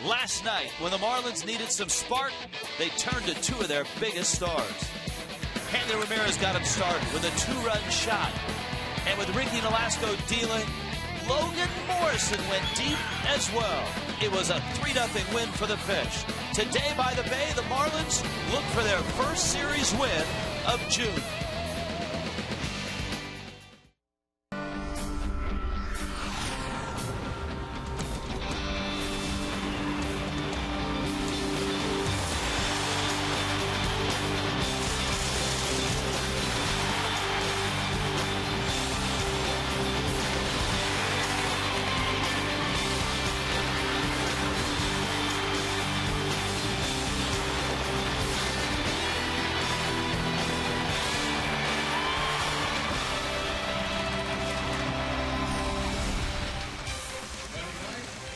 Last night, when the Marlins needed some spark, they turned to two of their biggest stars. Hanley Ramirez got him started with a two-run shot. And with Ricky Nolasco dealing, Logan Morrison went deep as well. It was a 3-0 win for the Fish. Today by the Bay, the Marlins look for their first series win of June.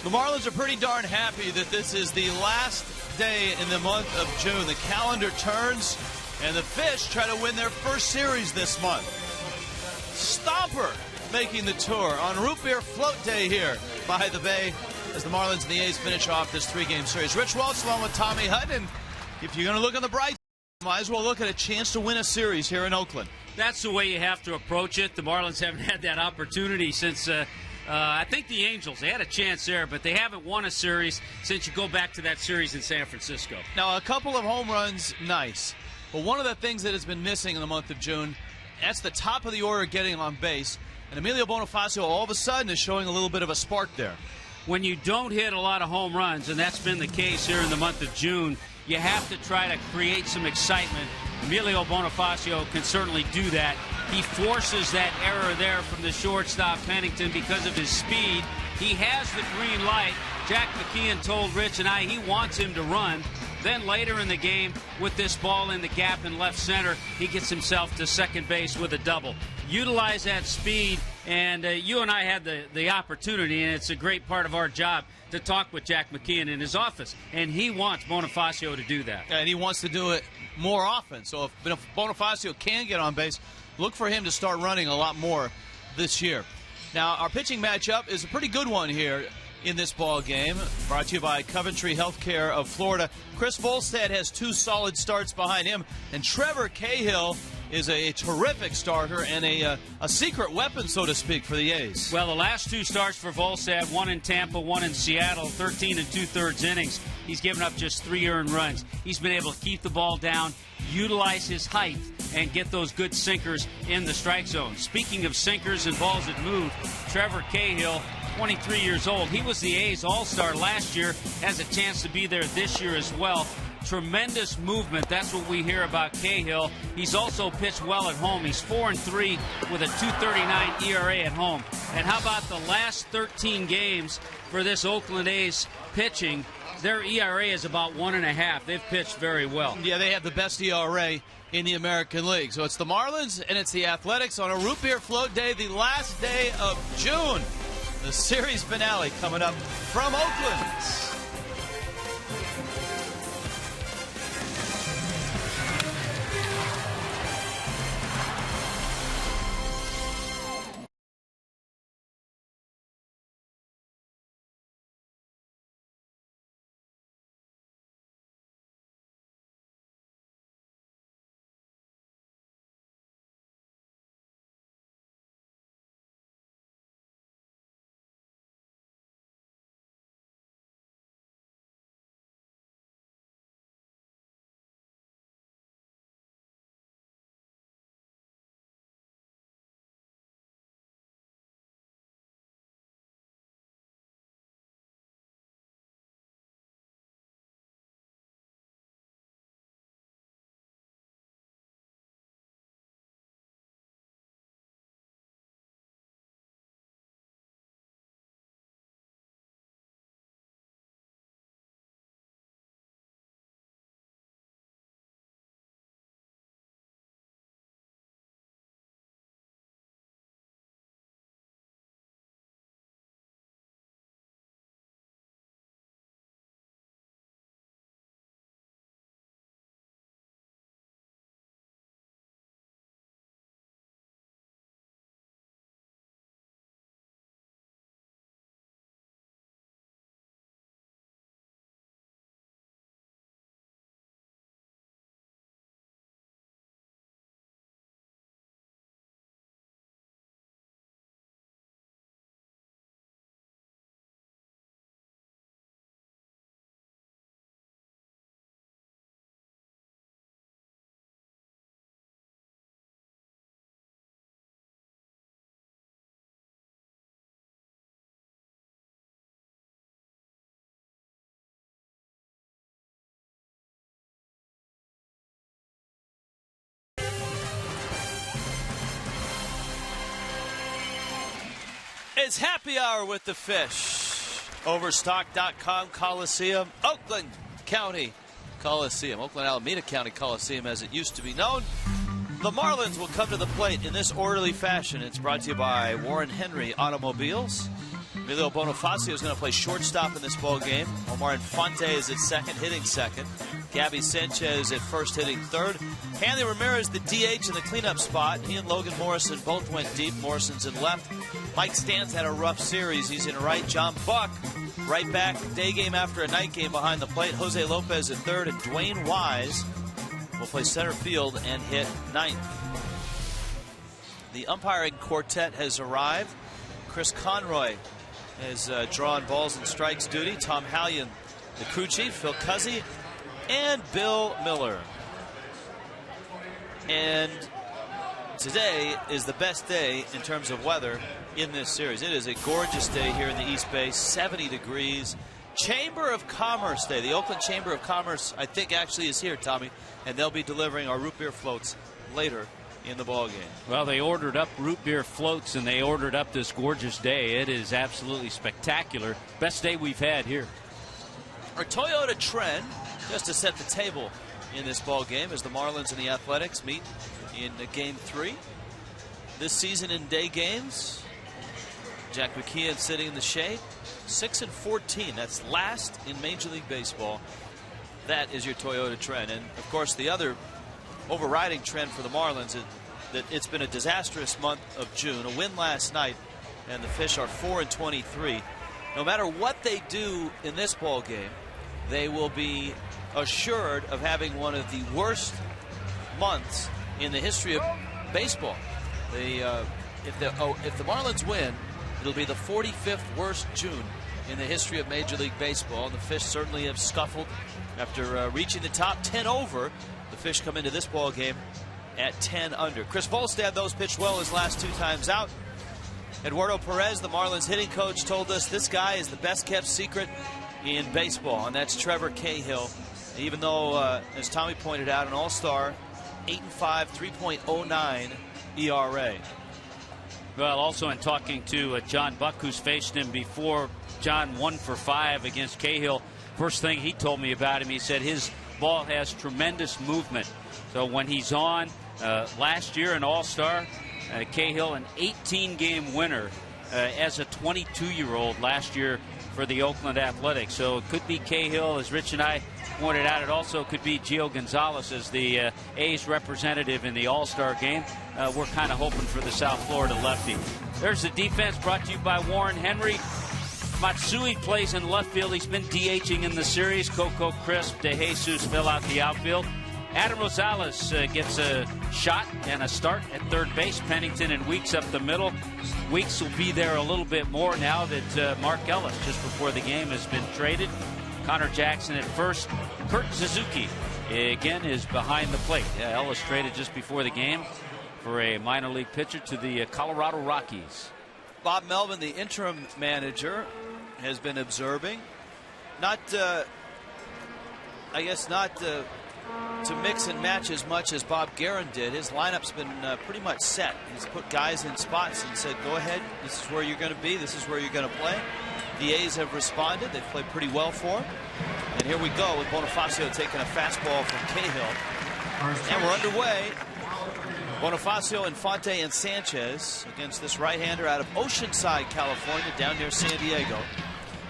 The Marlins are pretty darn happy that this is the last day in the month of June. The calendar turns, and the Fish try to win their first series this month. Stomper making the tour on Root Beer Float Day here by the Bay as the Marlins and the A's finish off this three-game series. Rich Waltz along with Tommy Hutton. If you're going to look on the bright side, might as well look at a chance to win a series here in Oakland. That's the way you have to approach it. The Marlins haven't had that opportunity since I think the Angels. They had a chance there, but they haven't won a series since you go back to that series in San Francisco. Now, a couple of home runs, nice. But one of the things that has been missing in the month of June, that's the top of the order getting on base. And Emilio Bonifacio all of a sudden is showing a little bit of a spark there. When you don't hit a lot of home runs, and that's been the case here in the month of June, you have to try to create some excitement. Emilio Bonifacio can certainly do that. He forces that error there from the shortstop, Pennington, because of his speed. He has the green light. Jack McKeon told Rich and I he wants him to run. Then later in the game, with this ball in the gap in left center, he gets himself to second base with a double. Utilize that speed, and you and I had the opportunity, and it's a great part of our job to talk with Jack McKeon in his office, and he wants Bonifacio to do that. And he wants to do it more often. So if Bonifacio can get on base, look for him to start running a lot more this year. Now, our pitching matchup is a pretty good one here in this ball game, brought to you by Coventry Healthcare of Florida. Chris Volstad has two solid starts behind him, and Trevor Cahill is a terrific starter and a secret weapon, so to speak, for the A's. Well, the last two starts for Volstad, one in Tampa, one in Seattle, 13 2/3 innings. He's given up just 3 earned runs. He's been able to keep the ball down, utilize his height, and get those good sinkers in the strike zone. Speaking of sinkers and balls that move, Trevor Cahill, 23 years old. He was the A's All-Star last year, has a chance to be there this year as well. Tremendous movement. That's what we hear about Cahill. He's also pitched well at home. He's 4-3 with a 2.39 ERA at home. And how about the last 13 games for this Oakland A's pitching? Their ERA is about 1.5. They've pitched very well. Yeah, they have the best ERA in the American League. So it's the Marlins and it's the Athletics on a Root Beer Float Day, the last day of June. The series finale coming up from Oakland. It's happy hour with the Fish. Overstock.com Coliseum, Oakland County Coliseum, Oakland Alameda County Coliseum as it used to be known. The Marlins will come to the plate in this orderly fashion. It's brought to you by Warren Henry Automobiles. Emilio Bonifacio is going to play shortstop in this ball game. Omar Infante is at second, hitting second. Gabby Sanchez at first, hitting third. Hanley Ramirez, the DH in the cleanup spot. He and Logan Morrison both went deep. Morrison's in left. Mike Stantz had a rough series. He's in right. John Buck right back, day game after a night game behind the plate. Jose Lopez at third, and Dwayne Wise will play center field and hit ninth. The umpiring quartet has arrived. Chris Conroy has drawn balls and strikes duty. Tom Hallion, the crew chief, Phil Cuzzy, and Bill Miller. And today is the best day in terms of weather in this series. It is a gorgeous day here in the East Bay, 70 degrees. Chamber of Commerce Day. The Oakland Chamber of Commerce, I think, actually is here, Tommy, and they'll be delivering our root beer floats later in the ball game. Well, they ordered up root beer floats, and they ordered up this gorgeous day. It is absolutely spectacular. Best day we've had here. Our Toyota trend, just to set the table in this ball game, as the Marlins and the Athletics meet in Game 3. This season in day games, Jack McKeon sitting in the shade, 6-14. That's last in Major League Baseball. That is your Toyota trend. And, of course, the other overriding trend for the Marlins is that it's been a disastrous month of June. A win last night, and the Fish are 4-23. No matter what they do in this ball game, they will be assured of having one of the worst months in the history of baseball. If the Marlins win, it'll be the 45th worst June in the history of Major League Baseball. And the Fish certainly have scuffled after reaching the top 10 over. The Fish come into this ball game at 10 under. Chris Volstad, those pitched well his last 2 times out. Eduardo Perez, the Marlins hitting coach, told us this guy is the best kept secret in baseball, and that's Trevor Cahill. Even though, as Tommy pointed out, an all-star, 8-5, 3.09 ERA. Well, also in talking to John Buck, who's faced him before, John 1 for 5 against Cahill. First thing he told me about him, he said his ball has tremendous movement. So when he's on, last year an all-star, Cahill an 18-game winner as a 22-year-old last year for the Oakland Athletics. So it could be Cahill, as Rich and I pointed out. It also could be Gio Gonzalez as the A's representative in the All-Star game. We're kind of hoping for the South Florida lefty. There's the defense brought to you by Warren Henry. Matsui plays in left field. He's been DHing in the series. Coco Crisp, De Jesus fill out the outfield. Adam Rosales gets a shot and a start at third base. Pennington and Weeks up the middle. Weeks will be there a little bit more now that Mark Ellis, just before the game, has been traded. Connor Jackson at first. Kurt Suzuki, again, is behind the plate. Ellis traded just before the game for a minor league pitcher to the Colorado Rockies. Bob Melvin, the interim manager, has been observing. Not to mix and match as much as Bob Guerin did. His lineup's been pretty much set. He's put guys in spots and said, go ahead, this is where you're going to be, this is where you're going to play. The A's have responded. They've played pretty well for him. And here we go with Bonifacio taking a fastball from Cahill. And we're underway. Bonifacio, Infante, and Sanchez against this right-hander out of Oceanside, California, down near San Diego.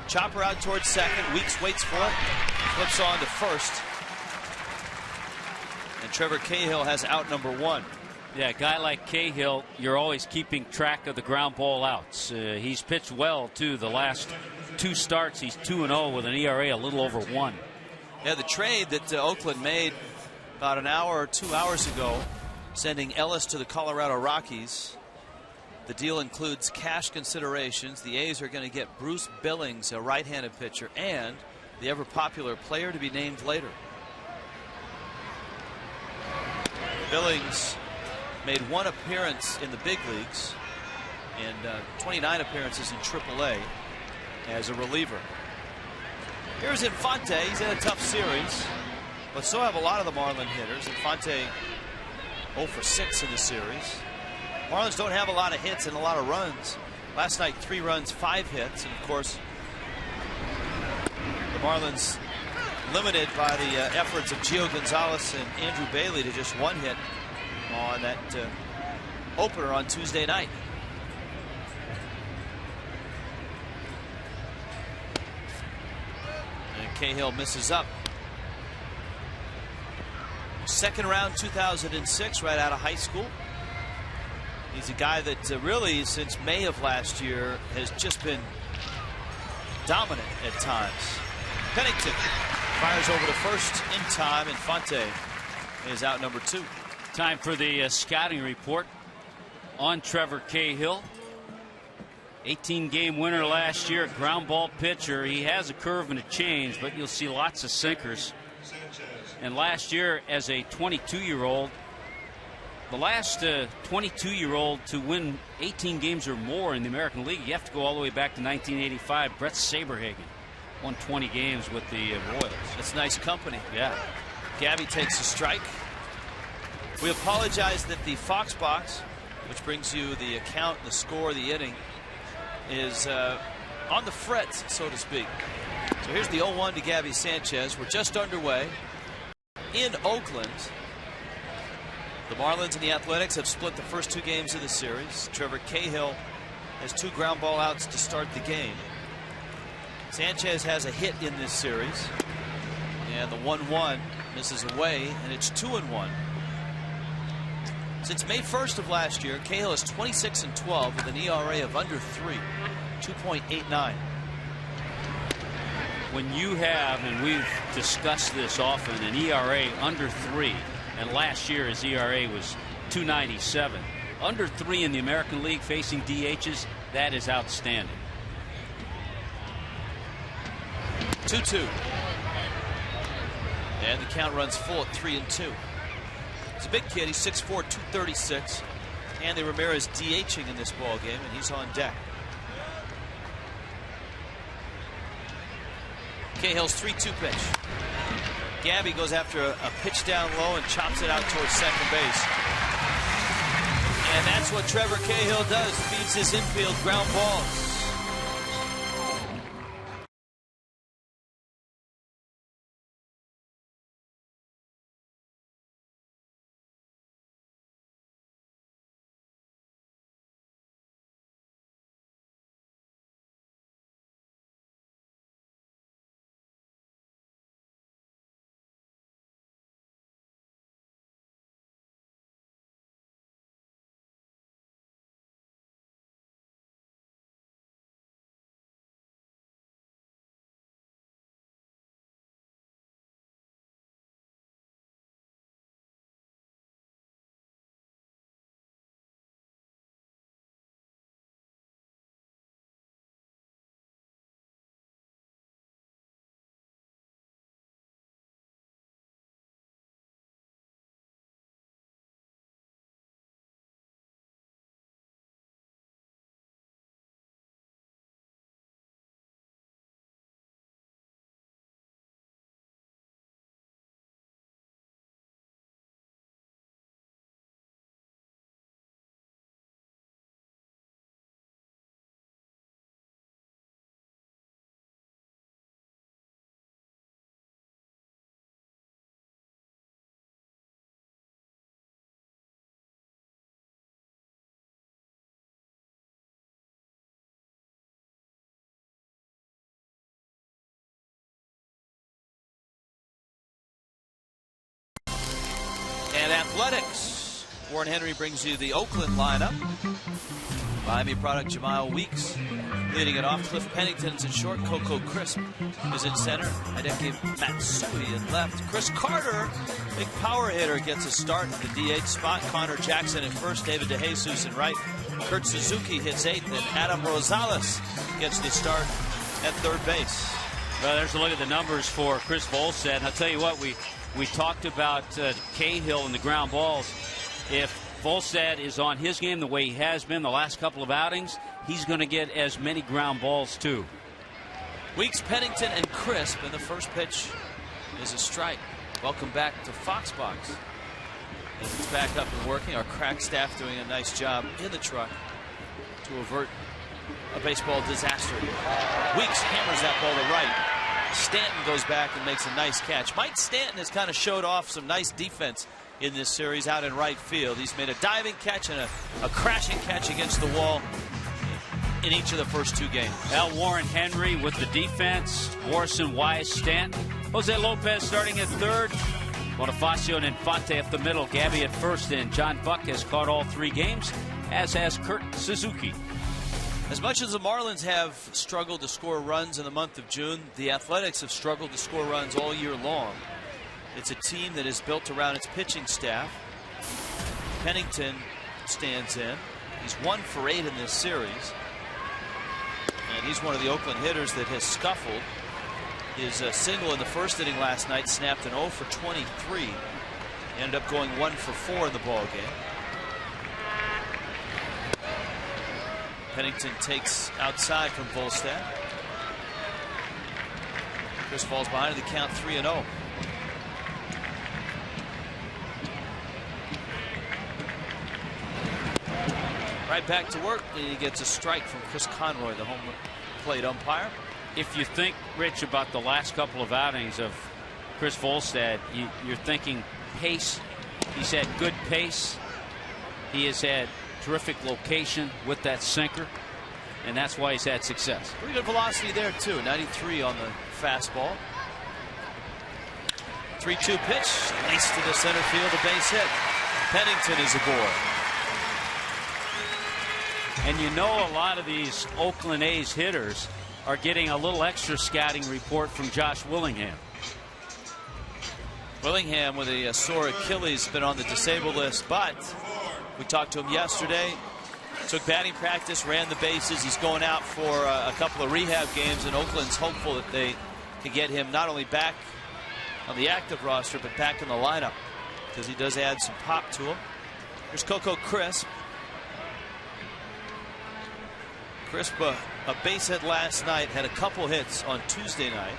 Chopper out towards second. Weeks waits for it. Flips on to first. And Trevor Cahill has out number 1. Yeah, a guy like Cahill, you're always keeping track of the ground ball outs. He's pitched well, too. The last 2 starts, he's 2-0 with an ERA a little over 1. Yeah, the trade that Oakland made about an hour or 2 hours ago, sending Ellis to the Colorado Rockies. The deal includes cash considerations. The A's are going to get Bruce Billings, a right-handed pitcher, and the ever-popular player to be named later. Billings made 1 appearance in the big leagues and 29 appearances in AAA as a reliever. Here's Infante. He's in a tough series, but so have a lot of the Marlin hitters. Infante 0 for 6 in the series. Marlins don't have a lot of hits and a lot of runs Last night, 3 runs, 5 hits, and of course, the Marlins limited by the efforts of Gio Gonzalez and Andrew Bailey to just 1 hit on that opener on Tuesday night. And Cahill misses up. Second round 2006, right out of high school. He's a guy that really, since May of last year, has just been dominant at times. Pennington fires over to first in time, and Fonte is out number 2. Time for the scouting report on Trevor Cahill. 18-game winner last year, ground ball pitcher. He has a curve and a change, but you'll see lots of sinkers. And last year, as a 22-year-old, the last 22-year-old to win 18 games or more in the American League, you have to go all the way back to 1985. Brett Saberhagen won 20 games with the Royals. That's nice company. Yeah. Gabby takes a strike. We apologize that the Fox box, which brings you the account, the score, the inning, is on the fret, so to speak. So here's the 0-1 to Gabby Sanchez. We're just underway in Oakland. The Marlins and the Athletics have split the first 2 games of the series. Trevor Cahill has 2 ground ball outs to start the game. Sanchez has a hit in this series, and the 1-1 misses away, and it's 2-1. Since May 1st of last year, Cahill is 26-12 with an ERA of under 3, 2.89. When you have, and we've discussed this often, an ERA under 3, and last year his ERA was 2.97. Under 3 in the American League facing DHs, that is outstanding. 2-2. And the count runs full at 3-2. He's a big kid. He's 6'4", 236. Andy Ramirez DHing in this ball game, and he's on deck. Cahill's 3-2 pitch. Gabby goes after a pitch down low and chops it out towards second base. And that's what Trevor Cahill does, feeds his infield ground balls. And Athletics. Warren Henry brings you the Oakland lineup. Miami product Jamal Weeks leading it off. Cliff Pennington's in short. Coco Crisp is in center. Hideki Matsui in left. Chris Carter, big power hitter, gets a start at the DH spot. Connor Jackson at first. David DeJesus in right. Kurt Suzuki hits 8th. And Adam Rosales gets the start at third base. Well, there's a look at the numbers for Chris Volstad. I'll tell you what, we talked about Cahill and the ground balls. If Volstad is on his game the way he has been the last couple of outings, he's going to get as many ground balls too. Weeks, Pennington, and Crisp, and the first pitch is a strike. Welcome back to Fox Box. As it's back up and working, our crack staff doing a nice job in the truck to avert a baseball disaster. Weeks hammers that ball to right. Stanton goes back and makes a nice catch. Mike Stanton has kind of showed off some nice defense in this series out in right field. He's made a diving catch and a crashing catch against the wall in each of the first 2 games. Al Warren Henry with the defense. Morrison, Wise, Stanton. Jose Lopez starting at third. Bonifacio and Infante up the middle. Gabby at first, and John Buck has caught all 3 games, as has Kurt Suzuki. As much as the Marlins have struggled to score runs in the month of June, the Athletics have struggled to score runs all year long. It's a team that is built around its pitching staff. Pennington stands in. He's 1 for 8 in this series. And he's one of the Oakland hitters that has scuffled. His single in the first inning last night snapped an 0 for 23. He ended up going 1 for 4 in the ball game. Pennington takes outside from Volstad. Chris falls behind in the count 3-0. Right back to work, and he gets a strike from Chris Conroy, the home plate umpire. If you think, Rich, about the last couple of outings of Chris Volstad, you're thinking pace. He's had good pace. He has had terrific location with that sinker, and that's why he's had success. Pretty good velocity there, too. 93 on the fastball. 3-2 pitch, laced to the center field, a base hit. Pennington is aboard. And you know, a lot of these Oakland A's hitters are getting a little extra scouting report from Josh Willingham. Willingham with a sore Achilles, been on the disabled list, but we talked to him yesterday. Took batting practice, ran the bases. He's going out for a couple of rehab games, and Oakland's hopeful that they can get him not only back on the active roster, but back in the lineup, because he does add some pop to him. Here's Coco Crisp. Crisp, a base hit last night, had a couple hits on Tuesday night.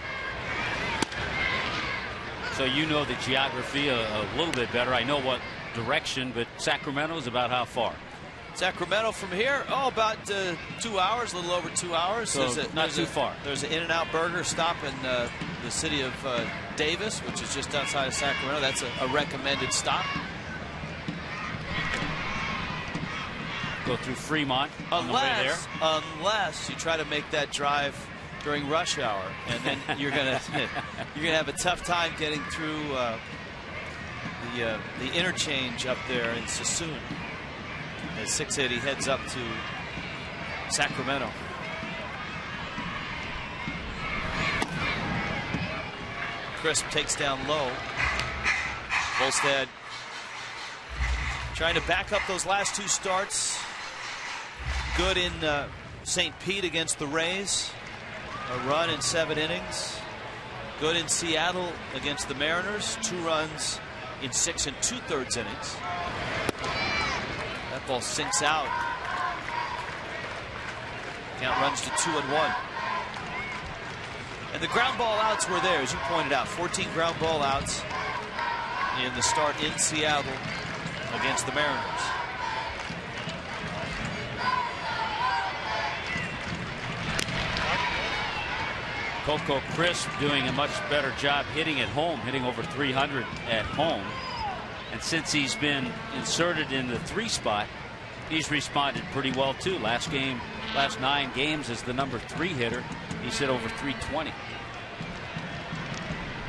So you know the geography a little bit better. I know what direction, but Sacramento is about how far? Sacramento from here, about 2 hours, a little over 2 hours. So not too far. There's an In-N-Out Burger stop in the city of Davis, which is just outside of Sacramento. That's a recommended stop. Go through Fremont on the way there. Unless you try to make that drive during rush hour, and then you're gonna have a tough time getting through the interchange up there in Sassoon. As 680 heads up to Sacramento. Crisp takes down low. Volstad trying to back up those last 2 starts. Good in St. Pete against the Rays. A run in 7 innings. Good in Seattle against the Mariners. 2 runs in 6 2/3 innings. That ball sinks out. Count runs to 2-1. And the ground ball outs were there, as you pointed out. 14 ground ball outs in the start in Seattle against the Mariners. Coco Crisp doing a much better job hitting at home, hitting over 300 at home. And since he's been inserted in the 3 spot, he's responded pretty well too. Last 9 games as the number 3 hitter, he's hit over 320.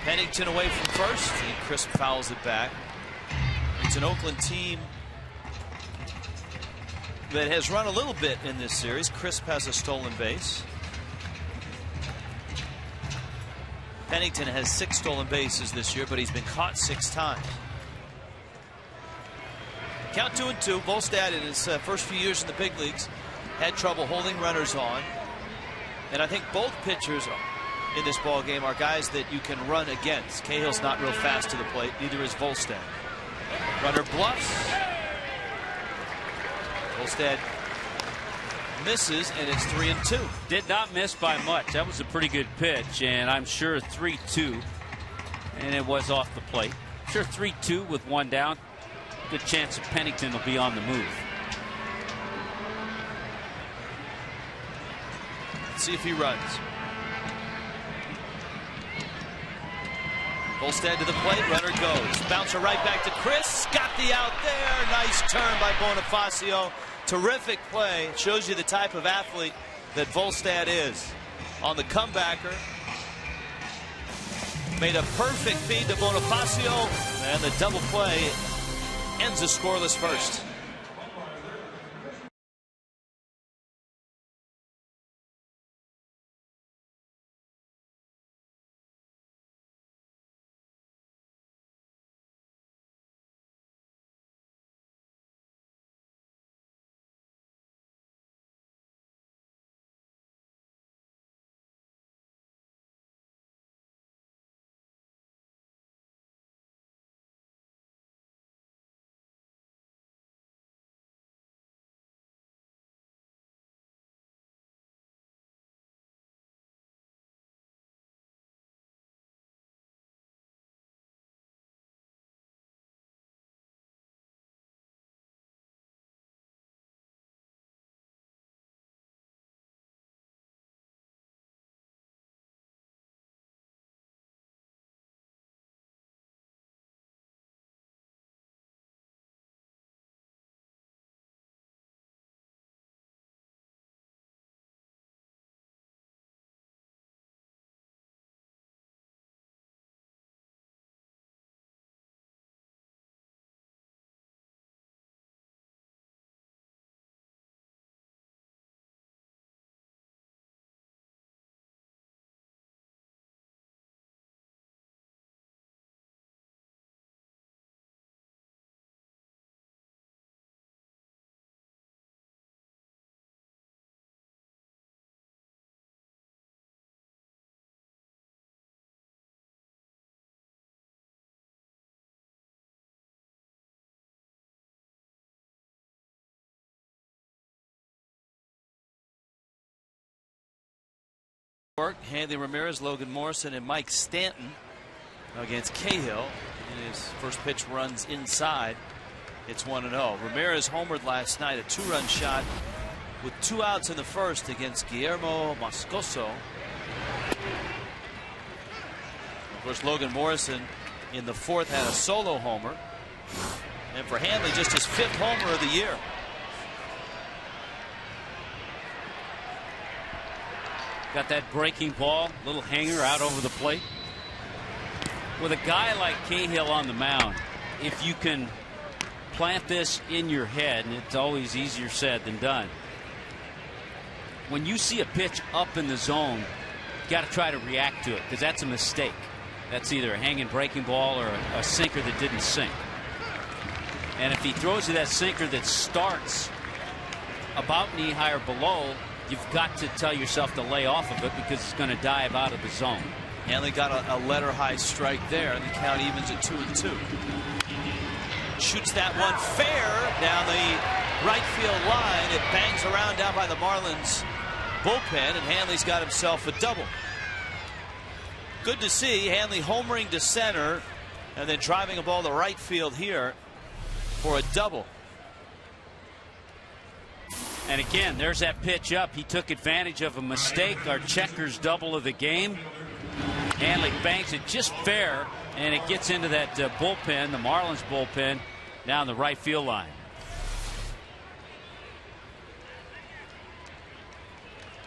Pennington away from first, and Crisp fouls it back. It's an Oakland team that has run a little bit in this series. Crisp has a stolen base. Pennington has 6 stolen bases this year, but he's been caught 6 times. Count 2-2. Volstad in his first few years in the big leagues had trouble holding runners on. And I think both pitchers in this ball game are guys that you can run against. Cahill's not real fast to the plate. Neither is Volstad. Runner bluffs. Volstad misses, and it's 3-2. Did not miss by much. That was a pretty good pitch, and I'm sure 3-2, and it was off the plate. Sure, 3-2 with 1 down. Good chance that Pennington will be on the move. Let's see if he runs. Volstad to the plate, runner goes. Bouncer right back to Chris. Got the out there. Nice turn by Bonifacio. Terrific play. It shows you the type of athlete that Volstad is. On the comebacker, made a perfect feed to Bonifacio, and the double play ends a scoreless first. Hanley Ramirez, Logan Morrison, and Mike Stanton against Cahill. And his first pitch runs inside. It's 1-0. Ramirez homered last night, a 2-run shot with 2 outs in the first against Guillermo Moscoso. Of course, Logan Morrison in the fourth had a solo homer. And for Hanley, just his 5th homer of the year. Got that breaking ball, little hanger out over the plate. With a guy like Cahill on the mound, if you can plant this in your head, and it's always easier said than done, when you see a pitch up in the zone, you got to try to react to it, because that's a mistake. That's either a hanging breaking ball or a sinker that didn't sink. And if he throws you that sinker that starts about knee high or below, you've got to tell yourself to lay off of it, because it's going to dive out of the zone. Hanley got a letter high strike there, and the count evens at 2-2. Shoots that one fair down the right field line. It bangs around down by the Marlins bullpen, and Hanley's got himself a double. Good to see Hanley homering to center and then driving a ball to right field here for a double. And again, there's that pitch up. He took advantage of a mistake. Our checkers double of the game. Hanley banks it just fair, and it gets into that bullpen, the Marlins bullpen, down the right field line.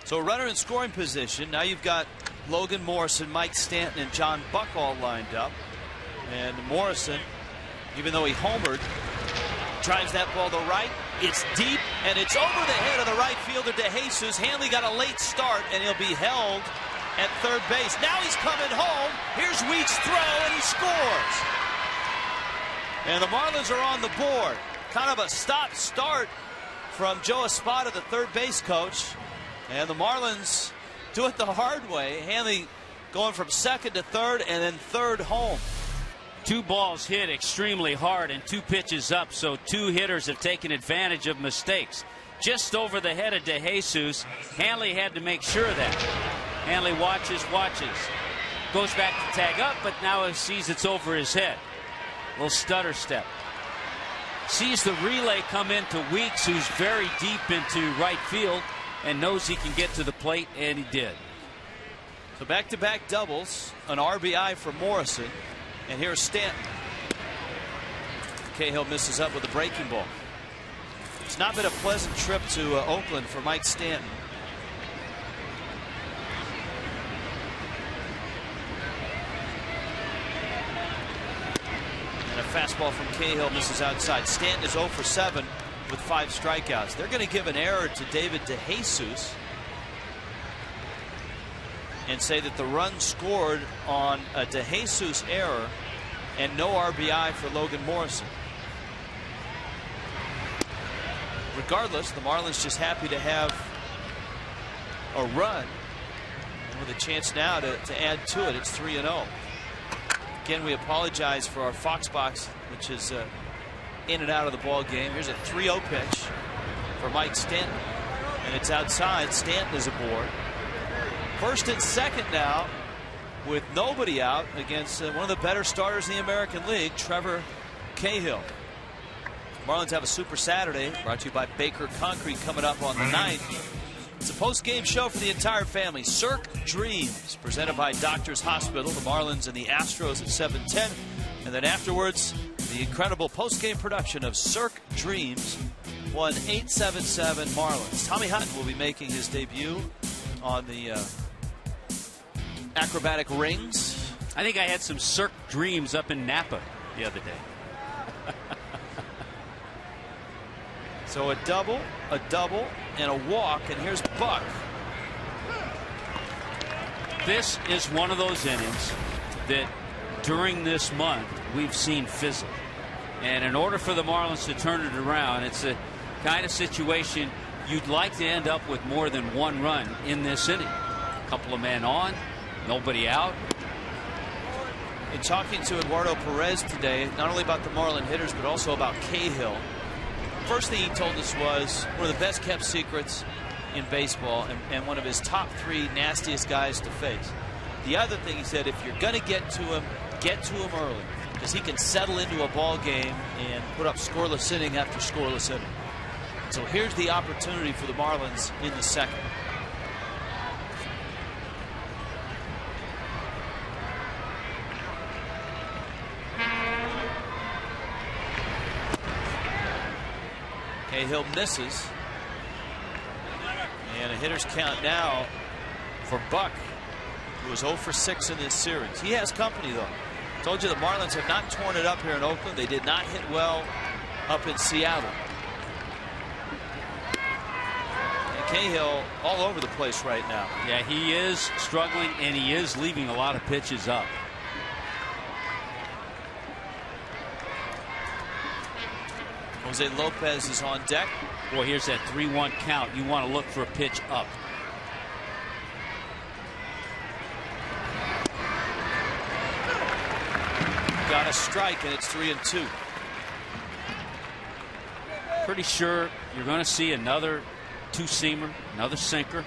So a runner in scoring position. Now you've got Logan Morrison, Mike Stanton, and John Buck all lined up. And Morrison, even though he homered, drives that ball to right. It's deep, and it's over the head of the right fielder, DeJesus. Hanley got a late start, and he'll be held at third base. Now he's coming home. Here's Weeks' throw, and he scores. And the Marlins are on the board. Kind of a stop-start from Joe Espada, the third base coach. And the Marlins do it the hard way. Hanley going from second to third, and then third home. 2 balls hit extremely hard and 2 pitches up, so 2 hitters have taken advantage of mistakes. Just over the head of DeJesus. Hanley had to make sure of that. Hanley watches, goes back to tag up, but now he sees it's over his head. A little stutter step. Sees the relay come into Weeks, who's very deep into right field. and knows he can get to the plate, and he did. So back-to-back doubles, an RBI for Morrison, and here's Stanton. Cahill misses up with a breaking ball. It's not been a pleasant trip to Oakland for Mike Stanton. And a fastball from Cahill misses outside. Stanton is 0 for 7 with 5 strikeouts. They're going to give an error to David DeJesus and say that the run scored on a DeJesus error and no RBI for Logan Morrison. Regardless, the Marlins just happy to have a run and with a chance now to add to it. It's 3-0. Again, we apologize for our Fox box, which is in and out of the ball game. Here's a 3-0 pitch for Mike Stanton, and it's outside. Stanton is aboard. First and second now with nobody out against one of the better starters in the American League, Trevor Cahill. Marlins have a Super Saturday brought to you by Baker Concrete coming up on the 9th. It's a post-game show for the entire family. Cirque Dreams presented by Doctors Hospital, the Marlins and the Astros at 7:10. And then afterwards, the incredible post-game production of Cirque Dreams, 1-877 Marlins. Tommy Hutton will be making his debut on the acrobatic rings. I think I had some Cirque Dreams up in Napa the other day. So a double, and a walk, and here's Buck. This is one of those innings that during this month we've seen fizzle. And in order for the Marlins to turn it around, it's a kind of situation you'd like to end up with more than one run in this inning. A couple of men on, nobody out. In talking to Eduardo Perez today, not only about the Marlin hitters, but also about Cahill, first thing he told us was one of the best kept secrets in baseball and one of his top 3 nastiest guys to face. The other thing he said, if you're going to get to him early, because he can settle into a ball game and put up scoreless inning after scoreless inning. So here's the opportunity for the Marlins in the second. Cahill misses. And a hitter's count now for Buck, who was 0 for 6 in this series. He has company, though. Told you the Marlins have not torn it up here in Oakland. They did not hit well up in Seattle. And Cahill all over the place right now. Yeah, he is struggling, and he is leaving a lot of pitches up. Jose Lopez is on deck. Boy, here's that 3-1 count. You want to look for a pitch up. Got a strike, and it's 3-2. Pretty sure you're going to see another two-seamer, another sinker.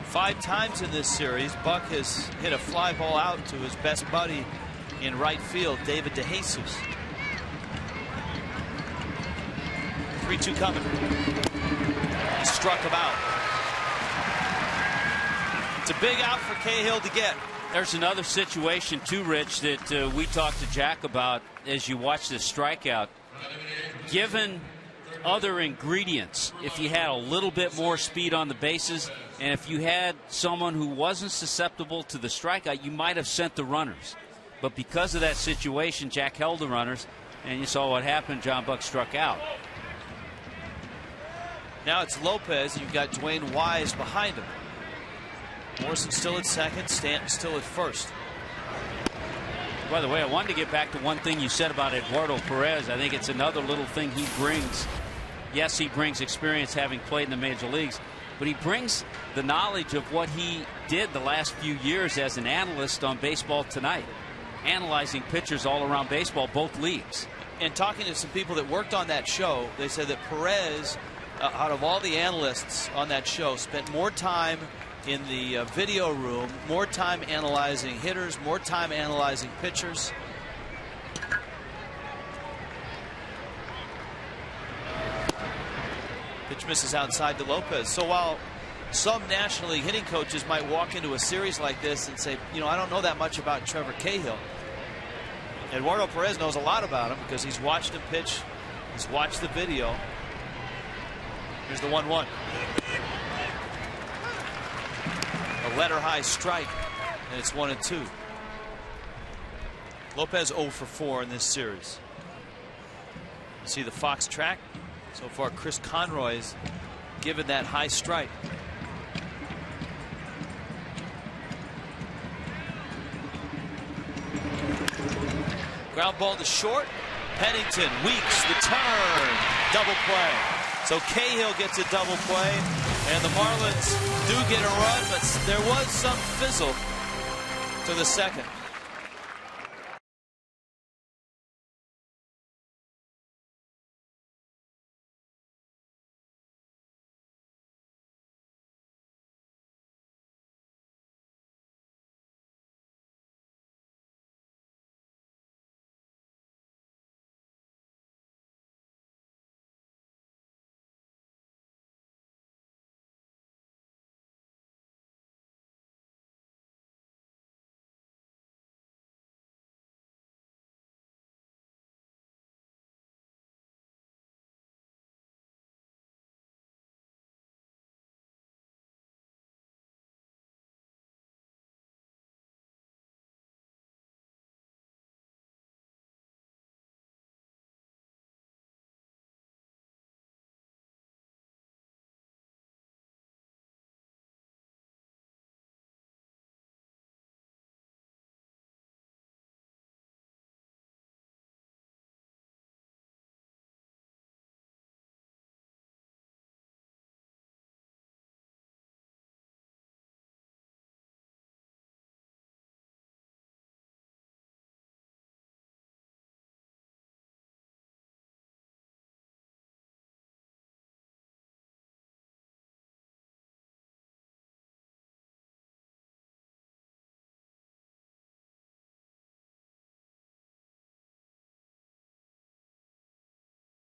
5 times in this series, Buck has hit a fly ball out to his best buddy in right field, David DeJesus. 3-2 coming. He struck him out. It's a big out for Cahill to get. There's another situation too, Rich, that we talked to Jack about as you watch this strikeout. Given other ingredients, if you had a little bit more speed on the bases, and if you had someone who wasn't susceptible to the strikeout, you might have sent the runners. But because of that situation, Jack held the runners, and you saw what happened. John Buck struck out. Now it's Lopez, and you've got Dwayne Wise behind him. Morrison still at second, Stanton still at first. By the way, I wanted to get back to one thing you said about Eduardo Perez. I think it's another little thing he brings. Yes, he brings experience having played in the major leagues, but he brings the knowledge of what he did the last few years as an analyst on Baseball Tonight, analyzing pitchers all around baseball, both leagues. And talking to some people that worked on that show, they said that Perez, out of all the analysts on that show, spent more time in the video room, more time analyzing hitters, more time analyzing pitchers. Pitch misses outside to Lopez. So while some National League hitting coaches might walk into a series like this and say, you know, I don't know that much about Trevor Cahill, Eduardo Perez knows a lot about him because he's watched him pitch. He's watched the video. Here's the 1-1. A letter high strike, and it's 1-2. Lopez 0 for 4 in this series. You see the Fox track. So far, Chris Conroy's given that high strike. Ground ball to short. Pennington Weeks the turn. Double play. So Cahill gets a double play, and the Marlins do get a run, but there was some fizzle to the second.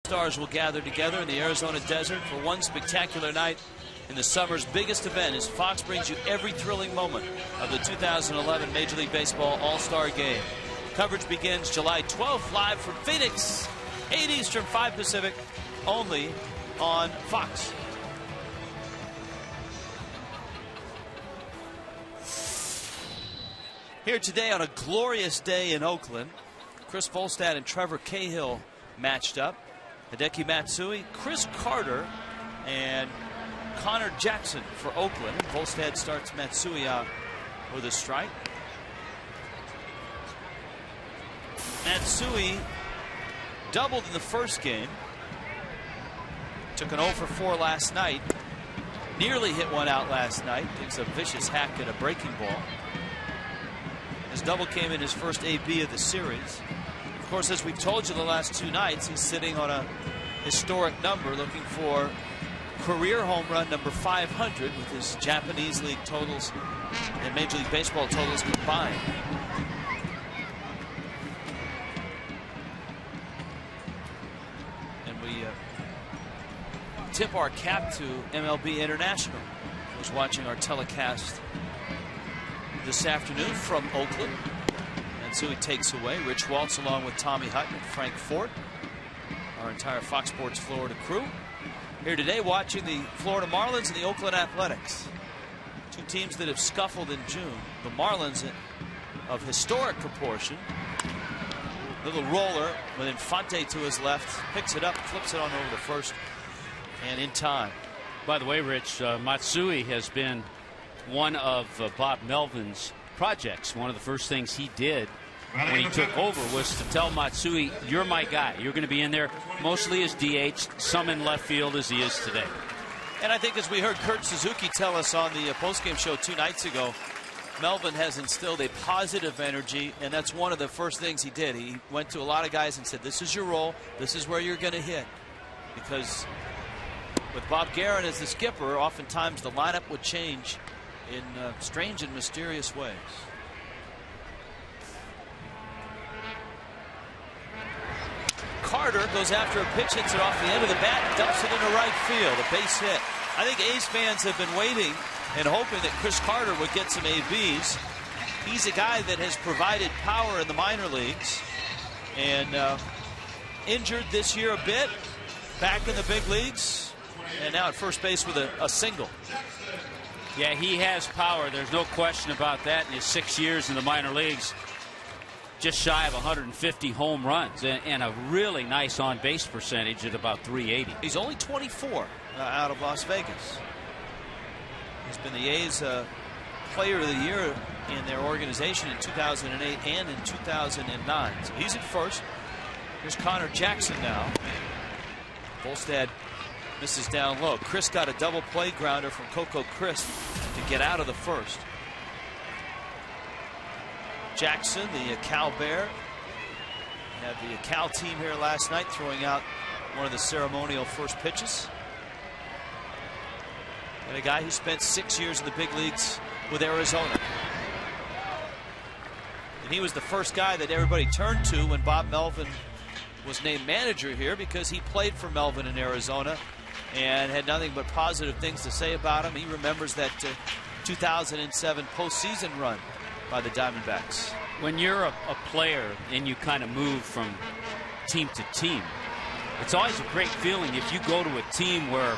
Stars will gather together in the Arizona desert for one spectacular night in the summer's biggest event as Fox brings you every thrilling moment of the 2011 Major League Baseball All-Star Game. Coverage begins July 12th live from Phoenix, 8 Eastern, 5 Pacific, only on Fox. Here today on a glorious day in Oakland, Chris Volstad and Trevor Cahill matched up. Hideki Matsui, Chris Carter, and Connor Jackson for Oakland. Volstad starts Matsui out with a strike. Matsui doubled in the first game. Took an 0 for 4 last night. Nearly hit one out last night. Takes a vicious hack at a breaking ball. His double came in his first AB of the series. Of course, as we've told you the last 2 nights, he's sitting on a historic number, looking for career home run number 500 with his Japanese League totals and Major League Baseball totals combined. And we tip our cap to MLB International, who's watching our telecast this afternoon from Oakland. Matsui takes away. Rich Waltz along with Tommy Hutton and Frank Fort, our entire Fox Sports Florida crew, here today watching the Florida Marlins and the Oakland Athletics. 2 teams that have scuffled in June. The Marlins of historic proportion. Little roller with Infante to his left. Picks it up, flips it on over to first, and in time. By the way, Rich, Matsui has been one of Bob Melvin's projects. One of the first things he did when he took over was to tell Matsui, you're my guy. You're going to be in there mostly as DH, some in left field as he is today. And I think as we heard Kurt Suzuki tell us on the postgame show 2 nights ago, Melvin has instilled a positive energy, and that's one of the first things he did. He went to a lot of guys and said, this is your role, this is where you're going to hit. Because with Bob Guerin as the skipper, oftentimes the lineup would change in strange and mysterious ways. Carter goes after a pitch, hits it off the end of the bat, and dumps it into right field. A base hit. I think A's fans have been waiting and hoping that Chris Carter would get some ABs. He's a guy that has provided power in the minor leagues, and injured this year a bit, back in the big leagues, and now at first base with a single. Yeah, he has power. There's no question about that. In his 6 years in the minor leagues, just shy of 150 home runs and a really nice on-base percentage at about 380. He's only 24 out of Las Vegas. He's been the A's Player of the Year in their organization in 2008 and in 2009. So he's at first. Here's Connor Jackson now. Volstad misses down low. Chris got a double play grounder from Coco Crisp to get out of the first. Jackson, the Cal Bear, had the Cal team here last night, throwing out one of the ceremonial first pitches. And a guy who spent 6 years in the big leagues with Arizona. And he was the first guy that everybody turned to when Bob Melvin was named manager here, because he played for Melvin in Arizona and had nothing but positive things to say about him. He remembers that 2007 postseason run by the Diamondbacks. When you're a player and you kind of move from team to team, it's always a great feeling if you go to a team where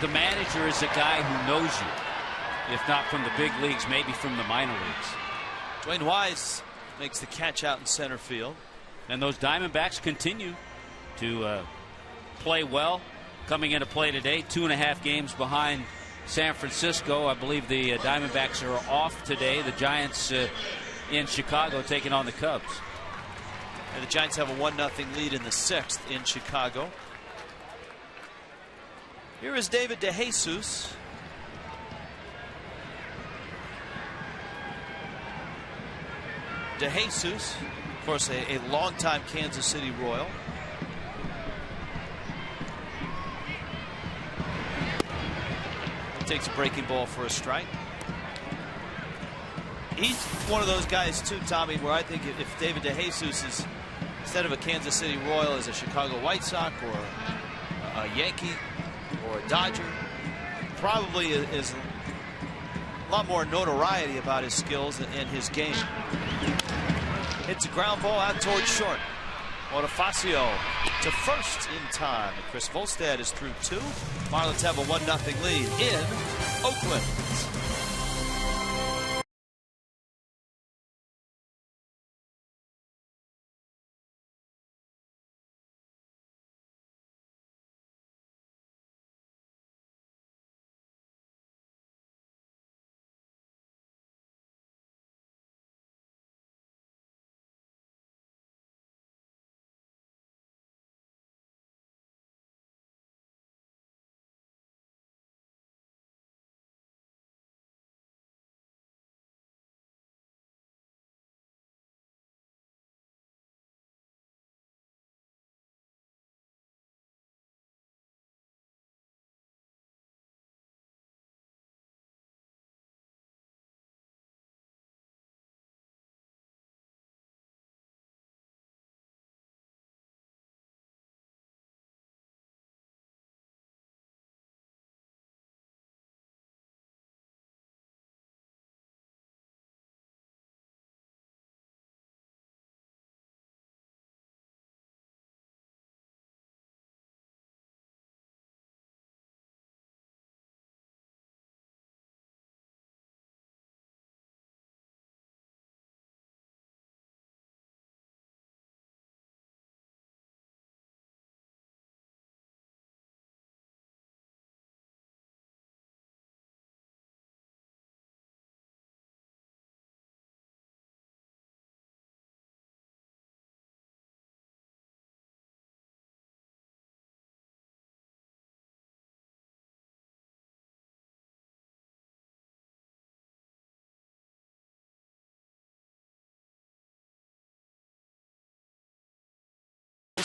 the manager is a guy who knows you, if not from the big leagues, maybe from the minor leagues. Dwayne Wise makes the catch out in center field. And those Diamondbacks continue to play well. Coming into play today, 2.5 games behind San Francisco. I believe the Diamondbacks are off today. The Giants in Chicago taking on the Cubs. And the Giants have a 1-0 lead in the 6th in Chicago. Here is David DeJesus. DeJesus, of course, a longtime Kansas City Royal. Takes a breaking ball for a strike. He's one of those guys too, Tommy, where I think if David DeJesus is, instead of a Kansas City Royal, is a Chicago White Sox or a Yankee or a Dodger, probably is a lot more notoriety about his skills and his game. Hits a ground ball out towards short. Bonifacio to first in time. And Chris Volstad is through 2. Marlins have a 1-0 lead in Oakland.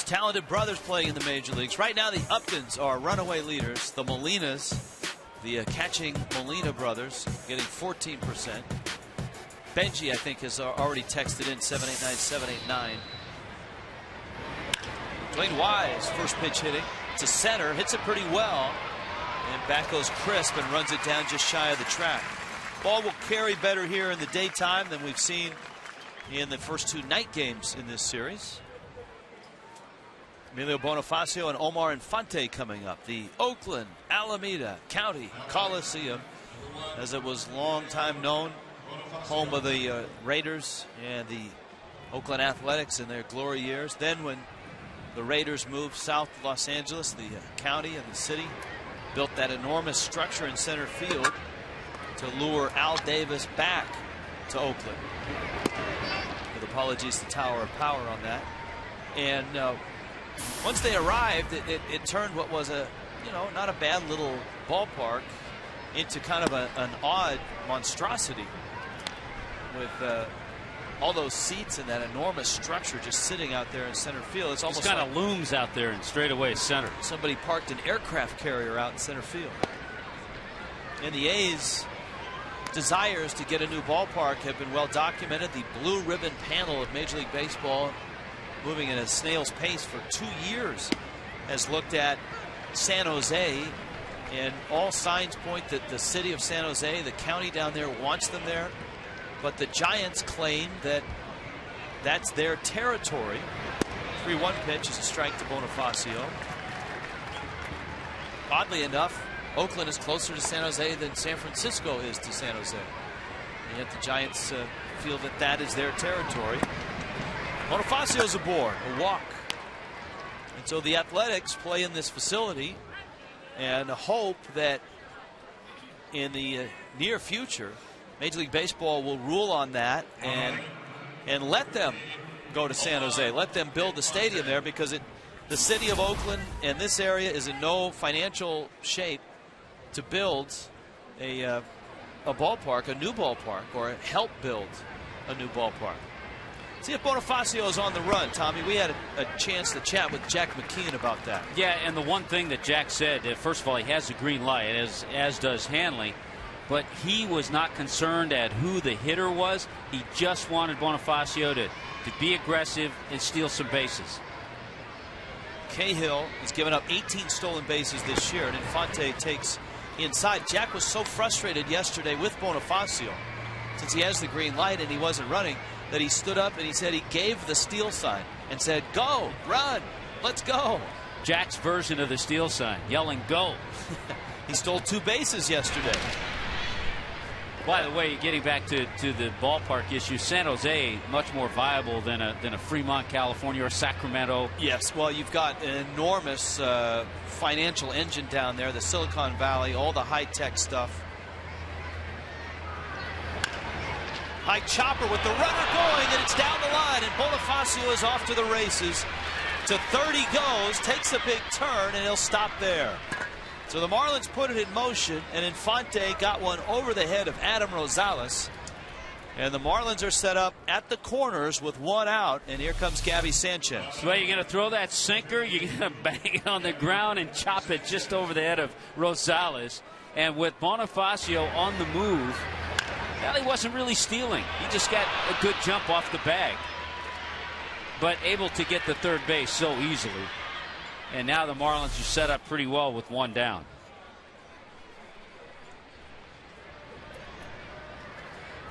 Talented brothers playing in the major leagues. Right now the Uptons are runaway leaders. The Molinas, the catching Molina brothers, getting 14%. Benji, I think, has already texted in 789-789. Dwayne Wise, first pitch hitting to center, hits it pretty well. And back goes Crisp and runs it down just shy of the track. Ball will carry better here in the daytime than we've seen in the first 2 night games in this series. Emilio Bonifacio and Omar Infante coming up. The Oakland Alameda County Coliseum, as it was long time known, home of the Raiders and the Oakland Athletics in their glory years. Then when the Raiders moved south to Los Angeles, the county and the city built that enormous structure in center field to lure Al Davis back to Oakland. With apologies to Tower of Power on that. And once they arrived, it turned what was a, not a bad little ballpark into kind of an odd monstrosity with all those seats and that enormous structure just sitting out there in center field. It's almost kind of looms out there in straightaway center. Somebody parked an aircraft carrier out in center field. And the A's desires to get a new ballpark have been well documented. The blue ribbon panel of Major League Baseball, moving at a snail's pace for 2 years, has looked at San Jose, and all signs point that the city of San Jose, the county down there, wants them there. But the Giants claim that that's their territory. 3-1 pitch is a strike to Bonifacio. Oddly enough, Oakland is closer to San Jose than San Francisco is to San Jose. And yet the Giants feel that that is their territory. Bonifacio's aboard, a walk. And so the Athletics play in this facility and hope that in the near future, Major League Baseball will rule on that and let them go to San Jose. Let them build the stadium there, because the city of Oakland and this area is in no financial shape to build a ballpark, a new ballpark, or help build a new ballpark. See if Bonifacio is on the run, Tommy. We had a chance to chat with Jack McKeon about that. Yeah, and the one thing that Jack said, first of all, he has the green light, as does Hanley. But he was not concerned at who the hitter was. He just wanted Bonifacio to be aggressive and steal some bases. Cahill has given up 18 stolen bases this year, and Infante takes inside. Jack was so frustrated yesterday with Bonifacio, since he has the green light and he wasn't running, that he stood up and he said he gave the steal sign and said, "Go, run, let's go." Jack's version of the steal sign, yelling "go." He stole 2 bases yesterday. By the way, getting back to the ballpark issue, San Jose much more viable than a Fremont, California, or Sacramento. Yes, well, you've got an enormous financial engine down there, the Silicon Valley, all the high-tech stuff. High chopper with the runner going, and it's down the line, and Bonifacio is off to the races. To third he goes, takes a big turn, and he'll stop there. So the Marlins put it in motion, and Infante got one over the head of Adam Rosales. And the Marlins are set up at the corners with 1 out, and here comes Gabby Sanchez. Well, you're going to throw that sinker, you're going to bang it on the ground and chop it just over the head of Rosales. And with Bonifacio on the move, well, he wasn't really stealing. He just got a good jump off the bag, but able to get to third base so easily. And now the Marlins are set up pretty well with 1 down.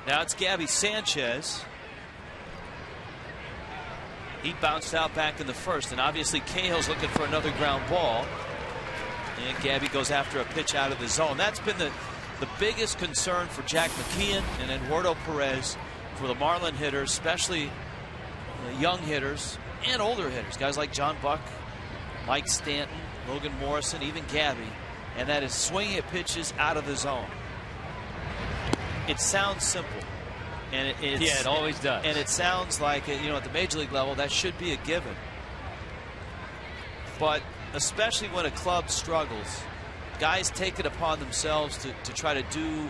Now it's Gabby Sanchez. He bounced out back in the first, and obviously Cahill's looking for another ground ball. And Gabby goes after a pitch out of the zone. That's been the biggest concern for Jack McKeon and Eduardo Perez, for the Marlin hitters, especially young hitters and older hitters, guys like John Buck, Mike Stanton, Logan Morrison, even Gabby, and that is swinging at pitches out of the zone. It sounds simple, and it always does. And it sounds like, at the major league level, that should be a given. But especially when a club struggles, guys take it upon themselves to try to do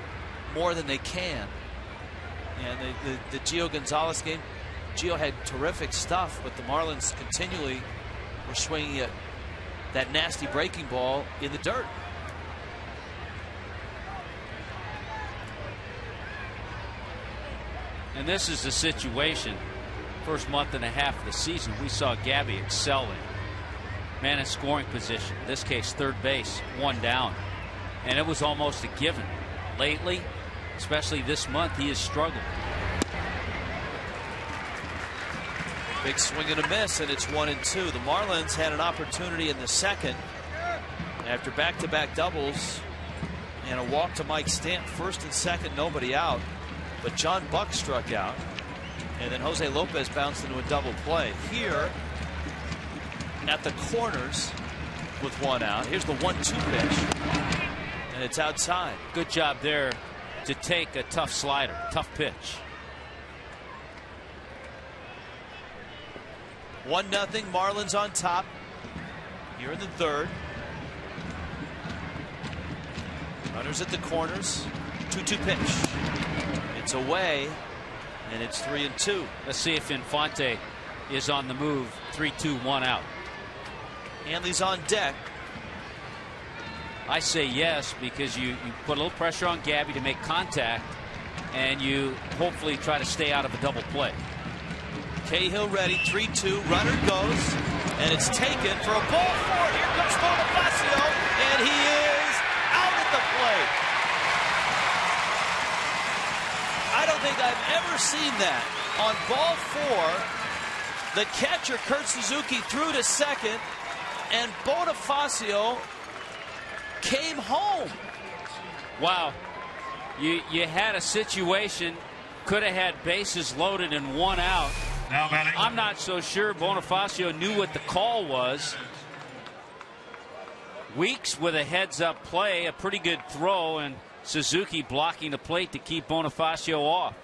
more than they can. And the Gio Gonzalez game, Gio had terrific stuff, but the Marlins continually were swinging at that nasty breaking ball in the dirt. And this is the situation. First month and a half of the season, we saw Gabby excelling. man in scoring position. In this case, third base, one down. And it was almost a given. Lately, especially this month, he has struggled. Big swing and a miss, and it's 1-2. The Marlins had an opportunity in the second after back-to-back doubles and a walk to Mike Stamp. First and second, nobody out. But John Buck struck out. And then Jose Lopez bounced into a double play. Here at the corners with one out. Here's the 1-2 pitch. And it's outside. Good job there to take a tough slider, tough pitch. 1-0, Marlins on top here in the third. Runners at the corners. 2-2 pitch. It's away, and it's 3-2. Let's see if Infante is on the move. 3-2, 1 out. Hanley's on deck. I say yes, because you put a little pressure on Gabby to make contact, and you hopefully try to stay out of a double play. Cahill ready, 3-2, runner goes, and it's taken for a ball four. Here comes Bonifacio, and he is out at the plate. I don't think I've ever seen that. On ball four, the catcher, Kurt Suzuki, threw to second, and Bonifacio came home. Wow. You had a situation, could have had bases loaded and one out. I'm not so sure Bonifacio knew what the call was. Weeks with a heads-up play, a pretty good throw, and Suzuki blocking the plate to keep Bonifacio off.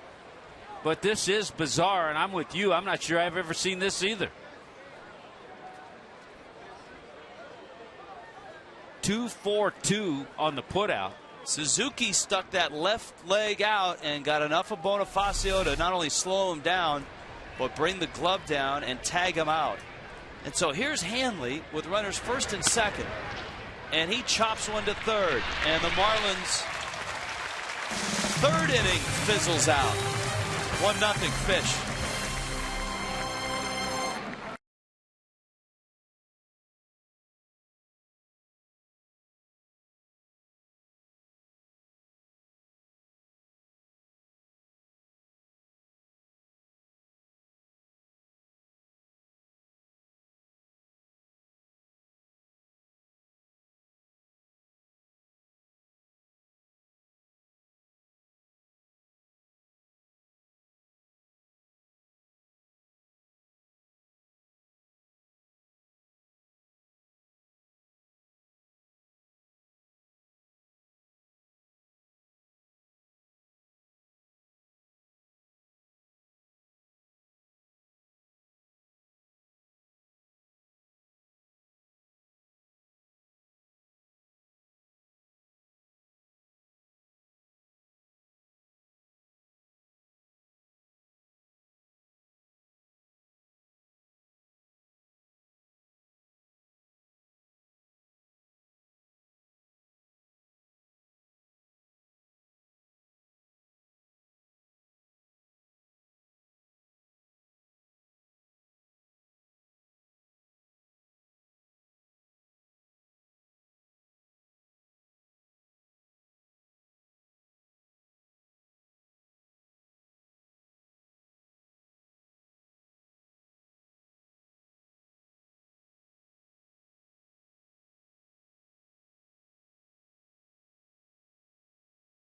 But this is bizarre, and I'm with you. I'm not sure I've ever seen this either. 2-4-2 on the putout. Suzuki stuck that left leg out and got enough of Bonifacio to not only slow him down, but bring the glove down and tag him out. And so here's Hanley with runners first and second. And he chops one to third. And the Marlins' third inning fizzles out. 1-0 Fish.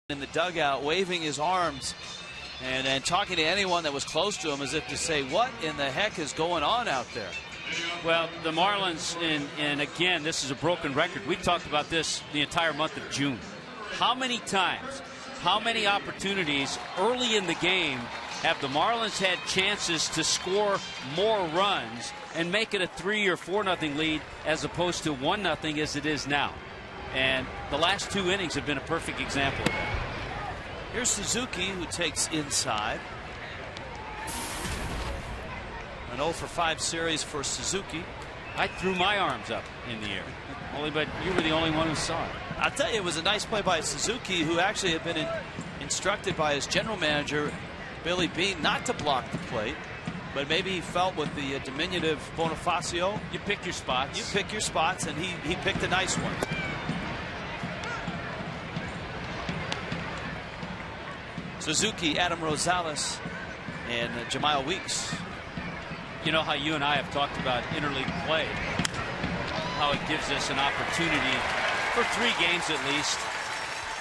In the dugout, waving his arms and talking to anyone that was close to him as if to say, what in the heck is going on out there? Well, the Marlins, and again, this is a broken record. We talked about this the entire month of June. How many times, how many opportunities early in the game have the Marlins had chances to score more runs and make it a 3 or 4-0 lead as opposed to 1-0 as it is now? And the last two innings have been a perfect example of that. Here's Suzuki, who takes inside. An 0-for-5 series for Suzuki. I threw my arms up in the air. But you were the only one who saw it. I'll tell you, it was a nice play by Suzuki, who actually had been instructed by his general manager, Billy Beane, not to block the plate. But maybe he felt with the diminutive Bonifacio, you pick your spots. You pick your spots, and he picked a nice one. Suzuki, Adam Rosales, and Jamiel Weeks. You know how you and I have talked about interleague play, how it gives us an opportunity for 3 games at least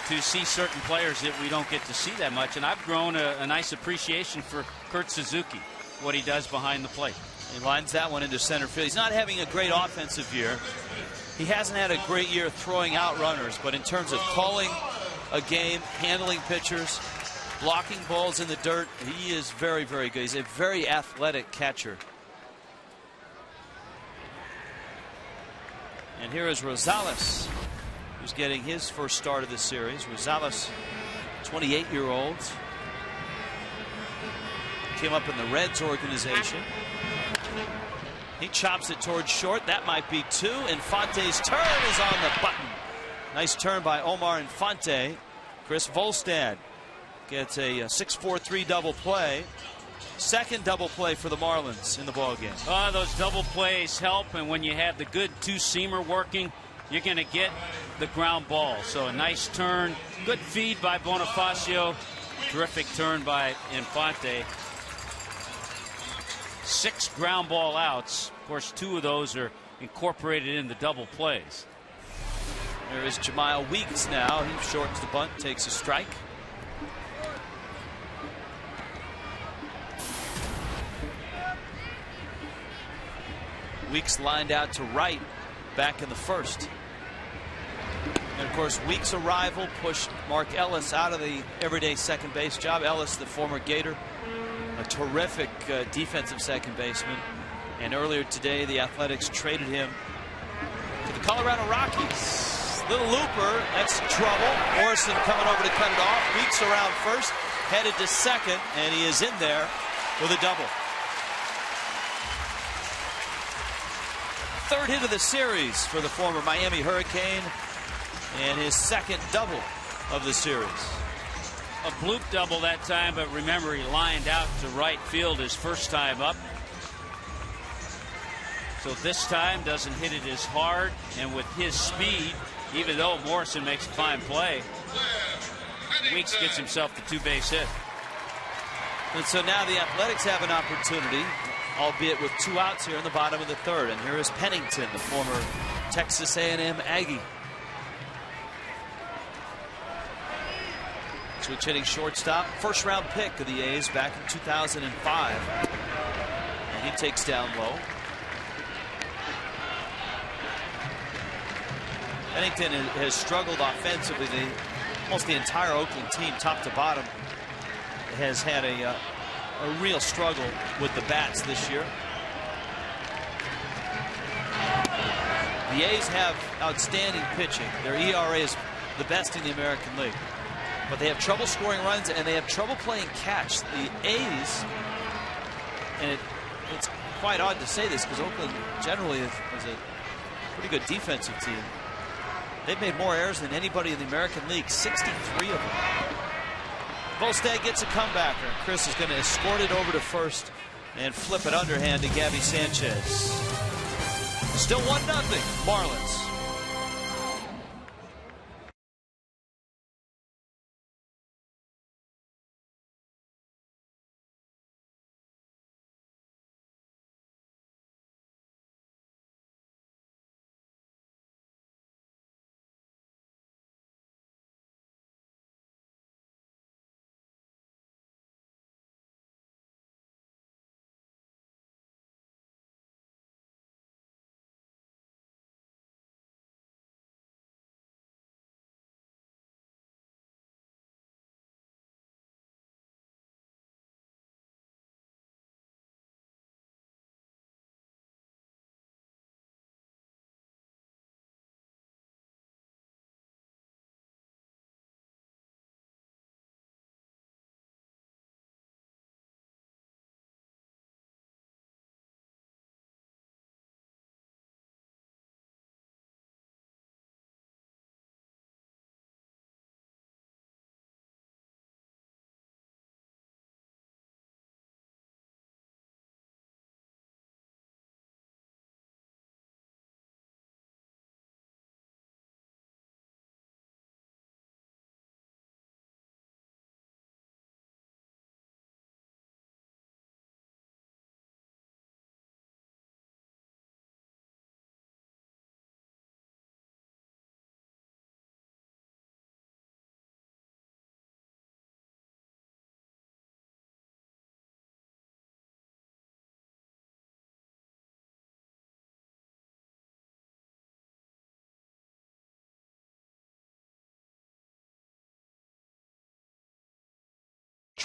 to see certain players that we don't get to see that much. And I've grown a nice appreciation for Kurt Suzuki, what he does behind the plate. He lines that one into center field. He's not having a great offensive year. He hasn't had a great year throwing out runners, but in terms of calling a game, handling pitchers, blocking balls in the dirt, he is very, very good. He's a very athletic catcher. And here is Rosales, who's getting his first start of the series. Rosales, 28-year-old. Came up in the Reds organization. He chops it towards short. That might be 2. Infante's turn is on the button. Nice turn by Omar Infante. Chris Volstad gets a 6-4-3 double play. Second double play for the Marlins in the ballgame. Oh, those double plays help, and when you have the good two-seamer working, you're going to get the ground ball. So a nice turn, good feed by Bonifacio, terrific turn by Infante. 6 ground ball outs. Of course, 2 of those are incorporated in the double plays. There is Jamiel Weeks now. He shortens the bunt, takes a strike. Weeks lined out to right back in the first. And of course, Weeks' arrival pushed Mark Ellis out of the everyday second base job. Ellis, the former Gator, a terrific defensive second baseman. And earlier today, the Athletics traded him to the Colorado Rockies. Little looper, that's trouble. Morrison coming over to cut it off. Weeks around first, headed to second, and he is in there with a double. Third hit of the series for the former Miami Hurricane, and his second double of the series. A bloop double that time, but remember, he lined out to right field his first time up. So this time doesn't hit it as hard, and with his speed, even though Morrison makes a fine play, Weeks gets himself the 2-base hit. And so now the Athletics have an opportunity, albeit with 2 outs here in the bottom of the third. And here is Pennington, the former Texas A&M Aggie. Switch hitting shortstop, first round pick of the A's back in 2005. And he takes down low. Pennington has struggled offensively. Almost the entire Oakland team, top to bottom, has had a real struggle with the bats this year. The A's have outstanding pitching. Their ERA is the best in the American League. But they have trouble scoring runs, and they have trouble playing catch. The A's, and it's quite odd to say this because Oakland generally is a pretty good defensive team. They've made more errors than anybody in the American League, 63 of them. Volstad gets a comebacker. Chris is going to escort it over to first and flip it underhand to Gabby Sanchez. Still 1-0 Marlins.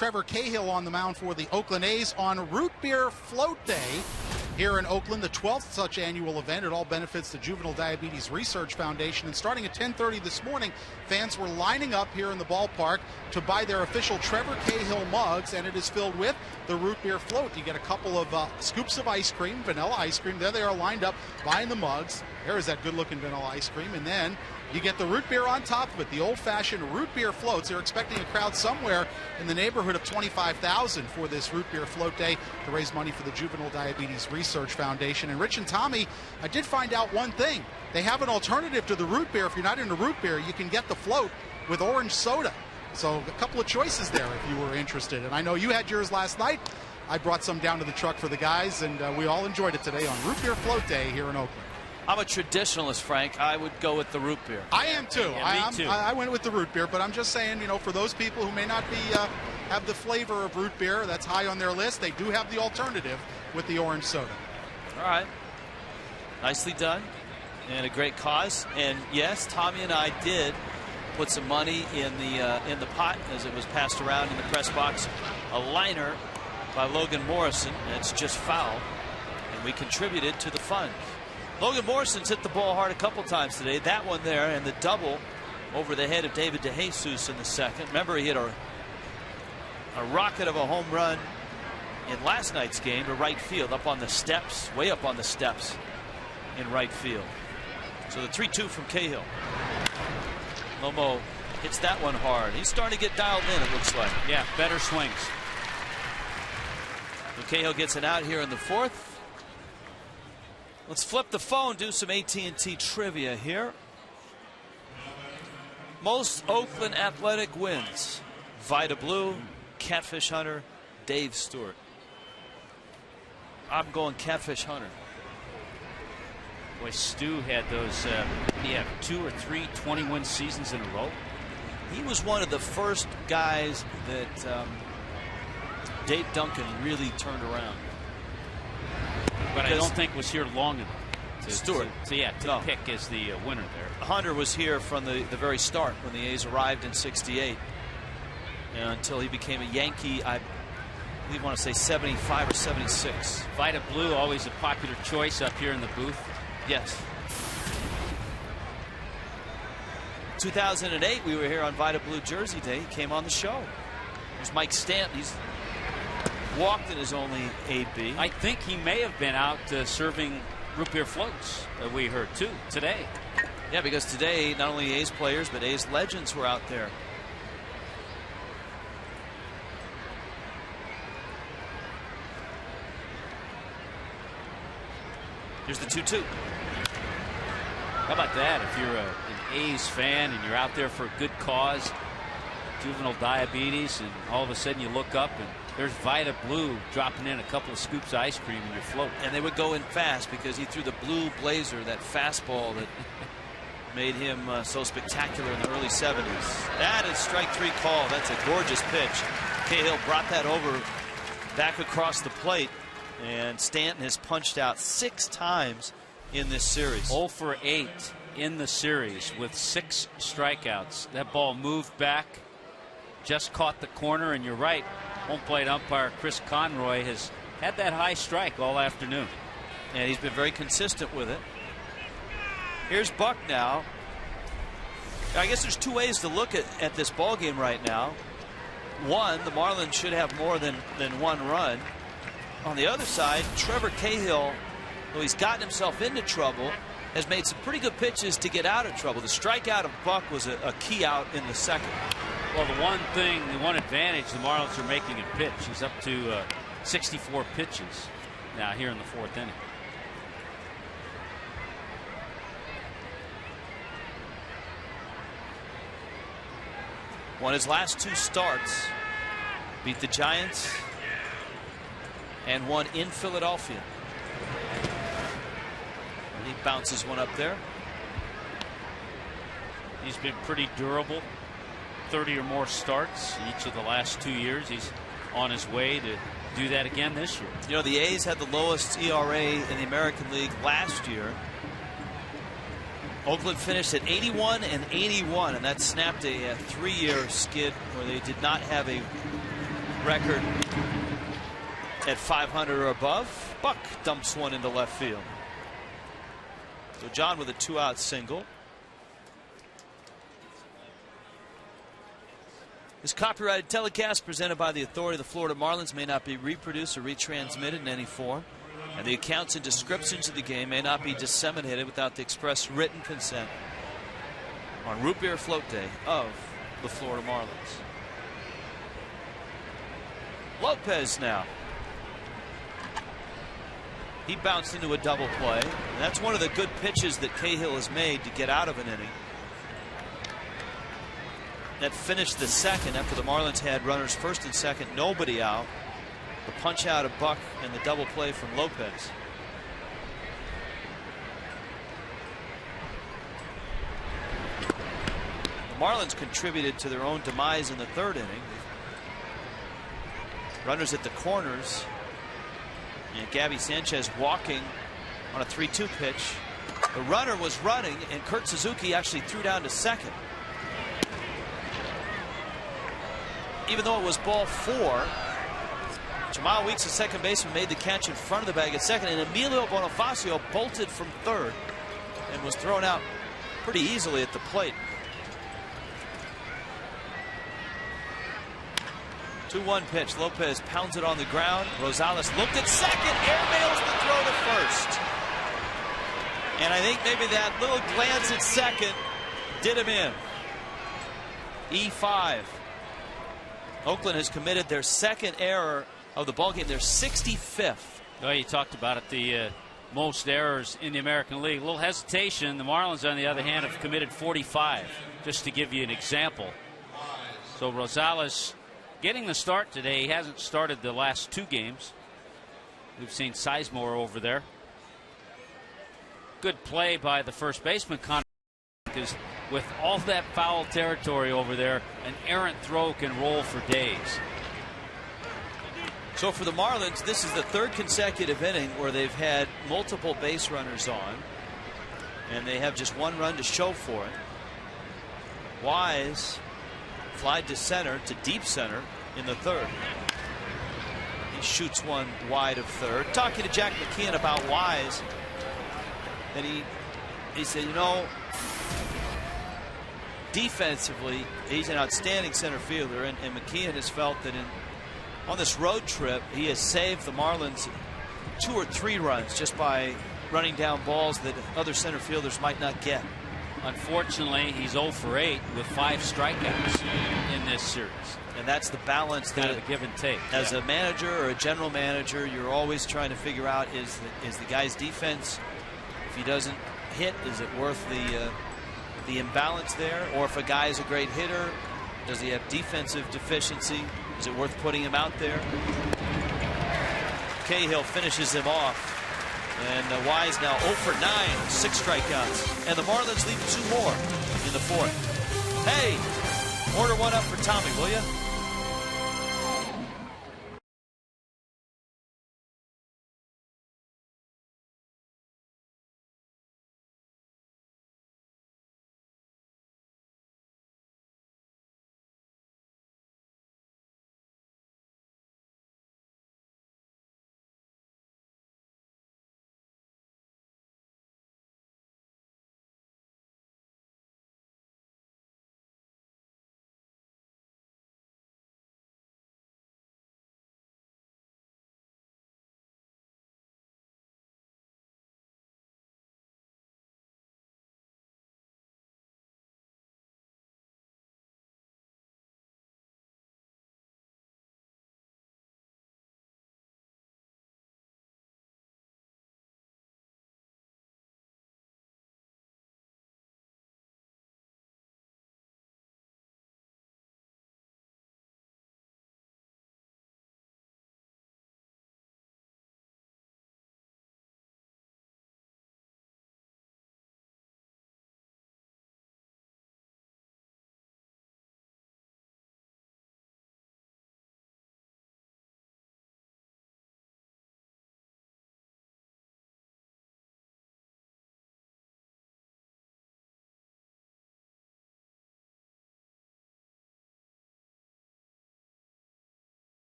Trevor Cahill on the mound for the Oakland A's on Root Beer Float Day here in Oakland, the 12th such annual event. It all benefits the Juvenile Diabetes Research Foundation. And starting at 10:30 this morning, fans were lining up here in the ballpark to buy their official Trevor Cahill mugs, and it is filled with the root beer float. You get a couple of scoops of ice cream, vanilla ice cream. There they are lined up buying the mugs. There is that good-looking vanilla ice cream. And then you get the root beer on top of it, the old-fashioned root beer floats. They're expecting a crowd somewhere in the neighborhood of 25,000 for this root beer float day to raise money for the Juvenile Diabetes Research Foundation. And Rich and Tommy, I did find out one thing. They have an alternative to the root beer. If you're not into root beer, you can get the float with orange soda. So a couple of choices there if you were interested. And I know you had yours last night. I brought some down to the truck for the guys, and we all enjoyed it today on Root Beer Float Day here in Oakland. I'm a traditionalist, Frank. I would go with the root beer. I am too. Yeah, me too. I went with the root beer, but I'm just saying, for those people who may not be have the flavor of root beer that's high on their list, they do have the alternative with the orange soda. All right. Nicely done. And a great cause. And yes, Tommy and I did put some money in the pot as it was passed around in the press box. A liner by Logan Morrison, and it's just foul. And we contributed to the fund. Logan Morrison's hit the ball hard a couple times today. That one there and the double over the head of David DeJesus in the second. Remember, he hit a rocket of a home run in last night's game to right field, up on the steps, way up on the steps in right field. So the 3-2 from Cahill. Lomo hits that one hard. He's starting to get dialed in, it looks like. Yeah, better swings. So Cahill gets it out here in the fourth. Let's flip the phone, do some AT&T trivia here. Most Oakland Athletic wins. Vita Blue, Catfish Hunter, Dave Stewart. I'm going Catfish Hunter. Boy, Stu had those, 2 or 3 20-win seasons in a row. He was one of the first guys that Dave Duncan really turned around. But I don't think was here long enough Stewart. to pick as the winner there. Hunter was here from the very start when the A's arrived in '68 until he became a Yankee. I believe, want to say 75 or 76. Vita Blue, always a popular choice up here in the booth. Yes. 2008, we were here on Vita Blue Jersey Day. He came on the show. There's Mike Stanton. He's walked in his only AB. I think he may have been out serving root beer floats, we heard too, today. Yeah, because today not only A's players but A's legends were out there. Here's the 2-2. How about that? If you're an A's fan and you're out there for a good cause, juvenile diabetes, and all of a sudden you look up and there's Vita Blue dropping in a couple of scoops of ice cream in your float. And they would go in fast because he threw the blue blazer, that fastball that made him so spectacular in the early 70s. That is strike 3 call. That's a gorgeous pitch. Cahill brought that over back across the plate, and Stanton has punched out 6 times in this series. 0 for 8 in the series with 6 strikeouts. That ball moved back, just caught the corner, and you're right. Home plate umpire Chris Conroy has had that high strike all afternoon. And he's been very consistent with it. Here's Buck now. I guess there's 2 ways to look at this ball game right now. One, the Marlins should have more than 1 run. On the other side, Trevor Cahill, though he's gotten himself into trouble, has made some pretty good pitches to get out of trouble. The strikeout of Buck was a key out in the second. Well, the one advantage the Marlins are making in pitch. He's up to 64 pitches now here in the 4th inning. Won his last 2 starts. Beat the Giants and won in Philadelphia. And he bounces one up there. He's been pretty durable. 30 or more starts each of the last 2 years. He's on his way to do that again this year. You know, the A's had the lowest ERA in the American League last year. Oakland finished at 81 and 81, and that snapped a 3-year skid where they did not have a record at 500 or above. Buck dumps one into left field. So John with a 2-out single. This copyrighted telecast presented by the authority of the Florida Marlins may not be reproduced or retransmitted in any form, and the accounts and descriptions of the game may not be disseminated without the express written consent on Root Beer Float Day of the Florida Marlins. Lopez now. He bounced into a double play, and that's one of the good pitches that Cahill has made to get out of an inning. That finished the second after the Marlins had runners first and second, nobody out. The punch out of Buck and the double play from Lopez. The Marlins contributed to their own demise in the third inning. Runners at the corners, and Gabby Sanchez walking on a 3-2 pitch. The runner was running, and Kurt Suzuki actually threw down to second. Even though it was ball 4, Jamal Weeks, the second baseman, made the catch in front of the bag at second, and Emilio Bonifacio bolted from third and was thrown out pretty easily at the plate. 2-1 pitch. Lopez pounds it on the ground. Rosales looked at second, airmails the throw to first. And I think maybe that little glance at second did him in. E5. Oakland has committed their second error of the ballgame, their 65th. Oh, you talked about it, the most errors in the American League. A little hesitation. The Marlins, on the other hand, have committed 45, just to give you an example. So Rosales getting the start today. He hasn't started the last 2 games. We've seen Sizemore over there. Good play by the first baseman, Connor, because with all that foul territory over there, an errant throw can roll for days. So for the Marlins, this is the 3rd consecutive inning where they've had multiple base runners on, and they have just 1 run to show for it. Wise flied to center, to deep center in the 3rd. He shoots one wide of 3rd. Talking to Jack McKeon about Wise, and he said, you know, defensively, he's an outstanding center fielder, and McKeon has felt that on this road trip, he has saved the Marlins 2 or 3 runs just by running down balls that other center fielders might not get. Unfortunately, he's 0 for 8 with 5 strikeouts in this series. And that's the balance that, kind of a give and take. As a manager or a general manager, you're always trying to figure out, is the guy's defense, if he doesn't hit, is it worth the imbalance there? Or if a guy is a great hitter, does he have defensive deficiency? Is it worth putting him out there? Cahill finishes him off. And Wise now 0 for 9, 6 strikeouts. And the Marlins leave 2 more in the 4th. Hey, order one up for Tommy, will you?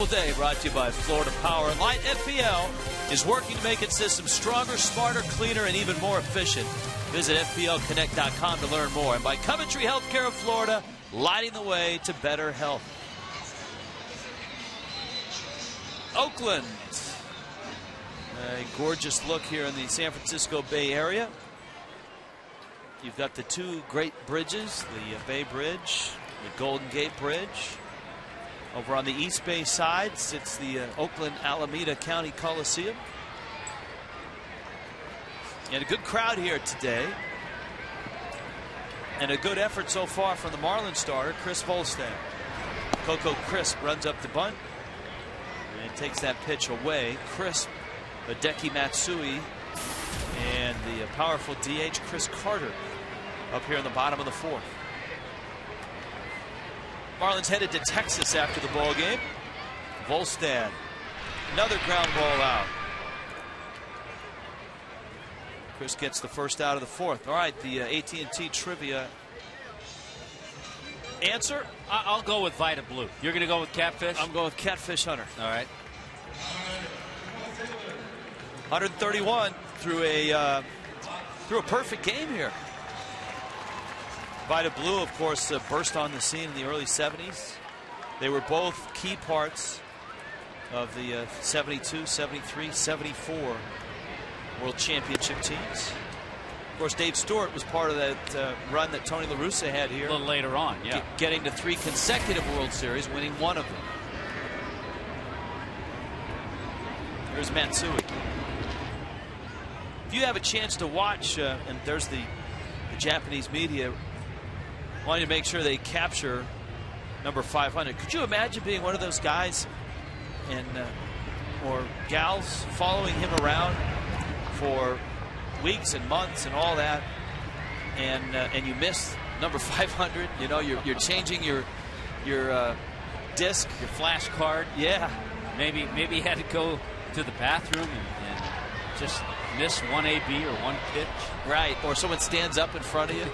Day brought to you by Florida Power and Light. FPL is working to make its system stronger, smarter, cleaner, and even more efficient. Visit FPLConnect.com to learn more. And by Coventry Healthcare of Florida, lighting the way to better health. Oakland. A gorgeous look here in the San Francisco Bay Area. You've got the two great bridges, the Bay Bridge, the Golden Gate Bridge. Over on the East Bay side sits the Oakland Alameda County Coliseum. And a good crowd here today. And a good effort so far from the Marlins starter, Chris Volstad. Coco Crisp runs up the bunt and takes that pitch away. Crisp, Hideki Matsui, and the powerful DH Chris Carter up here in the bottom of the fourth. Marlins headed to Texas after the ball game. Volstad, another ground ball out. Chris gets the first out of the fourth. All right, the AT&T trivia answer. I'll go with Vita Blue. You're going to go with Catfish? I'm going with Catfish Hunter. All right. 131 through a perfect game here. Vita Blue, of course, burst on the scene in the early 70s. They were both key parts of the 72, 73, 74 World Championship teams. Of course, Dave Stewart was part of that run that Tony La Russa had here. A little later on, yeah. Getting to 3 consecutive World Series, winning one of them. Here's Matsui. If you have a chance to watch, and there's the Japanese media wanting to make sure they capture number 500. Could you imagine being one of those guys and or gals following him around for weeks and months and all that, and you miss number 500? You know, you're changing your disc, your flash card. Yeah, maybe you had to go to the bathroom and just miss one AB or one pitch. Right, or someone stands up in front of you.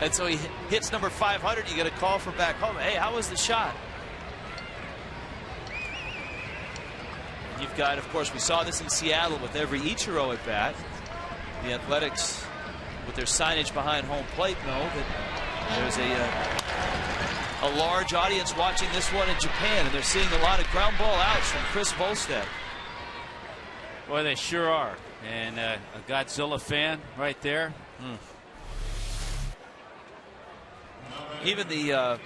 And so he hits number 500. You get a call from back home. Hey, how was the shot? And you've got, of course, we saw this in Seattle with every Ichiro at bat. The Athletics, with their signage behind home plate, know that there's a large audience watching this one in Japan, and they're seeing a lot of ground ball outs from Chris Volstad. Boy, they sure are. And a Godzilla fan right there. Even the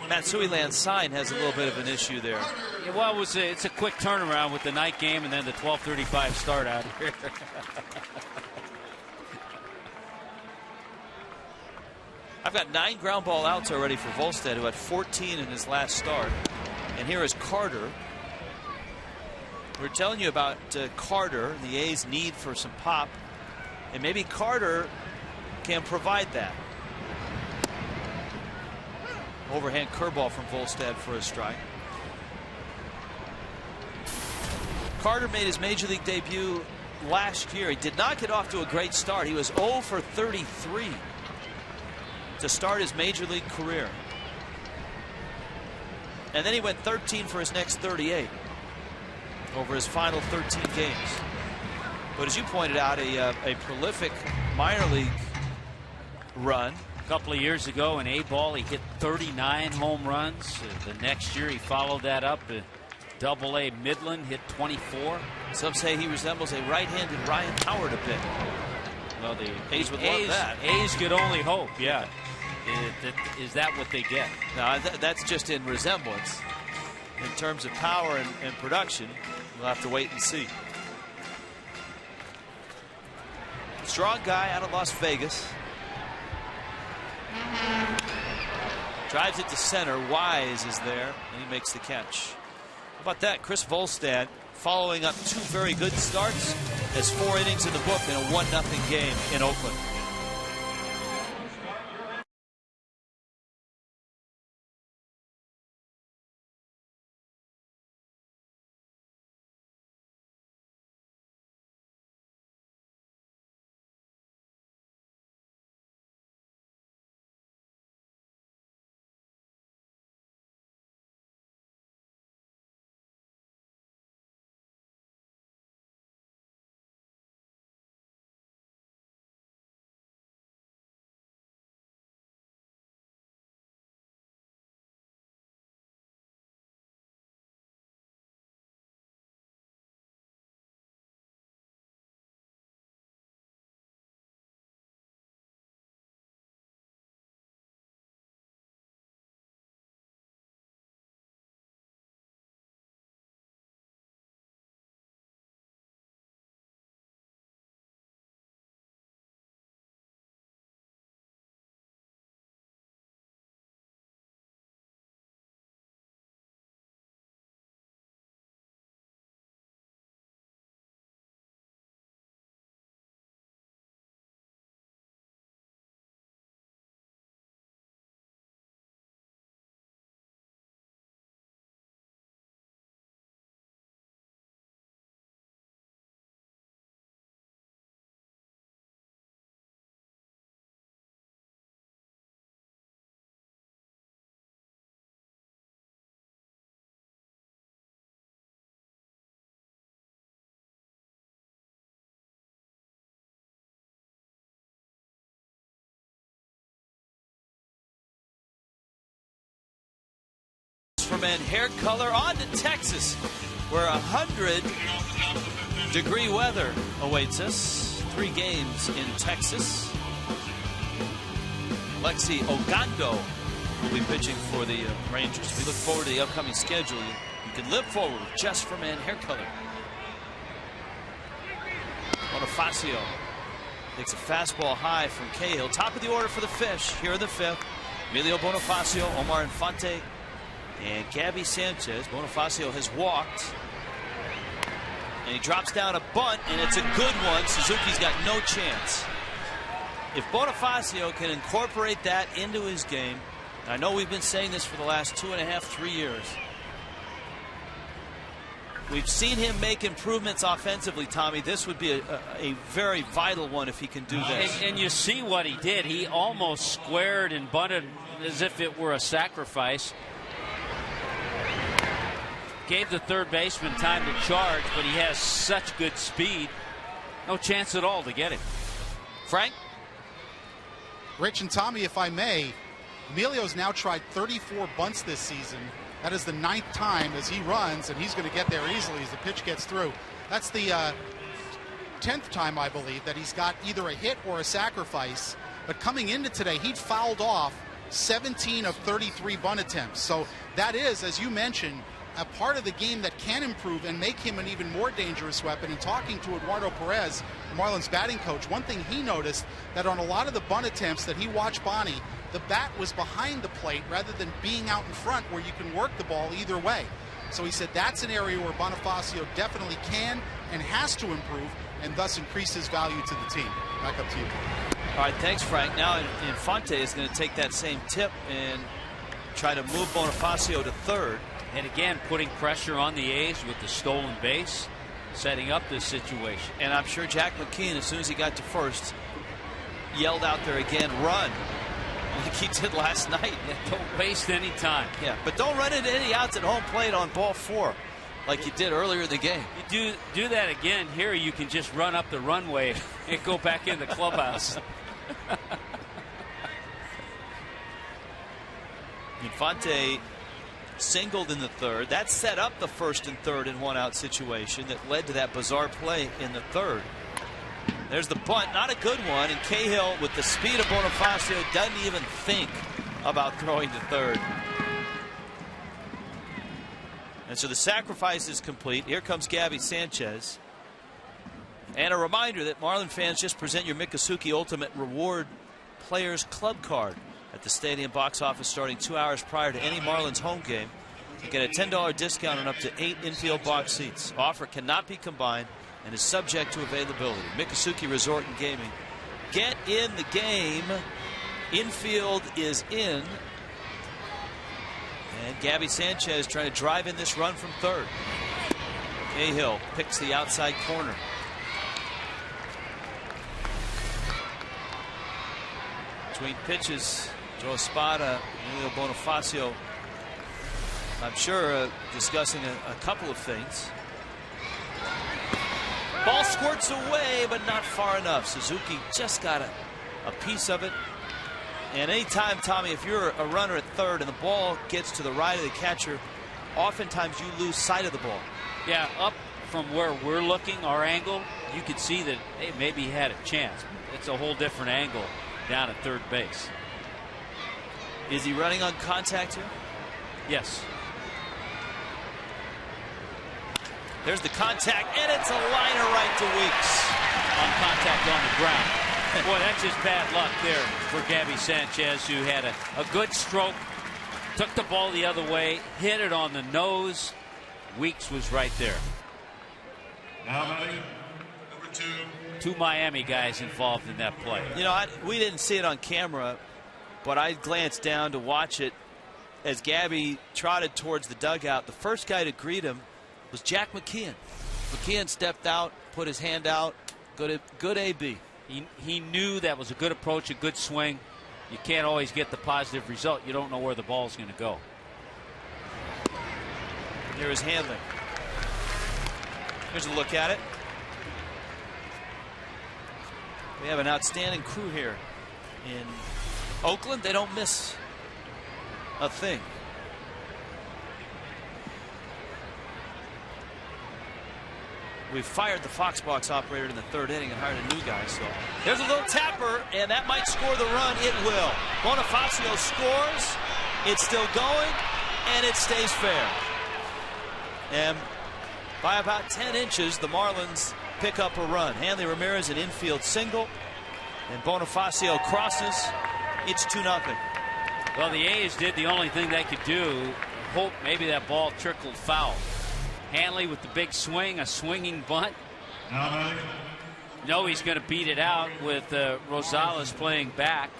Matsui Land sign has a little bit of an issue there. Yeah, well, it's a quick turnaround with the night game and then the 12:35 start out here. I've got 9 ground ball outs already for Volstad, who had 14 in his last start. And here is Carter. We're telling you about Carter, the A's need for some pop. And maybe Carter can provide that. Overhand curveball from Volstad for a strike. Carter made his major league debut last year. He did not get off to a great start. He was 0 for 33 to start his major league career. And then he went 13 for his next 38 over his final 13 games. But as you pointed out, a prolific minor league run. A couple of years ago in A-ball, he hit 39 home runs. The next year, he followed that up. Double-A Midland hit 24. Some say he resembles a right-handed Ryan Howard a bit. Well, the A's would love that. A's could only hope, yeah. Is that what they get? No, that's just in resemblance. In terms of power and production, we'll have to wait and see. Strong guy out of Las Vegas. Drives it to center. Wise is there, and he makes the catch. How about that? Chris Volstad following up 2 very good starts, has 4 innings in the book in a 1-0 game in Oakland. Men hair color. On to Texas, where 100-degree weather awaits us. 3 games in Texas. Lexi Ogando will be pitching for the Rangers. We look forward to the upcoming schedule. You can live forward with Just for Men hair color. Bonifacio takes a fastball high from Cahill. Top of the order for the Fish here in the 5th. Emilio Bonifacio, Omar Infante, and Gabby Sanchez. Bonifacio has walked. And he drops down a bunt, and it's a good one. Suzuki's got no chance. If Bonifacio can incorporate that into his game, and I know we've been saying this for the last 2.5, 3 years. We've seen him make improvements offensively, Tommy. This would be a very vital one if he can do this. And you see what he did. He almost squared and bunted as if it were a sacrifice. Gave the third baseman time to charge, but he has such good speed. No chance at all to get him. Frank? Rich and Tommy, if I may, Emilio's now tried 34 bunts this season. That is the 9th time as he runs, and he's going to get there easily as the pitch gets through. That's the 10th time, I believe, that he's got either a hit or a sacrifice. But coming into today, he'd fouled off 17 of 33 bunt attempts. So that is, as you mentioned, a part of the game that can improve and make him an even more dangerous weapon. And talking to Eduardo Perez, the Marlins batting coach, one thing he noticed that on a lot of the bunt attempts that he watched Bonnie, the bat was behind the plate rather than being out in front where you can work the ball either way. So he said that's an area where Bonifacio definitely can and has to improve and thus increase his value to the team. Back up to you. All right, thanks, Frank. Now Infante is going to take that same tip and try to move Bonifacio to third. And again, putting pressure on the A's with the stolen base, setting up this situation. And I'm sure Jack McKeon, as soon as he got to first, yelled out there again, run, like he did last night. Yeah, don't waste any time. Yeah, but don't run into any outs at home plate on ball 4 like you did earlier in the game. You do that again here, you can just run up the runway and go back in the clubhouse. Infante singled in the 3rd. That set up the 1st and 3rd in 1-out situation that led to that bizarre play in the 3rd. There's the bunt, not a good one, and Cahill, with the speed of Bonifacio, doesn't even think about throwing to 3rd. And so the sacrifice is complete. Here comes Gabby Sanchez. And a reminder that Marlin fans, just present your Miccosukee Ultimate Reward Players Club card at the stadium box office starting 2 hours prior to any Marlins home game. You get a $10 discount on up to 8 infield box seats. Offer cannot be combined and is subject to availability. Miccosukee Resort and Gaming. Get in the game. Infield is in. And Gabby Sanchez trying to drive in this run from 3rd. Cahill picks the outside corner. Between pitches, Joe Espada, Emilio Bonifacio, I'm sure discussing a couple of things. Ball squirts away, but not far enough. Suzuki just got a piece of it. And anytime, Tommy, if you're a runner at 3rd and the ball gets to the right of the catcher, oftentimes you lose sight of the ball. Yeah, up from where we're looking, our angle, you could see that, hey, maybe he had a chance. It's a whole different angle down at 3rd base. Is he running on contact here? Yes. There's the contact, and it's a liner right to Weeks. On contact on the ground. Boy, that's just bad luck there for Gabby Sanchez, who had a good stroke, took the ball the other way, hit it on the nose. Weeks was right there. Now batting, number 2. 2 Miami guys involved in that play. You know, we didn't see it on camera, but I glanced down to watch it as Gabby trotted towards the dugout. The first guy to greet him was Jack McKeon. McKeon stepped out, put his hand out. Good AB. He knew that was a good approach, a good swing. You can't always get the positive result. You don't know where the ball's going to go. Here is handling. Here's a look at it. We have an outstanding crew here in Oakland. They don't miss a thing. We fired the Fox box operator in the third inning and hired a new guy. So there's a little tapper, and that might score the run. It will. Bonifacio scores. It's still going, and it stays fair. And by about 10 inches, the Marlins pick up a run. Hanley Ramirez an infield single, and Bonifacio crosses. It's 2-0. Well, the A's did the only thing they could do. Hope maybe that ball trickled foul. Hanley with the big swing, a swinging bunt. No, he's going to beat it out with Rosales playing back.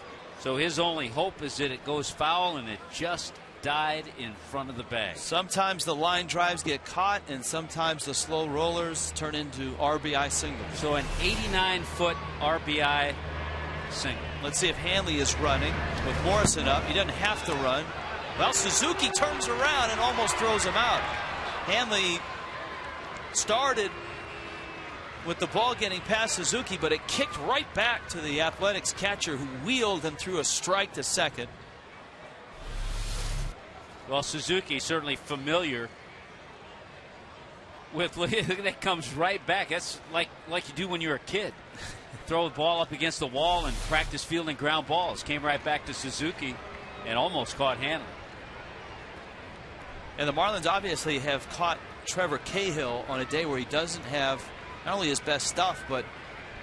So his only hope is that it goes foul, and it just died in front of the bag. Sometimes the line drives get caught, and sometimes the slow rollers turn into RBI singles. So an 89-foot RBI single. Let's see if Hanley is running with Morrison up. He doesn't have to run. Well, Suzuki turns around and almost throws him out. Hanley started with the ball getting past Suzuki, but it kicked right back to the Athletics catcher, who wheeled and threw a strike to second. Well, Suzuki certainly familiar with that comes right back. That's like you do when you're a kid. Throw the ball up against the wall and practice fielding ground balls. Came right back to Suzuki and almost caught Hanley. And the Marlins obviously have caught Trevor Cahill on a day where he doesn't have not only his best stuff, but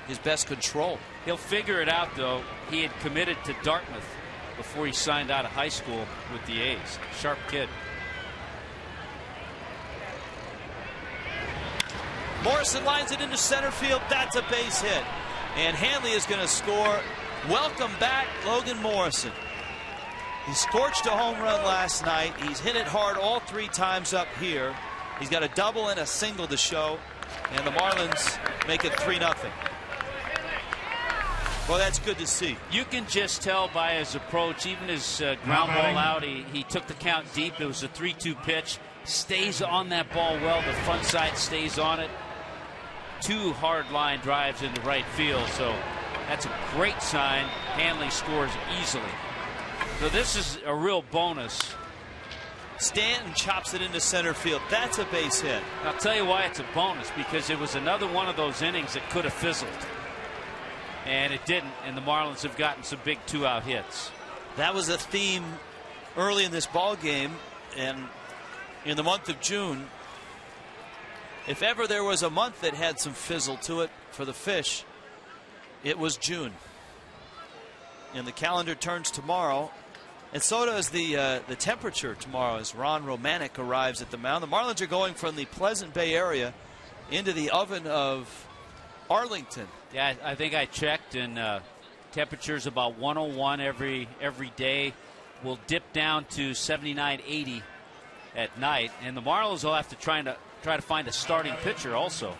his best control. He'll figure it out, though. He had committed to Dartmouth before he signed out of high school with the A's. Sharp kid. Morrison lines it into center field. That's a base hit. And Hanley is going to score. Welcome back, Logan Morrison. He scorched a home run last night. He's hit it hard all 3 times up here. He's got a double and a single to show. And the Marlins make it 3-0. Well, that's good to see. You can just tell by his approach, even his ground ball out, he took the count deep. It was a 3-2 pitch. Stays on that ball well. The front side stays on it. 2 hard line drives into right field. So that's a great sign. Hanley scores easily. So this is a real bonus. Stanton chops it into center field. That's a base hit. I'll tell you why it's a bonus, because it was another one of those innings that could have fizzled. And it didn't, and the Marlins have gotten some big 2-out hits. That was a theme early in this ball game, and in the month of June, if ever there was a month that had some fizzle to it for the Fish, it was June. And the calendar turns tomorrow, and so does the temperature tomorrow as Ron Romanek arrives at the mound. The Marlins are going from the Pleasant Bay area into the oven of Arlington. Yeah, I think I checked, and temperature's about 101 every day. We'll dip down to 79, 80 at night, and the Marlins will have to try to find a starting pitcher also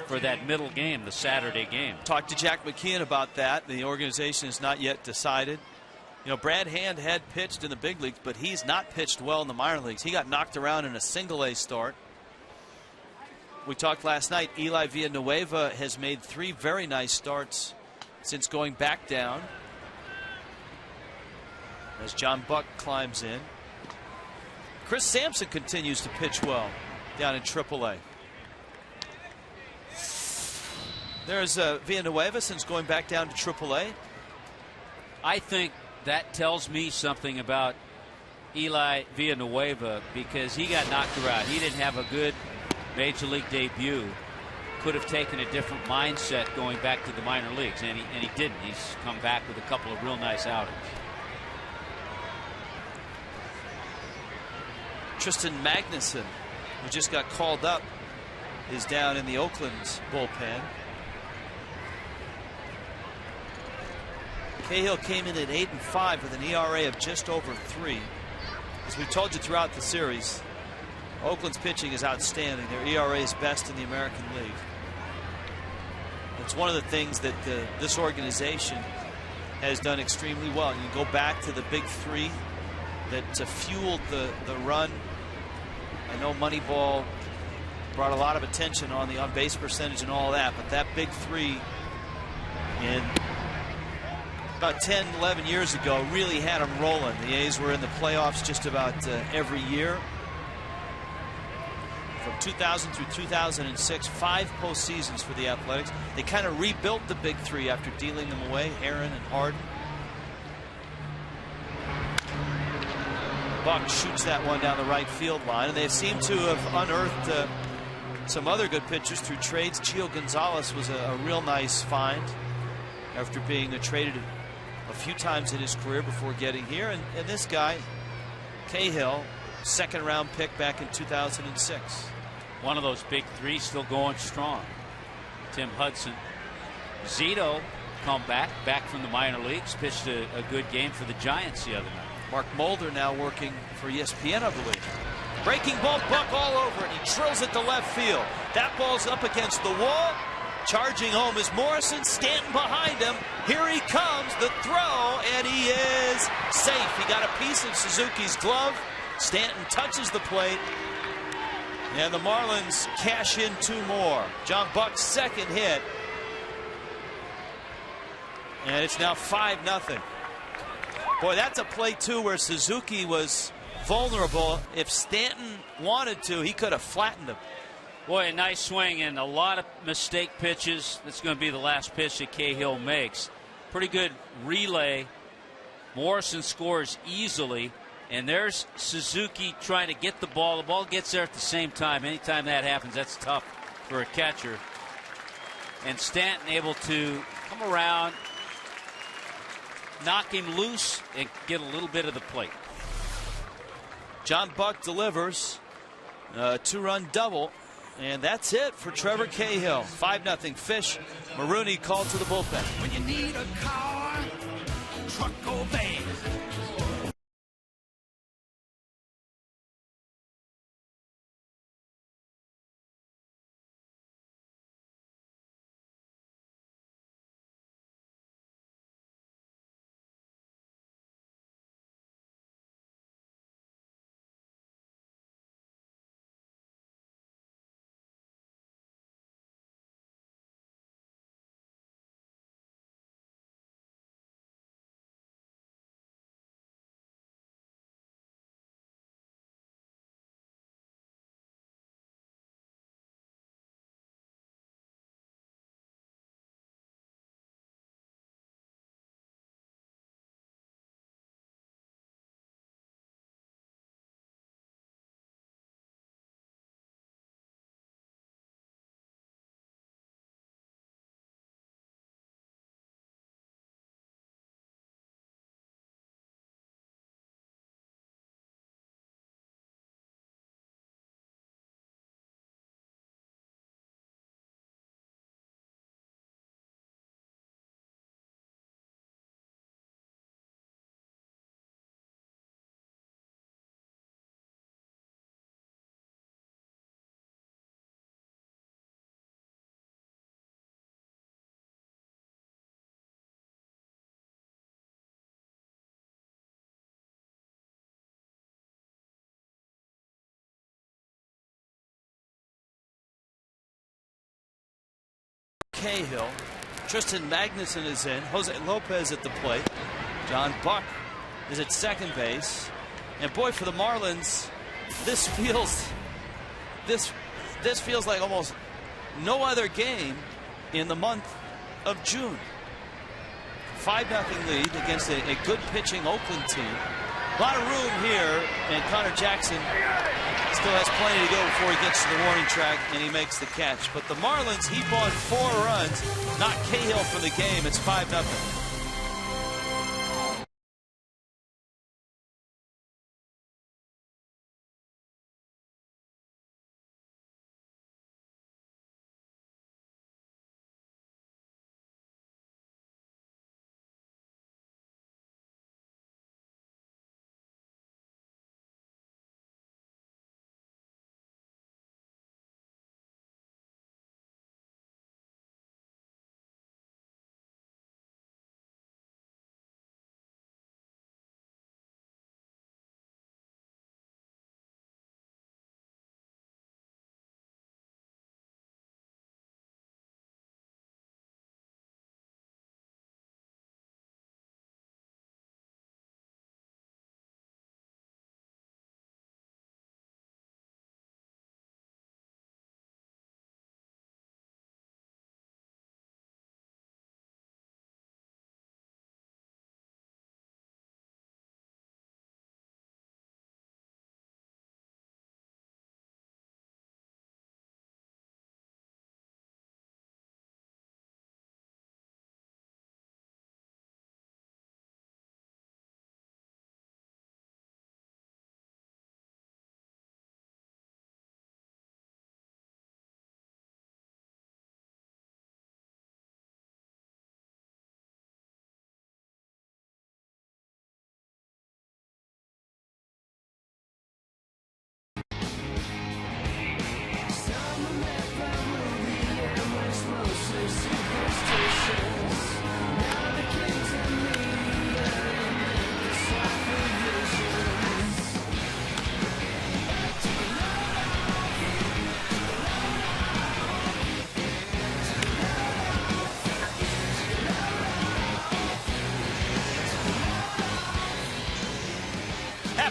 for that middle game, the Saturday game. Talked to Jack McKeon about that. The organization has not yet decided. You know, Brad Hand had pitched in the big leagues, but he's not pitched well in the minor leagues. He got knocked around in a single-A start. We talked last night, Eli Villanueva has made 3 very nice starts since going back down. As John Buck climbs in. Chris Sampson continues to pitch well down in AAA. There's Villanueva since going back down to AAA. I think that tells me something about Eli Villanueva, because he got knocked around. He didn't have a good major league debut. Could have taken a different mindset going back to the minor leagues, and he didn't. He's come back with a couple of real nice outings. Tristan Magnuson, who just got called up, is down in the Oakland's bullpen. Cahill came in at 8-5 with an ERA of just over 3. As we told you throughout the series, Oakland's pitching is outstanding. Their ERA is best in the American League. It's one of the things that this organization has done extremely well. You go back to the big 3 that fueled the run. I know Moneyball brought a lot of attention on the on-base percentage and all that, but that big 3 in about 10, 11 years ago really had them rolling. The A's were in the playoffs just about every year. From 2000 through 2006, 5 postseasons for the Athletics. They kind of rebuilt the big three after dealing them away, Aaron and Harden. Buck shoots that one down the right field line, and they seem to have unearthed some other good pitchers through trades. Gio Gonzalez was a real nice find after being traded a few times in his career before getting here. And this guy, Cahill, second-round pick back in 2006. One of those big three still going strong. Tim Hudson. Zito come back from the minor leagues, pitched a good game for the Giants the other night. Mark Mulder now working for ESPN, I believe. Breaking ball, Buck all over it. He drills it to left field. That ball's up against the wall. Charging home is Morrison. Stanton behind him. Here he comes, the throw, and he is safe. He got a piece of Suzuki's glove. Stanton touches the plate, and the Marlins cash in 2 more. John Buck's second hit, and it's now 5-0. Boy, that's a play, too, where Suzuki was vulnerable. If Stanton wanted to, he could have flattened him. Boy, a nice swing and a lot of mistake pitches. That's going to be the last pitch that Cahill makes. Pretty good relay. Morrison scores easily, and there's Suzuki trying to get the ball. The ball gets there at the same time. Anytime that happens, that's tough for a catcher. And Stanton able to come around, knock him loose, and get a little bit of the plate. John Buck delivers a 2-run double, and that's it for Trevor Cahill. 5-0 Fish. Marooney called to the bullpen. When you need a car, truck or van. Cahill. Tristan Magnuson is in. Jose Lopez at the plate. John Buck is at second base. And boy, for the Marlins, this feels like almost no other game in the month of June. 5-0 lead against a good pitching Oakland team. A lot of room here, and Connor Jackson still has plenty to go before he gets to the warning track and he makes the catch. But the Marlins, he bought 4 runs, knocked Cahill for the game. It's 5-0.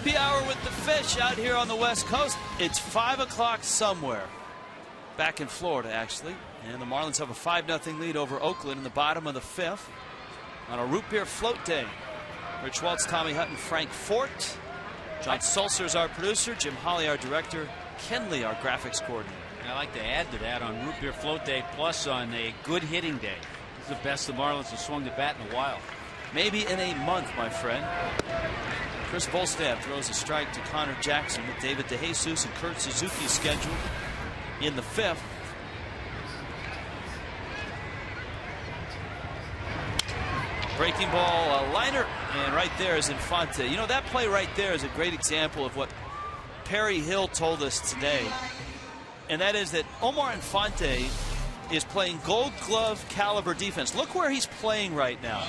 Happy hour with the Fish out here on the West Coast. It's 5 o'clock somewhere. Back in Florida, actually. And the Marlins have a 5-0 lead over Oakland in the bottom of the 5th on a root beer float day. Rich Waltz, Tommy Hutton, Frank Fort. John Sulser's our producer. Jim Holly, our director. Ken Lee, our graphics coordinator. And I like to add to that on root beer float day plus on a good hitting day. This is the best the Marlins have swung the bat in a while. Maybe in a month, my friend. Chris Volstad throws a strike to Connor Jackson with David DeJesus and Kurt Suzuki scheduled in the 5th. Breaking ball, a liner, and right there is Infante. You know, that play right there is a great example of what Perry Hill told us today, and that is that Omar Infante is playing Gold Glove caliber defense. Look where he's playing right now.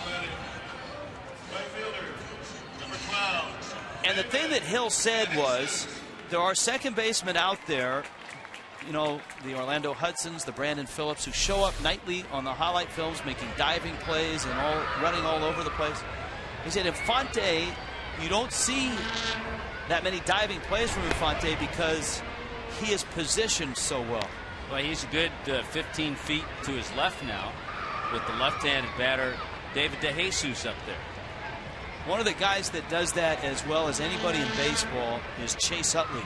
And the thing that Hill said was there are second basemen out there, you know, the Orlando Hudsons, the Brandon Phillips, who show up nightly on the highlight films making diving plays and running all over the place. He said Infante, you don't see that many diving plays from Infante because he is positioned so well. Well, he's a good 15 feet to his left now with the left-handed batter David DeJesus up there. One of the guys that does that as well as anybody in baseball is Chase Utley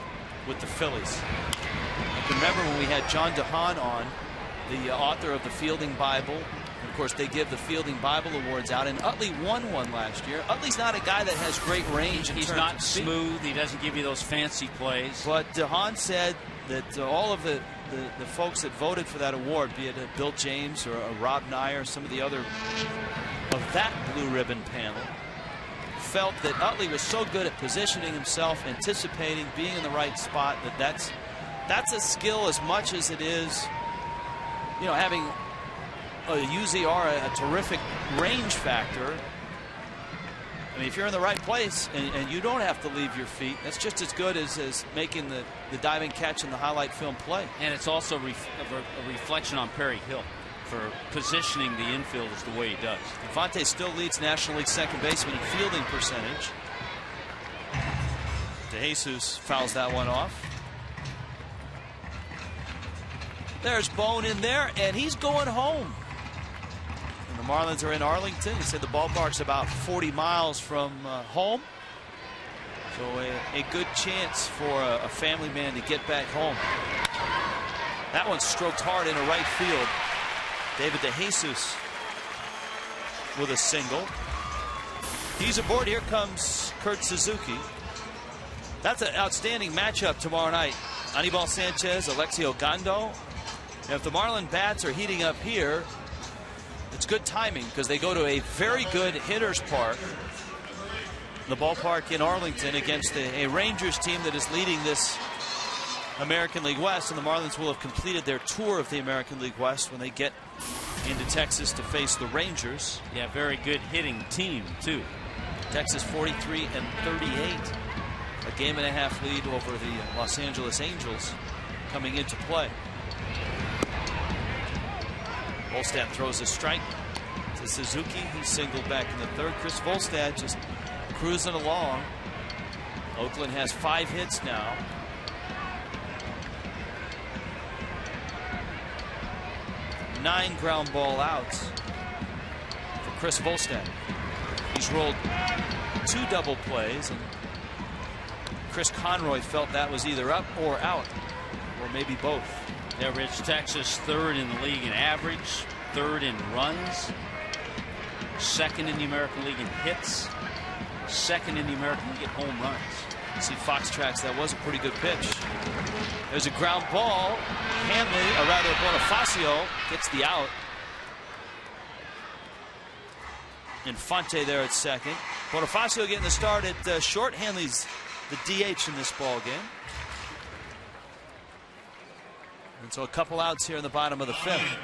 with the Phillies. I can remember when we had John DeHaan on, the author of the Fielding Bible. And of course, they give the Fielding Bible Awards out, and Utley won one last year. Utley's not a guy that has great range. He's not smooth. He doesn't give you those fancy plays. But DeHaan said that all of the folks that voted for that award, be it Bill James or Rob Nye or some of the other of that blue ribbon panel, felt that Utley was so good at positioning himself, anticipating, being in the right spot, that's a skill as much as it is, you know, having a UZR, a terrific range factor. I mean, if you're in the right place and you don't have to leave your feet, that's just as good as making the diving catch in the highlight film play. And it's also a reflection on Perry Hill for positioning the infielders the way he does. Infante still leads National League second baseman in fielding percentage. DeJesus fouls that one off. There's Bone in there, and he's going home. And the Marlins are in Arlington. He said the ballpark's about 40 miles from home. So a good chance for a family man to get back home. That one's stroked hard into right field. David DeJesus with a single. He's aboard. Here comes Kurt Suzuki. That's an outstanding matchup tomorrow night. Anibal Sanchez, Alexio Gando. And if the Marlin bats are heating up here, it's good timing because they go to a very good hitters park, the ballpark in Arlington, against a Rangers team that is leading this American League West, and the Marlins will have completed their tour of the American League West when they get into Texas to face the Rangers. Yeah, very good hitting team too. Texas 43-38, a game-and-a-half lead over the Los Angeles Angels coming into play. Volstad throws a strike to Suzuki. He singled back in the third. Chris Volstad just cruising along. Oakland has 5 hits now. Nine ground ball outs for Chris Volstad. He's rolled 2 double plays, and Chris Conroy felt that was either up or out, or maybe both. Yeah, Rich, Texas 3rd in the league in average, 3rd in runs, 2nd in the American League in hits, 2nd in the American League in home runs. See Fox tracks, that was a pretty good pitch. There's a ground ball. Hanley, or rather Bonifacio, gets the out. Infante there at second. Bonifacio getting the start at short. Hanley's the DH in this ball game. And so a couple outs here in the bottom of the 5th.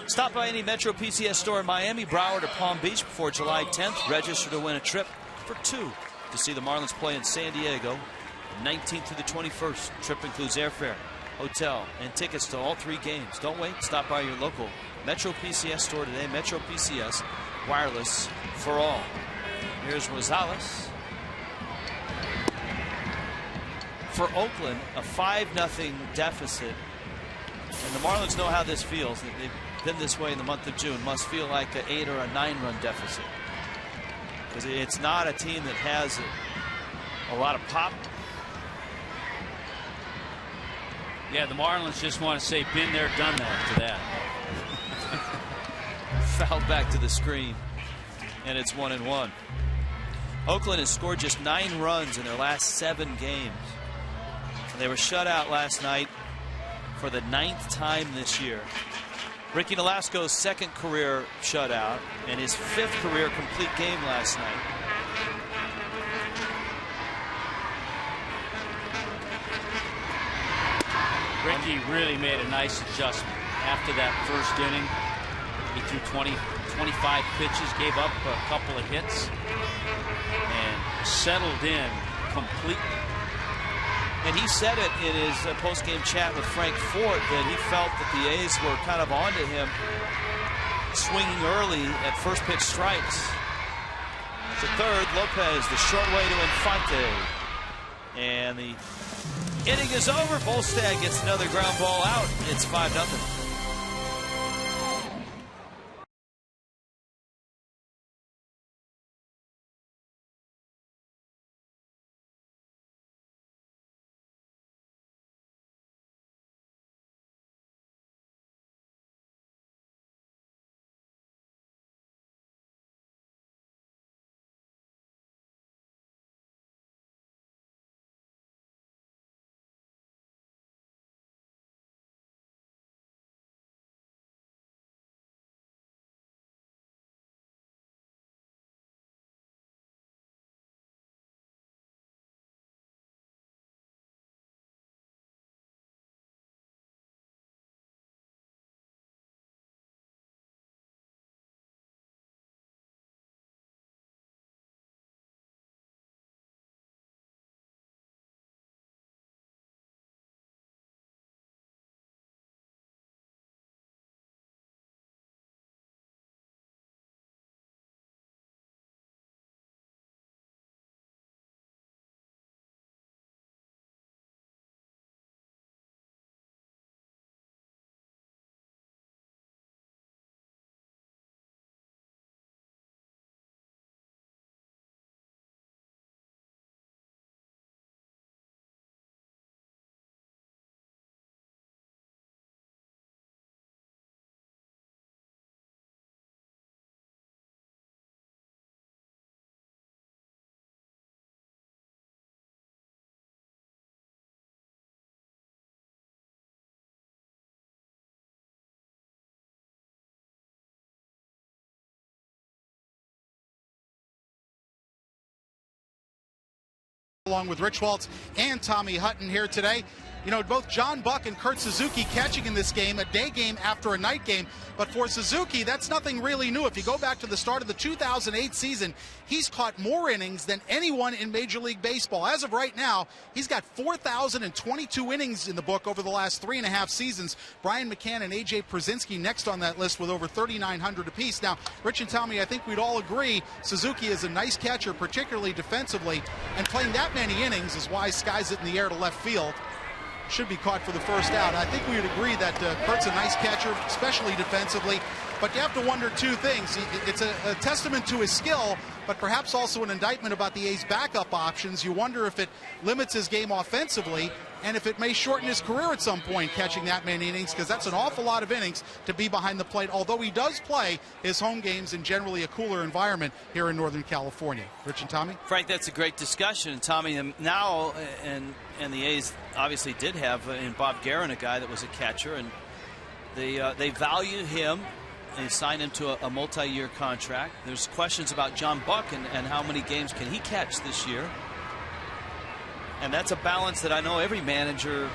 Stop by any Metro PCS store in Miami, Broward, or Palm Beach before July 10th. Register to win a trip for 2 to see the Marlins play in San Diego, 19th through the 21st. Trip includes airfare, hotel, and tickets to all 3 games. Don't wait. Stop by your local Metro PCS store today. Metro PCS, wireless for all. Here's Rosales. for Oakland, a 5-0 deficit. And the Marlins know how this feels. They've been this way in the month of June. Must feel like an 8 or a 9-run deficit. Because it's not a team that has a lot of pop. Yeah, the Marlins just want to say, been there, done that to that. Fouled back to the screen. And it's 1-1. Oakland has scored just 9 runs in their last 7 games. They were shut out last night for the 9th time this year. Ricky Nolasco's 2nd career shutout and his 5th career complete game last night. Ricky really made a nice adjustment after that first inning. He threw 25 pitches, gave up a couple of hits, and settled in completely. And he said it in his post-game chat with Frank Fort that he felt that the A's were kind of onto him, swinging early at first pitch strikes. To third, Lopez, the short way to Infante. And the inning is over. Volstagg gets another ground ball out. It's 5-0. Along with Rich Waltz and Tommy Hutton here today. You know, both John Buck and Kurt Suzuki catching in this game, a day game after a night game. But for Suzuki, that's nothing really new. If you go back to the start of the 2008 season, he's caught more innings than anyone in Major League Baseball. As of right now, he's got 4,022 innings in the book over the last 3.5 seasons. Brian McCann and A.J. Przinsky next on that list with over 3,900 apiece. Now, Rich and Tommy, I think we'd all agree Suzuki is a nice catcher, particularly defensively. And playing that many innings is why skies it in the air to left field. Should be caught for the first out. I think we would agree that Kurt's a nice catcher, especially defensively. But you have to wonder 2 things. It's a testament to his skill, but perhaps also an indictment about the A's backup options. You wonder if it limits his game offensively and if it may shorten his career at some point catching that many innings, because that's an awful lot of innings to be behind the plate, although he does play his home games in generally a cooler environment here in Northern California. Rich and Tommy? Frank, that's a great discussion. Tommy, now, and the A's obviously did have in Bob Guerin a guy that was a catcher, and they value him. They signed him to a multi-year contract. There's questions about John Buck and how many games can he catch this year. And that's a balance that I know every manager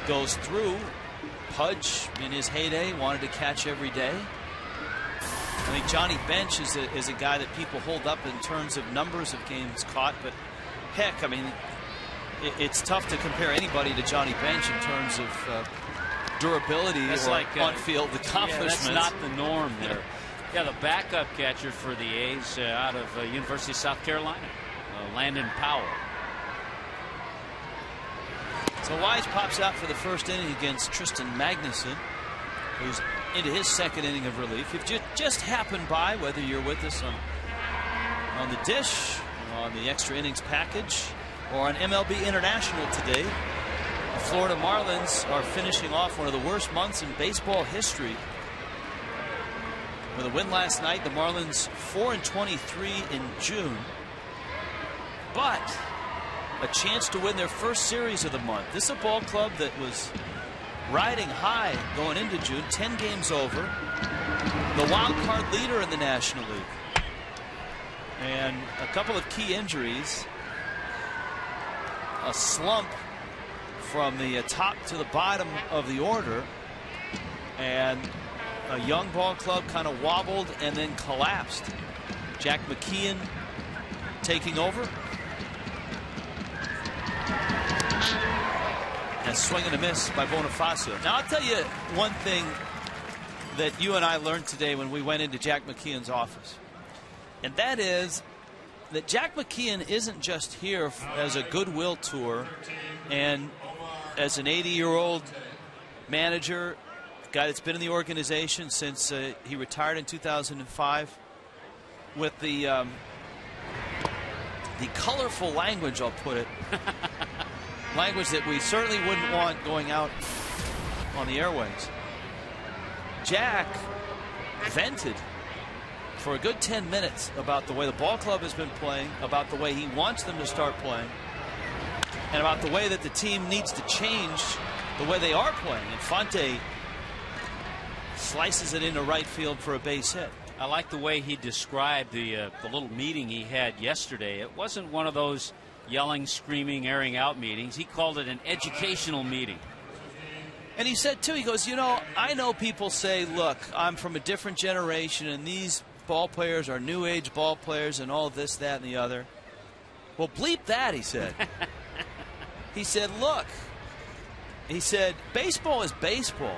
goes through. Pudge, in his heyday, wanted to catch every day. I think Johnny Bench is a guy that people hold up in terms of numbers of games caught. But heck, I mean, it's tough to compare anybody to Johnny Bench in terms of durability or like on-field accomplishments. Yeah, that's not the norm there. Yeah, the backup catcher for the A's out of University of South Carolina, Landon Powell. So Wise pops out for the first inning against Tristan Magnuson, who's into his second inning of relief. If you just happened by, whether you're with us on the dish, on the extra innings package, or on MLB International today, the Florida Marlins are finishing off one of the worst months in baseball history. With a win last night, the Marlins 4-23 in June, but a chance to win their first series of the month. This is a ball club that was riding high going into June, 10 games over, the wild card leader in the National League, and a couple of key injuries, a slump from the top to the bottom of the order, and a young ball club kind of wobbled and then collapsed. Jack McKeon taking over. And swing and a miss by Bonifacio. Now, I'll tell you one thing that you and I learned today when we went into Jack McKeon's office. And that is that Jack McKeon isn't just here as a goodwill tour and as an 80-year-old manager, guy that's been in the organization since he retired in 2005, with the colorful language, I'll put it, language that we certainly wouldn't want going out on the airways. Jack vented for a good 10 minutes about the way the ball club has been playing, about the way he wants them to start playing, and about the way that the team needs to change the way they are playing. And Fonte slices it into right field for a base hit. I like the way he described the little meeting he had yesterday. It wasn't one of those yelling, screaming, airing out meetings. He called it an educational meeting. And he said, too, he goes, you know, I know people say, look, I'm from a different generation, and these ball players are new age ball players and all this, that, and the other. Well, bleep that, he said. He said, look, he said, baseball is baseball.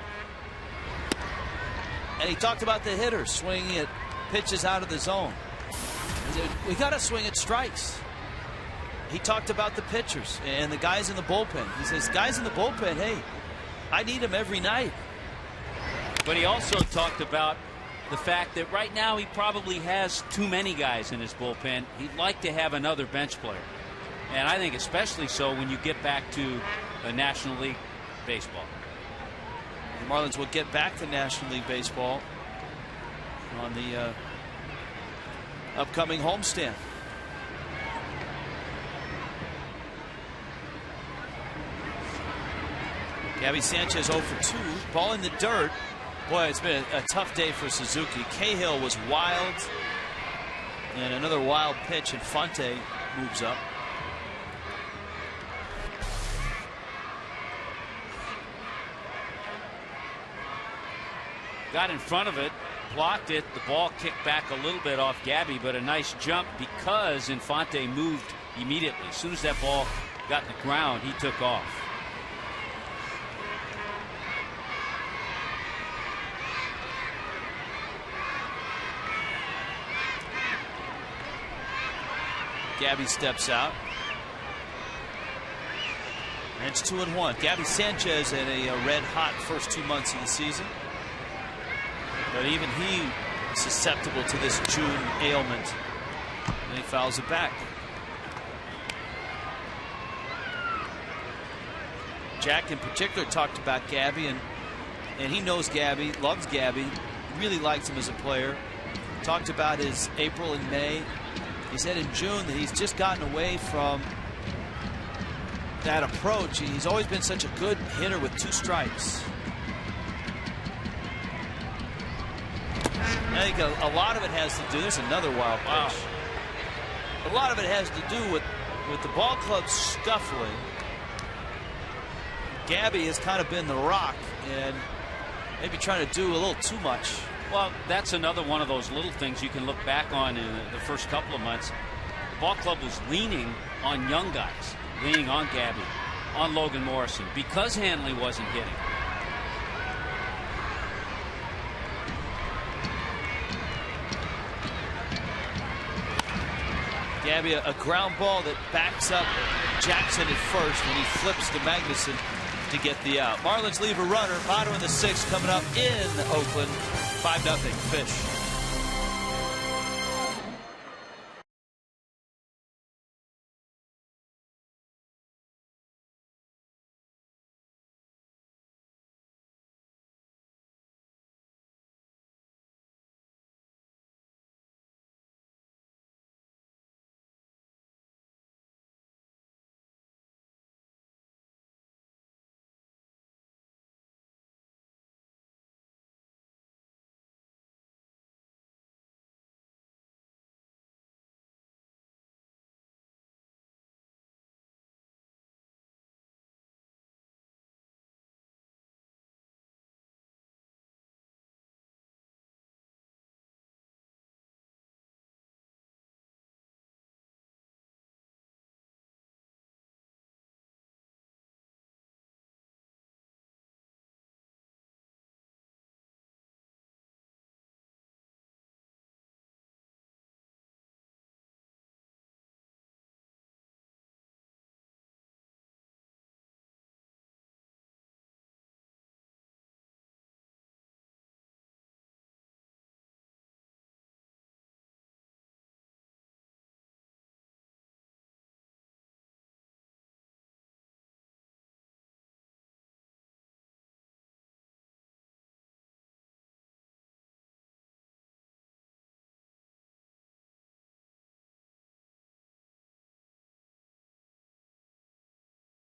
And he talked about the hitters swinging at pitches out of the zone. He said, we got to swing at strikes. He talked about the pitchers and the guys in the bullpen. He says, guys in the bullpen, hey, I need them every night. But he also talked about the fact that right now he probably has too many guys in his bullpen. He'd like to have another bench player. And I think especially so when you get back to the National League Baseball. The Marlins will get back to National League Baseball on the upcoming homestand. Gabby Sanchez 0 for 2. Ball in the dirt. Boy, it's been a tough day for Suzuki. Cahill was wild. And another wild pitch, and Fonte moves up. Got in front of it, blocked it. The ball kicked back a little bit off Gabby, but a nice jump because Infante moved immediately. As soon as that ball got in the ground, he took off. Gabby steps out. And it's 2-1. Gabby Sanchez had a red-hot first 2 months of the season. But even he susceptible to this June ailment. And he fouls it back. Jack in particular talked about Gabby, and he knows Gabby, loves Gabby, really likes him as a player. Talked about his April and May. He said in June that he's just gotten away from that approach. He's always been such a good hitter with 2 strikes. I think a lot of it has to do, there's another wild pitch. Wow. A lot of it has to do with the ball club scuffling. Gabby has kind of been the rock and maybe trying to do a little too much. Well, that's another one of those little things you can look back on in the first couple of months. The ball club was leaning on young guys, leaning on Gabby, on Logan Morrison, because Hanley wasn't hitting. Gabby, a ground ball that backs up Jackson at first, and he flips to Magnuson to get the out. Marlins leave a runner. Bottom of the 6th coming up in Oakland. 5-0 Fish.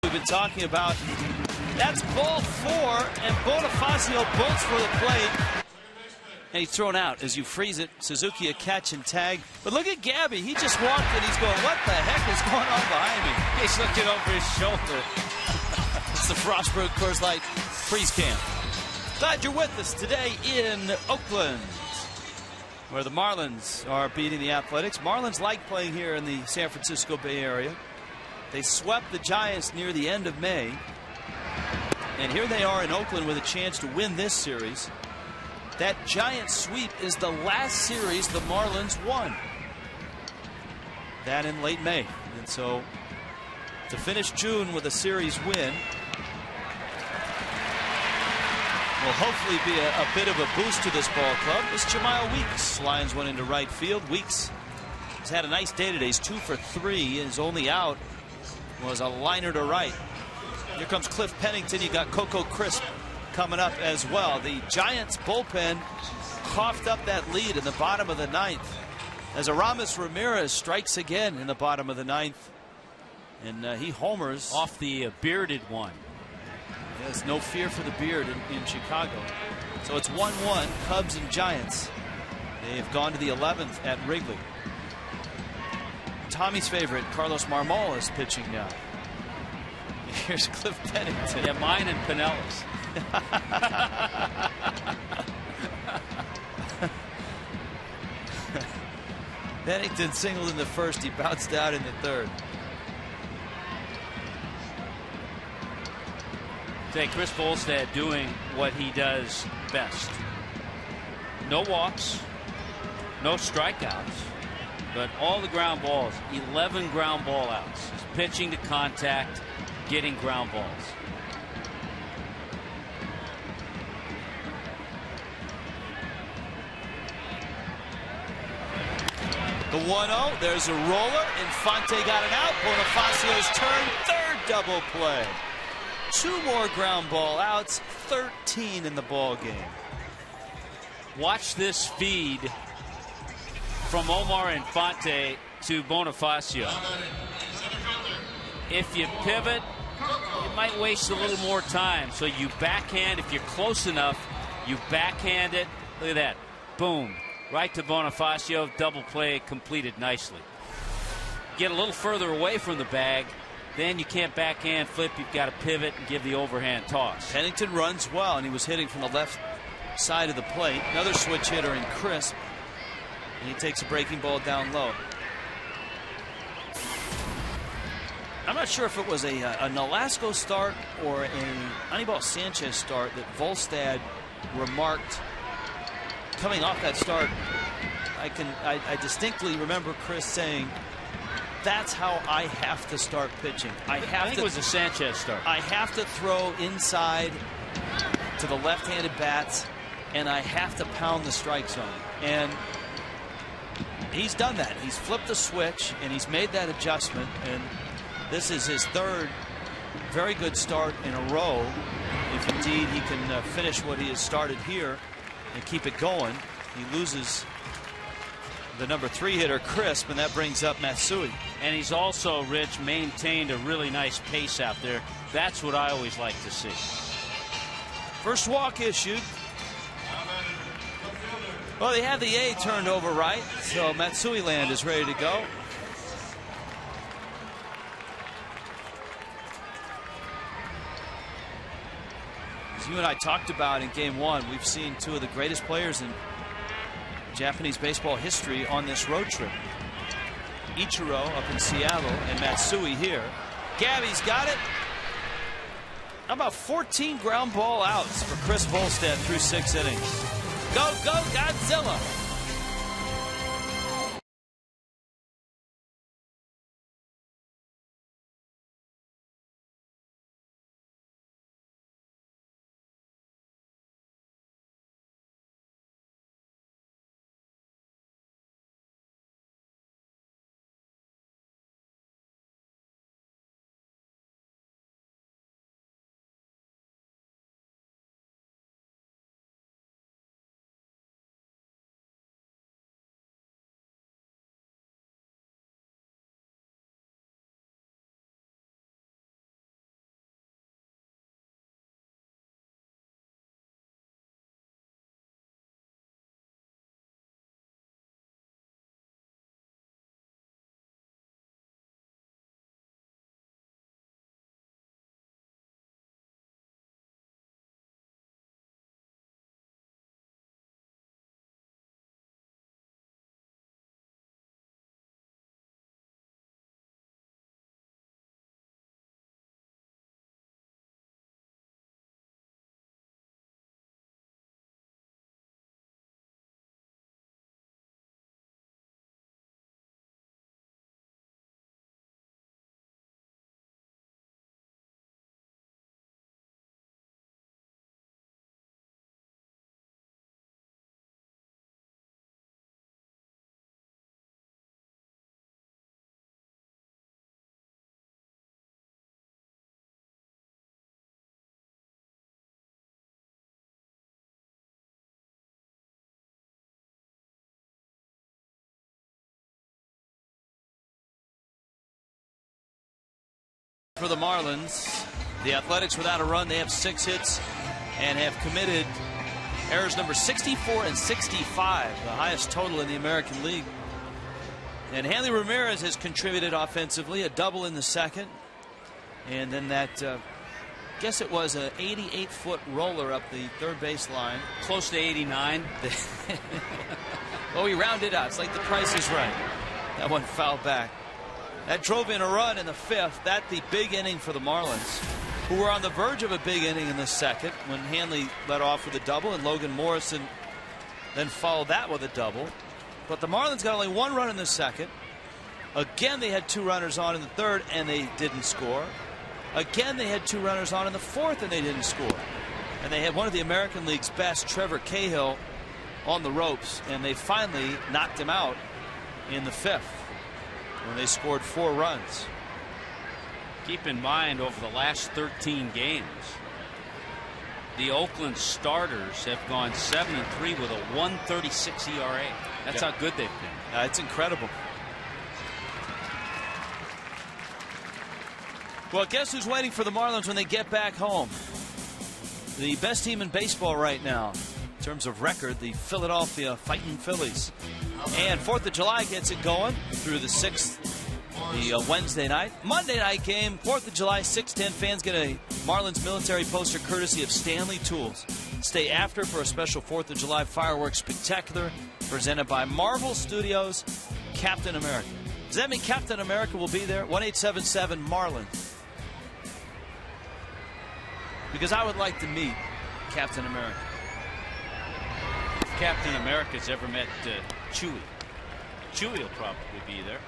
We've been talking about. That's ball 4, and Bonifacio bolts for the plate. And he's thrown out as you freeze it. Suzuki a catch and tag. But look at Gabby. He just walked and he's going, what the heck is going on behind me? He's looking over his shoulder. It's the Frostburg Coors Light freeze cam. Glad you're with us today in Oakland, where the Marlins are beating the Athletics. Marlins like playing here in the San Francisco Bay Area. They swept the Giants near the end of May. And here they are in Oakland with a chance to win this series. That Giant sweep is the last series the Marlins won. That in late May. And so to finish June with a series win will hopefully be a bit of a boost to this ball club. It's Jemiah Weeks. Lions went into right field. Weeks has had a nice day today. He's 2 for 3. His only out was a liner to right. Here comes Cliff Pennington. You got Coco Crisp coming up as well. The Giants bullpen coughed up that lead in the bottom of the 9th as Aramis Ramirez strikes again in the bottom of the 9th. And he homers off the bearded one. There's no fear for the beard in Chicago. So it's 1-1, Cubs and Giants. They've gone to the 11th at Wrigley. Tommy's favorite, Carlos Marmol, is pitching now. Here's Cliff Pennington. Yeah, mine and Pinellas. Pennington singled in the first. He bounced out in the third. Say, Chris Volstad doing what he does best. No walks, no strikeouts, but all the ground balls, 11 ground ball outs. He's pitching to contact, getting ground balls. The 1-0, there's a roller. Infante got it out. Bonifacio's turn, third double play. 2 more ground ball outs, 13 in the ball game. Watch this feed from Omar Infante to Bonifacio. If you pivot, it might waste a little more time. So you backhand, if you're close enough, you backhand it. Look at that. Boom. Right to Bonifacio. Double play completed nicely. Get a little further away from the bag. Then you can't backhand flip. You've got to pivot and give the overhand toss. Pennington runs well, and he was hitting from the left side of the plate. Another switch hitter in Crisp. And he takes a breaking ball down low. I'm not sure if it was a Nolasco start or a Anibal Sanchez start that Volstad remarked coming off that start. I distinctly remember Chris saying that's how I have to start pitching. I think it was a Sanchez start. I have to throw inside to the left-handed bats, and I have to pound the strike zone. And he's done that. He's flipped the switch, and he's made that adjustment. And this is his third very good start in a row. If indeed he can finish what he has started here and keep it going. He loses the number 3 hitter, Crisp, and that brings up Matsui. And he's also, Rich, maintained a really nice pace out there. That's what I always like to see. First walk issued. Well, they have the A turned over right, so Matsui land is ready to go. As you and I talked about in Game 1, we've seen 2 of the greatest players in Japanese baseball history on this road trip. Ichiro up in Seattle and Matsui here. Gabby's got it. How about 14 ground ball outs for Chris Volstad through 6 innings? Go, go, Godzilla! For the Marlins, the Athletics without a run, they have 6 hits and have committed errors number 64 and 65, the highest total in the American League. And Hanley Ramirez has contributed offensively, a double in the second, and then that guess it was an 88-foot roller up the third base line, close to 89. Oh, he rounded out. It's like the Price is Right. That one fouled back. That drove in a run in the 5th. That the big inning for the Marlins, who were on the verge of a big inning in the second when Hanley led off with a double and Logan Morrison then followed that with a double. But the Marlins got only 1 run in the second. Again, they had 2 runners on in the 3rd and they didn't score. Again, they had 2 runners on in the 4th and they didn't score. And they had one of the American League's best, Trevor Cahill, on the ropes, and they finally knocked him out in the 5th. When they scored 4 runs. Keep in mind, over the last 13 games, the Oakland starters have gone 7-3 with a 1.36 ERA. That's how good they've been. It's incredible. Well, guess who's waiting for the Marlins when they get back home? The best team in baseball right now, in terms of record, the Philadelphia Fighting Phillies. And 4th of July gets it going through the 6th, the Wednesday night. Monday night game, 4th of July, 6:10. Fans get a Marlins military poster courtesy of Stanley Tools. Stay after for a special 4th of July fireworks spectacular presented by Marvel Studios, Captain America. Does that mean Captain America will be there? 1-877-MARLINS. Because I would like to meet Captain America. If Captain America's ever met Chewie will probably be there.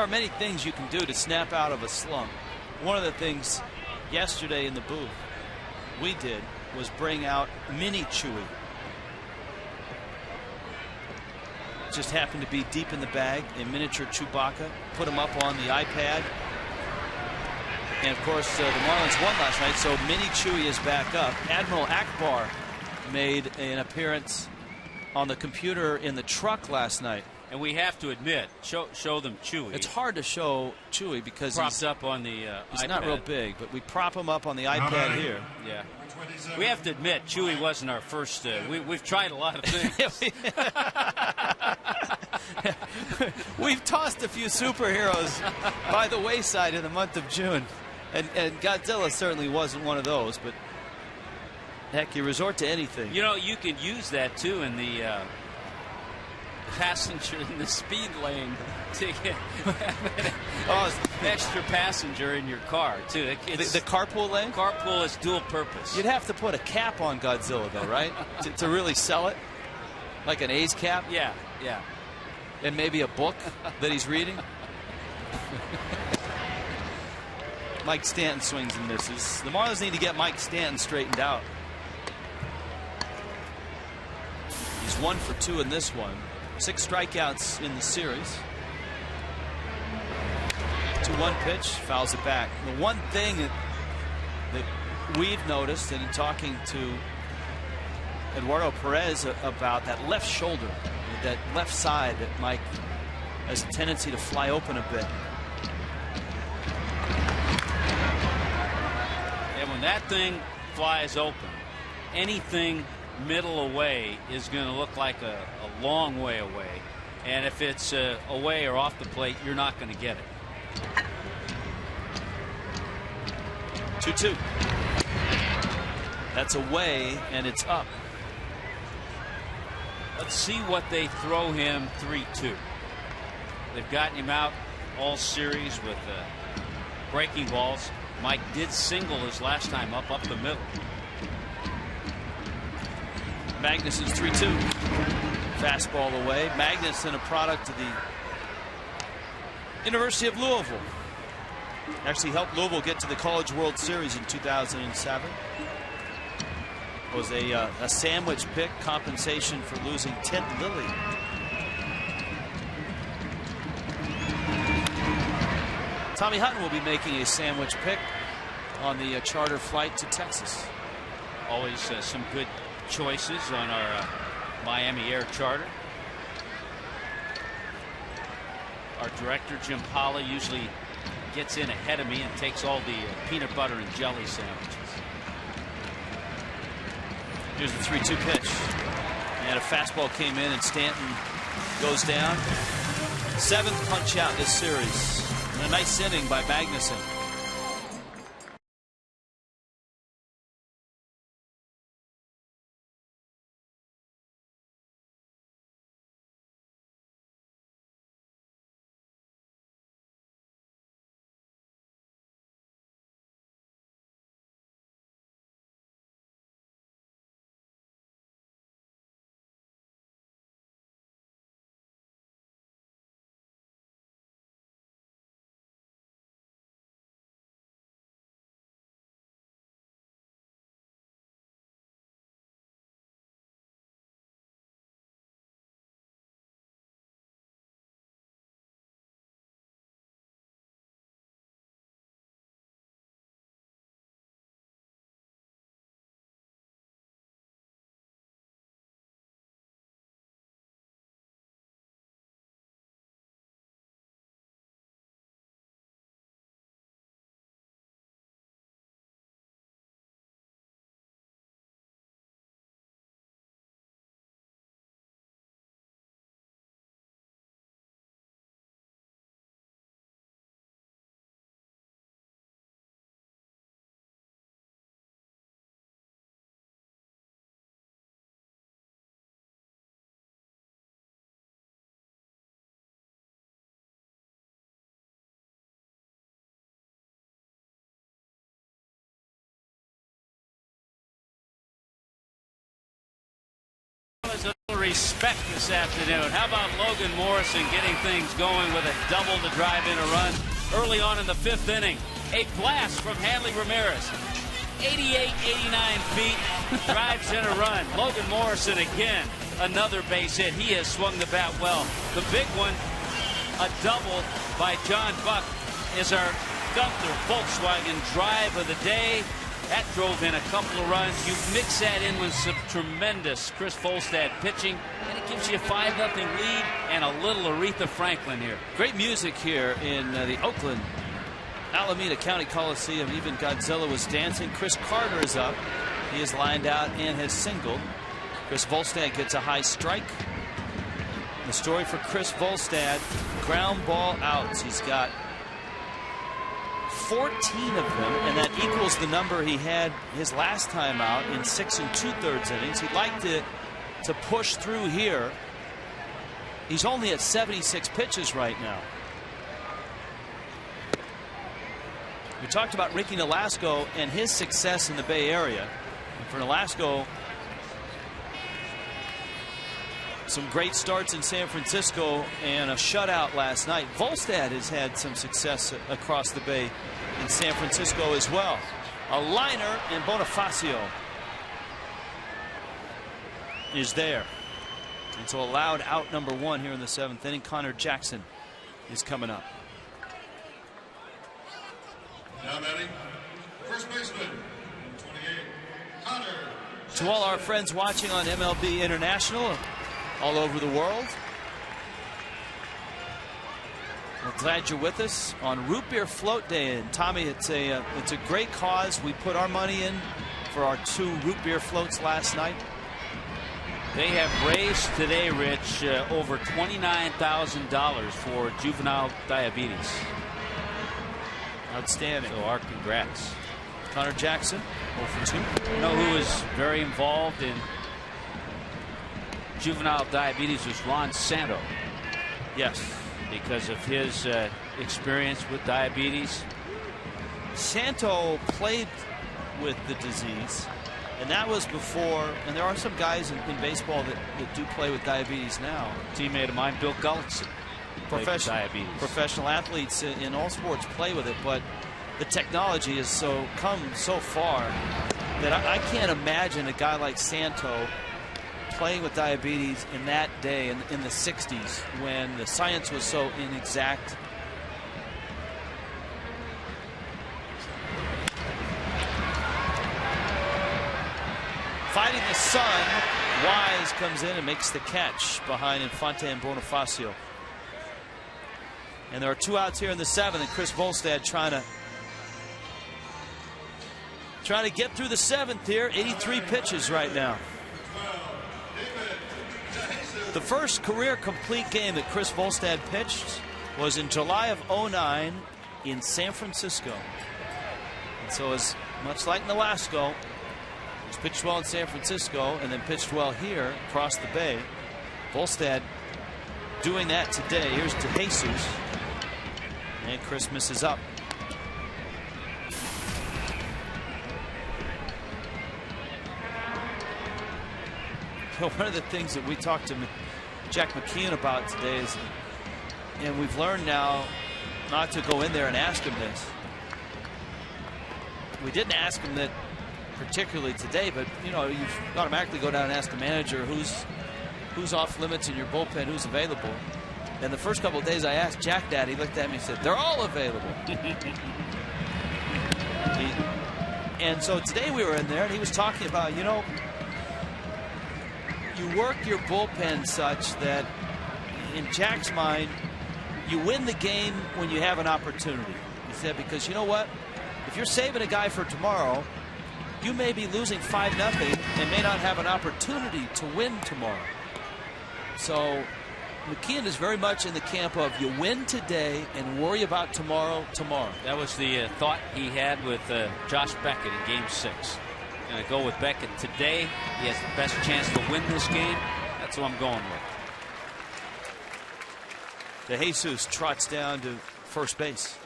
are many things you can do to snap out of a slump. One of the things yesterday in the booth we did was bring out Mini Chewy. Just happened to be deep in the bag, a miniature Chewbacca. Put him up on the iPad. And of course, the Marlins won last night, so Mini Chewy is back up. Admiral Akbar made an appearance on the computer in the truck last night. And we have to admit, show them Chewy. It's hard to show Chewy because propped up on the he's iPad. not real big, but we prop him up on the iPad here. Yeah. We have to admit, Chewy wasn't our first. We've tried a lot of things. We've tossed a few superheroes by the wayside in the month of June. And Godzilla certainly wasn't one of those, but heck, you resort to anything. You know, you could use that too in the passenger in the speed lane to get an extra passenger in your car too. The carpool lane? Carpool is dual purpose. You'd have to put a cap on Godzilla though, right? to really sell it? Like an A's cap? Yeah, yeah. And maybe a book that he's reading? Mike Stanton swings and misses. The Marlins need to get Mike Stanton straightened out. He's 1 for 2 in this one. 6 strikeouts in the series. 2-1 pitch, fouls it back. The one thing that we've noticed, and in talking to Eduardo Perez about that left shoulder, that left side that Mike has a tendency to fly open a bit. And when that thing flies open, anything middle away is going to look like a long way away. And if it's away or off the plate, you're not going to get it. 2-2. That's away, and it's up. Let's see what they throw him 3-2. They've gotten him out all series with breaking balls. Mike did single his last time up the middle. Magnuson's 3-2. Fastball away. Magnuson, a product of the University of Louisville. Actually helped Louisville get to the College World Series in 2007. Was a sandwich pick, compensation for losing Ted Lilly. Tommy Hutton will be making a sandwich pick on the charter flight to Texas. Always some good choices on our Miami Air charter. Our director, Jim Polla, usually gets in ahead of me and takes all the peanut butter and jelly sandwiches. Here's the 3-2 pitch. And a fastball came in, and Stanton goes down. 7th punch out this series. And a nice inning by Magnuson. respect this afternoon. How about Logan Morrison getting things going with a double to drive in a run early on in the 5th inning? A blast from Hanley Ramirez. 88, 89 feet, drives in a run. Logan Morrison again, another base hit. He has swung the bat well. The big one, a double by John Buck, is our Gunther Volkswagen drive of the day. That drove in a couple of runs. You mix that in with some tremendous Chris Volstad pitching, and it gives you a 5-0 lead and a little Aretha Franklin here. Great music here in the Oakland Alameda County Coliseum. Even Godzilla was dancing. Chris Carter is up. He is lined out and has singled. Chris Volstad gets a high strike. The story for Chris Volstad, ground ball outs. He's got 14 of them, and that equals the number he had his last time out in 6 2/3 innings. He'd like to push through here. He's only at 76 pitches right now. We talked about Ricky Nolasco and his success in the Bay Area. And for Nolasco, some great starts in San Francisco and a shutout last night. Volstad has had some success across the Bay in San Francisco as well. A liner, and Bonifacio is there. And so allowed out number 1 here in the 7th inning. Connor Jackson is coming up. Now batting, first baseman, 28, Connor Jackson. To all our friends watching on MLB International all over the world, we're glad you're with us on Root Beer Float Day. And Tommy, it's a great cause. We put our money in for our 2 root beer floats last night. They have raised today, Rich, over $29,000 for juvenile diabetes. Outstanding. So our congrats. Connor Jackson, 0 for 2. You know who was very involved in juvenile diabetes was Ron Santo. Yes. Because of his experience with diabetes. Santo played with the disease, and that was before, and there are some guys in baseball that do play with diabetes now. Teammate of mine, Bill Gullickson. Professional athletes in all sports play with it, but the technology has come so far that I can't imagine a guy like Santo playing with diabetes in that day, in the 60s, when the science was so inexact. Fighting the sun, Wise comes in and makes the catch behind Infante and Bonifacio. And there are 2 outs here in the 7th, and Chris Volstad trying to get through the 7th here. 83 pitches right now. The first career complete game that Chris Volstad pitched was in July of '09 in San Francisco. And so, as much like Nolasco, he's pitched well in San Francisco and then pitched well here across the Bay. Volstad doing that today. Here's to Jesus. And Chris misses up. One of the things that we talked to Jack McKeon about today is, and we've learned now not to go in there and ask him this. We didn't ask him that particularly today, but you know, you automatically go down and ask the manager who's off limits in your bullpen, who's available. And the first couple of days I asked Jack that, he looked at me and said, they're all available. And so today we were in there and he was talking about, you know, you work your bullpen such that, in Jack's mind, you win the game when you have an opportunity. He said, because you know what? If you're saving a guy for tomorrow, you may be losing 5-0 and may not have an opportunity to win tomorrow. So McKeon is very much in the camp of you win today and worry about tomorrow. That was the thought he had with Josh Beckett in Game 6. Going to go with Beckett today. He has the best chance to win this game. That's what I'm going with. De Jesus trots down to first base.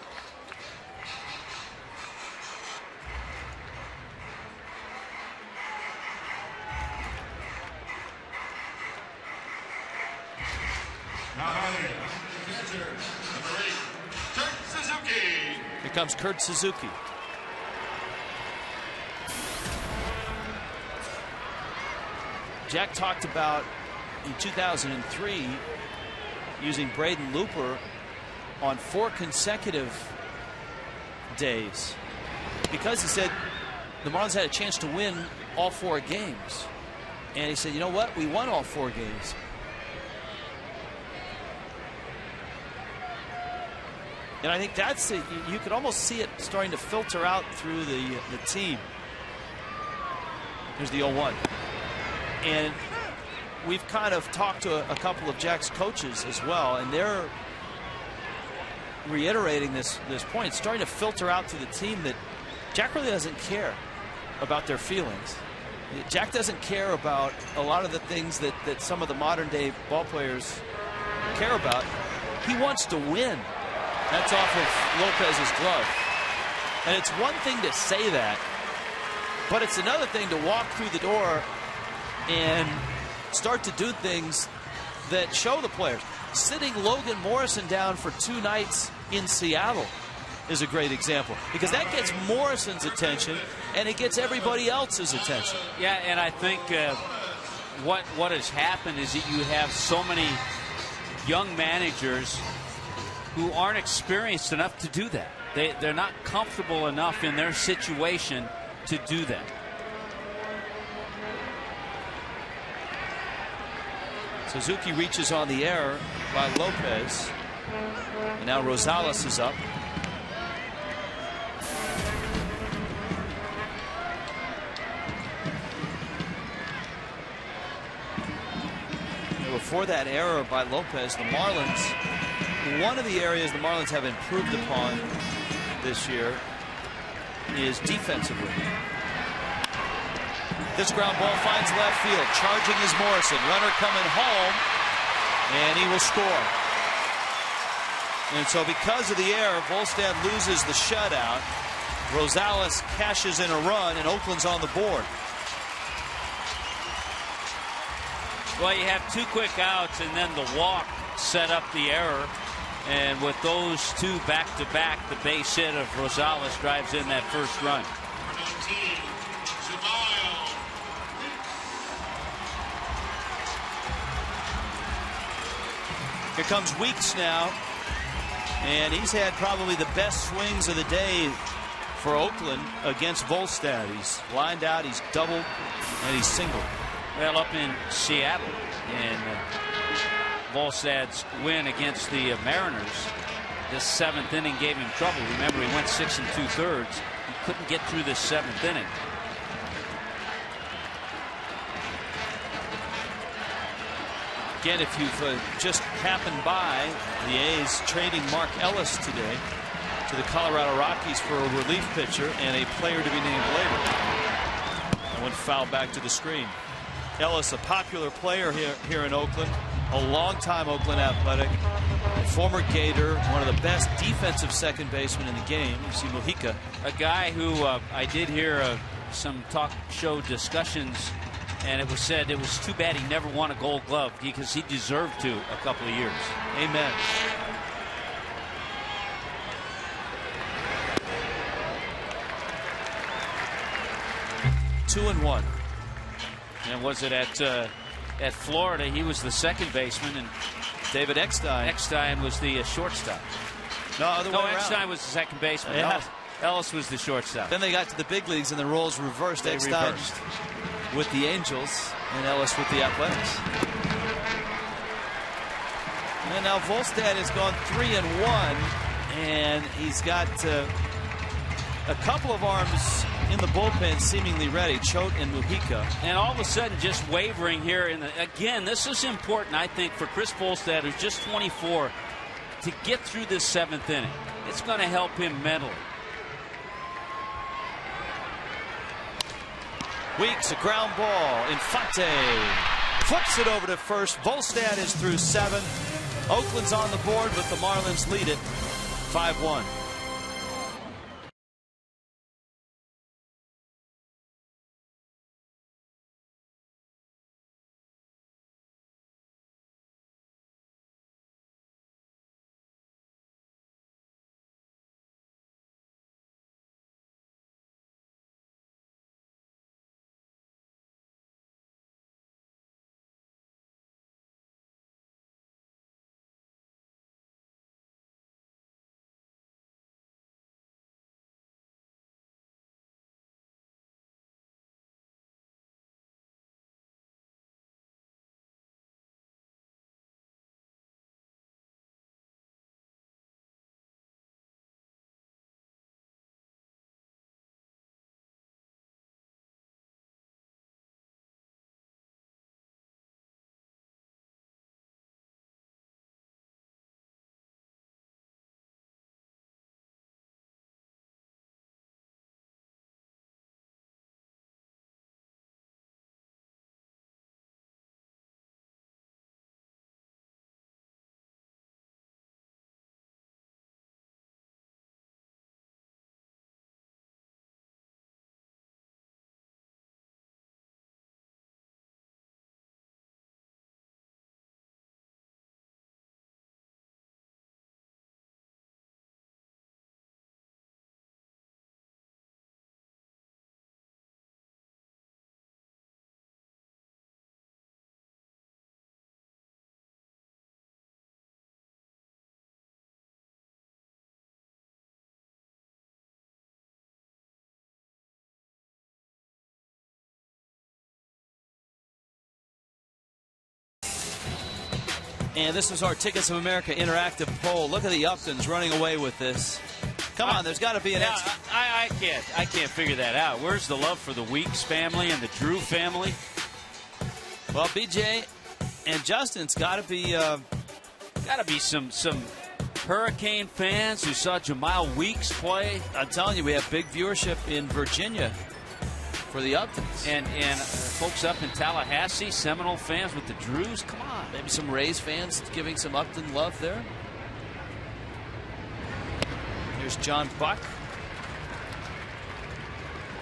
Here comes Kurt Suzuki. Jack talked about in 2003 using Braden Looper on 4 consecutive days because he said the Marlins had a chance to win all 4 games. And he said, you know what? We won all 4 games. And I think that's it. You could almost see it starting to filter out through the team. Here's the 0-1. And we've kind of talked to a couple of Jack's coaches as well, and they're reiterating this point. It's starting to filter out to the team that Jack really doesn't care about their feelings. Jack doesn't care about a lot of the things that some of the modern day ball players care about. He wants to win. That's off of Lopez's glove. And it's one thing to say that, but it's another thing to walk through the door and start to do things that show the players. Sitting Logan Morrison down for 2 nights in Seattle is a great example, because that gets Morrison's attention and it gets everybody else's attention. Yeah, and I think what has happened is that you have so many young managers who aren't experienced enough to do that. They're not comfortable enough in their situation to do that. Suzuki reaches on the error by Lopez. And now Rosales is up. Before that error by Lopez, the Marlins, one of the areas the Marlins have improved upon this year is defensively. This ground ball finds left field. Charging is Morrison. Runner coming home, and he will score. And so because of the error, Volstad loses the shutout. Rosales cashes in a run, and Oakland's on the board. Well, you have 2 quick outs, and then the walk set up the error. And with those 2 back-to-back, the base hit of Rosales drives in that first run. Here comes Weeks now, and he's had probably the best swings of the day for Oakland against Volstad. He's lined out, he's doubled, and he's singled. Well, up in Seattle, in Volstad's win against the Mariners, this 7th inning gave him trouble. Remember, he went 6 2/3. He couldn't get through this 7th inning. Again, if you've just happened by, the A's trading Mark Ellis today to the Colorado Rockies for a relief pitcher and a player to be named later. That went foul back to the screen. Ellis, a popular player here in Oakland, a longtime Oakland Athletic, former Gator, one of the best defensive second basemen in the game. You see Mujica. A guy who I did hear some talk show discussions, and it was said it was too bad he never won a Gold Glove because he deserved to a couple of years. Amen. Two and one. And was it at Florida? He was the second baseman, and David Eckstein was the shortstop. No, other way around. Eckstein was the second baseman. Yeah. Ellis was the shortstop. Then they got to the big leagues and the roles reversed. They Eckstein reversed. with the Angels and Ellis with the Athletics. And now Volstad has gone 3 and 1, and he's got a couple of arms in the bullpen seemingly ready, Choate and Mujica. And all of a sudden just wavering here. Again, this is important, I think, for Chris Volstad, who's just 24, to get through this 7th inning. It's going to help him mentally. Weeks, a ground ball. Infante flips it over to first. Volstad is through 7. Oakland's on the board, but the Marlins lead it 5-1. And this is our Tickets of America interactive poll. Look at the Uptons running away with this. Come on, there's got to be an extra. I can't figure that out. Where's the love for the Weeks family and the Drew family? Well, BJ and Justin's got to be some Hurricane fans who saw Jamal Weeks play. I'm telling you, we have big viewership in Virginia for the Uptons. And folks up in Tallahassee, Seminole fans with the Drews. Come on. Maybe some Rays fans giving some Upton love there. Here's John Buck.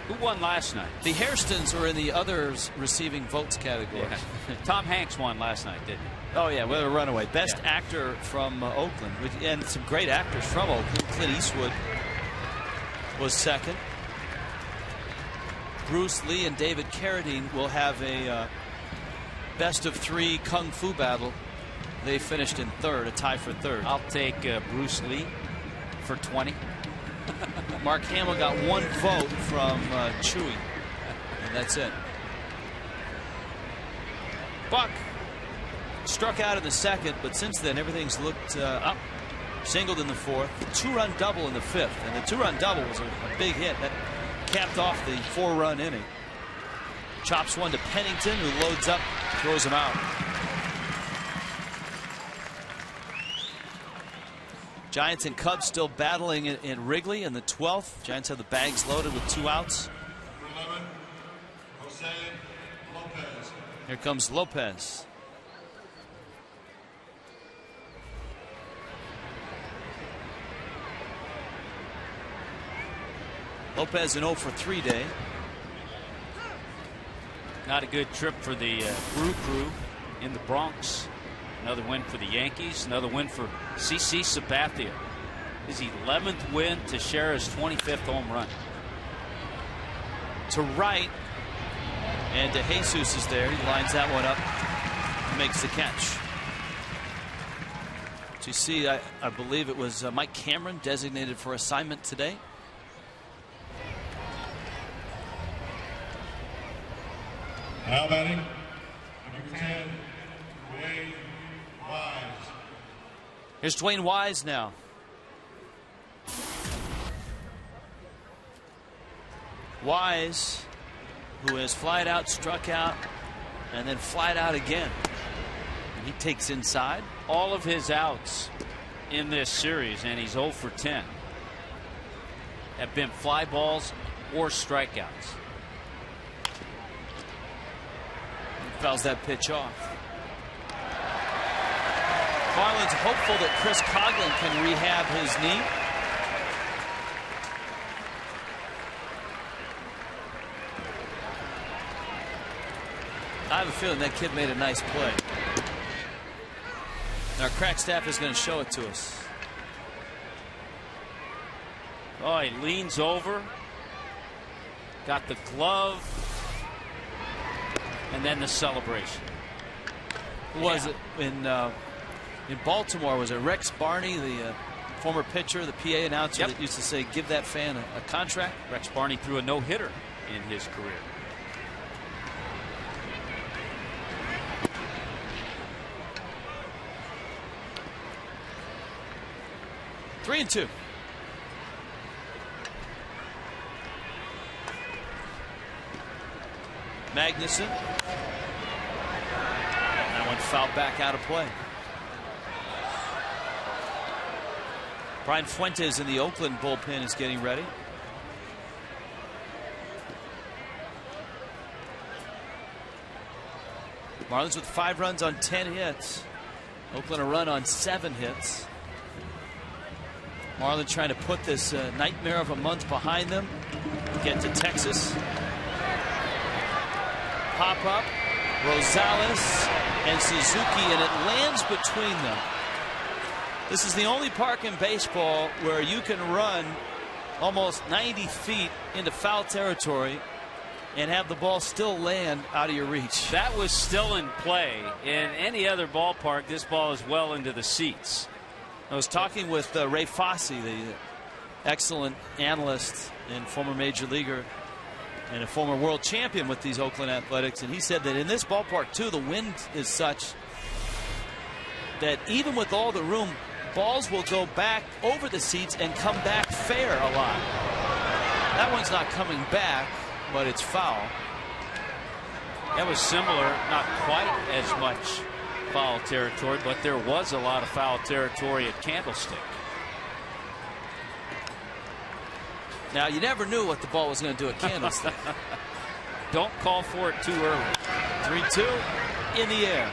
Who won last night? The Hairstons are in the others receiving votes category. Yeah. Tom Hanks won last night, didn't he? Oh, yeah, with a runaway. Best actor from Oakland. And some great actors from Oakland. Clint Eastwood was second. Bruce Lee and David Carradine will have a best of 3 kung fu battle. They finished in third, a tie for third. I'll take Bruce Lee for 20. Mark Hamill got 1 vote from Chewy, and that's it. Buck struck out in the second, but since then everything's looked up. Singled in the fourth, 2-run double in the fifth, and the 2-run double was a big hit that capped off the 4-run inning. Chops one to Pennington, who loads up, throws him out. Giants and Cubs still battling in Wrigley in the 12th. Giants have the bags loaded with 2 outs. Number 11, Jose Lopez. Here comes Lopez. Lopez an 0 for 3 day. Not a good trip for the Brew Crew in the Bronx. Another win for the Yankees. Another win for CC Sabathia. His 11th win to share his 25th home run. To right, and DeJesus is there. He lines that one up, makes the catch. So you see, I believe it was Mike Cameron designated for assignment today. Now batting, number 10, Dwayne Wise. Here's Dwayne Wise now. Wise, who has flied out, struck out, and then flied out again. And he takes inside. All of his outs in this series, and he's 0 for 10, have been fly balls or strikeouts. Fouls that pitch off. Marlins hopeful that Chris Coughlin can rehab his knee. I have a feeling that kid made a nice play. Our crack staff is going to show it to us. Oh, he leans over, got the glove, and then the celebration. Who was it in Baltimore? Was it Rex Barney, the former pitcher, the PA announcer that used to say, give that fan a contract? Rex Barney threw a no-hitter in his career. Three and 2. Magnuson. That one fouled back out of play. Brian Fuentes in the Oakland bullpen is getting ready. Marlins with 5 runs on 10 hits. Oakland a run on 7 hits. Marlins trying to put this nightmare of a month behind them. Get to Texas. Pop up, Rosales and Suzuki, and it lands between them. This is the only park in baseball where you can run almost 90 feet into foul territory and have the ball still land out of your reach. That was still in play. In any other ballpark, this ball is well into the seats. I was talking with Ray Fosse, the excellent analyst and former major leaguer and a former world champion with these Oakland Athletics, and he said that in this ballpark too, the wind is such that even with all the room, balls will go back over the seats and come back fair a lot. That one's not coming back, but it's foul. That was similar, not quite as much foul territory, but there was a lot of foul territory at Candlestick. Now, you never knew what the ball was going to do at Candlestick. Don't call for it too early. 3-2 in the air.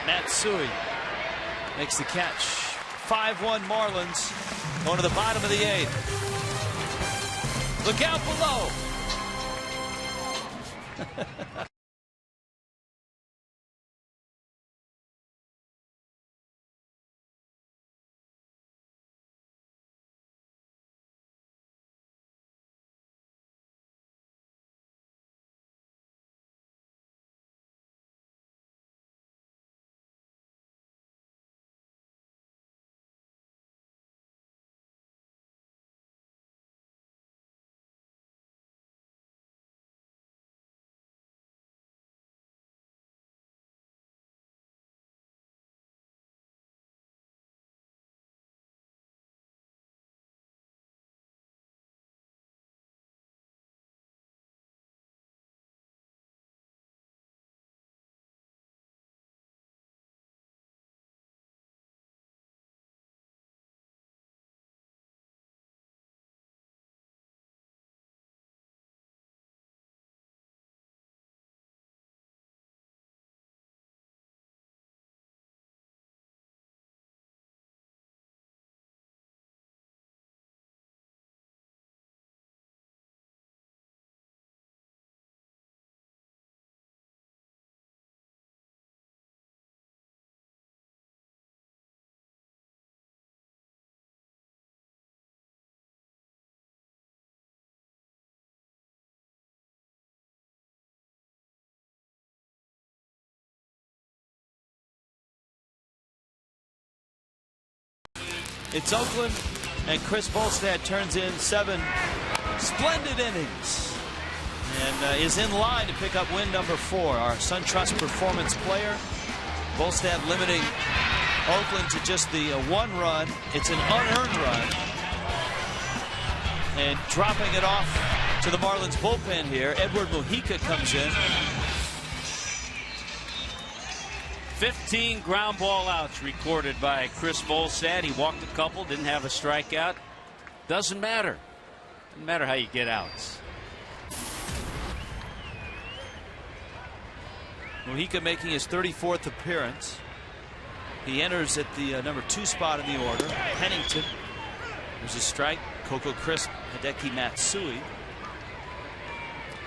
Matsui makes the catch. 5-1 Marlins going to the bottom of the 8th. Look out below. It's Oakland, and Chris Volstad turns in 7 splendid innings and is in line to pick up win number 4. Our SunTrust Performance player. Volstad limiting Oakland to just the 1 run. It's an unearned run. And dropping it off to the Marlins bullpen here, Edward Mujica comes in. 15 ground ball outs recorded by Chris Volstad. He walked a couple, didn't have a strikeout. Doesn't matter. Doesn't matter how you get outs. Mujica making his 34th appearance. He enters at the number 2 spot in the order. Pennington. There's a strike. Coco Crisp, Hideki Matsui.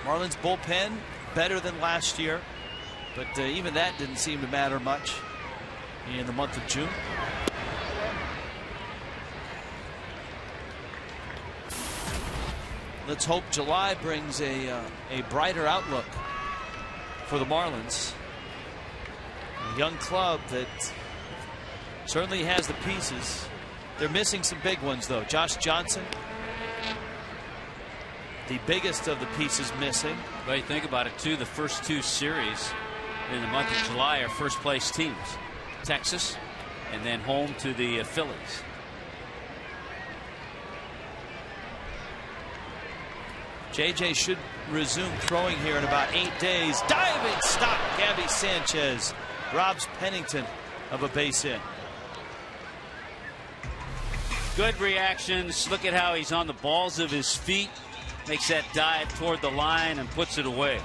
Marlins bullpen better than last year. But even that didn't seem to matter much in the month of June. Let's hope July brings a brighter outlook for the Marlins. A young club that certainly has the pieces. They're missing some big ones, though. Josh Johnson, the biggest of the pieces missing. Well, you think about it, too. The first 2 series in the month of July are first place teams. Texas and then home to the Phillies. JJ should resume throwing here in about 8 days. Diving stop. Gabby Sanchez robs Pennington of a base hit. Good reactions. Look at how he's on the balls of his feet. Makes that dive toward the line and puts it away.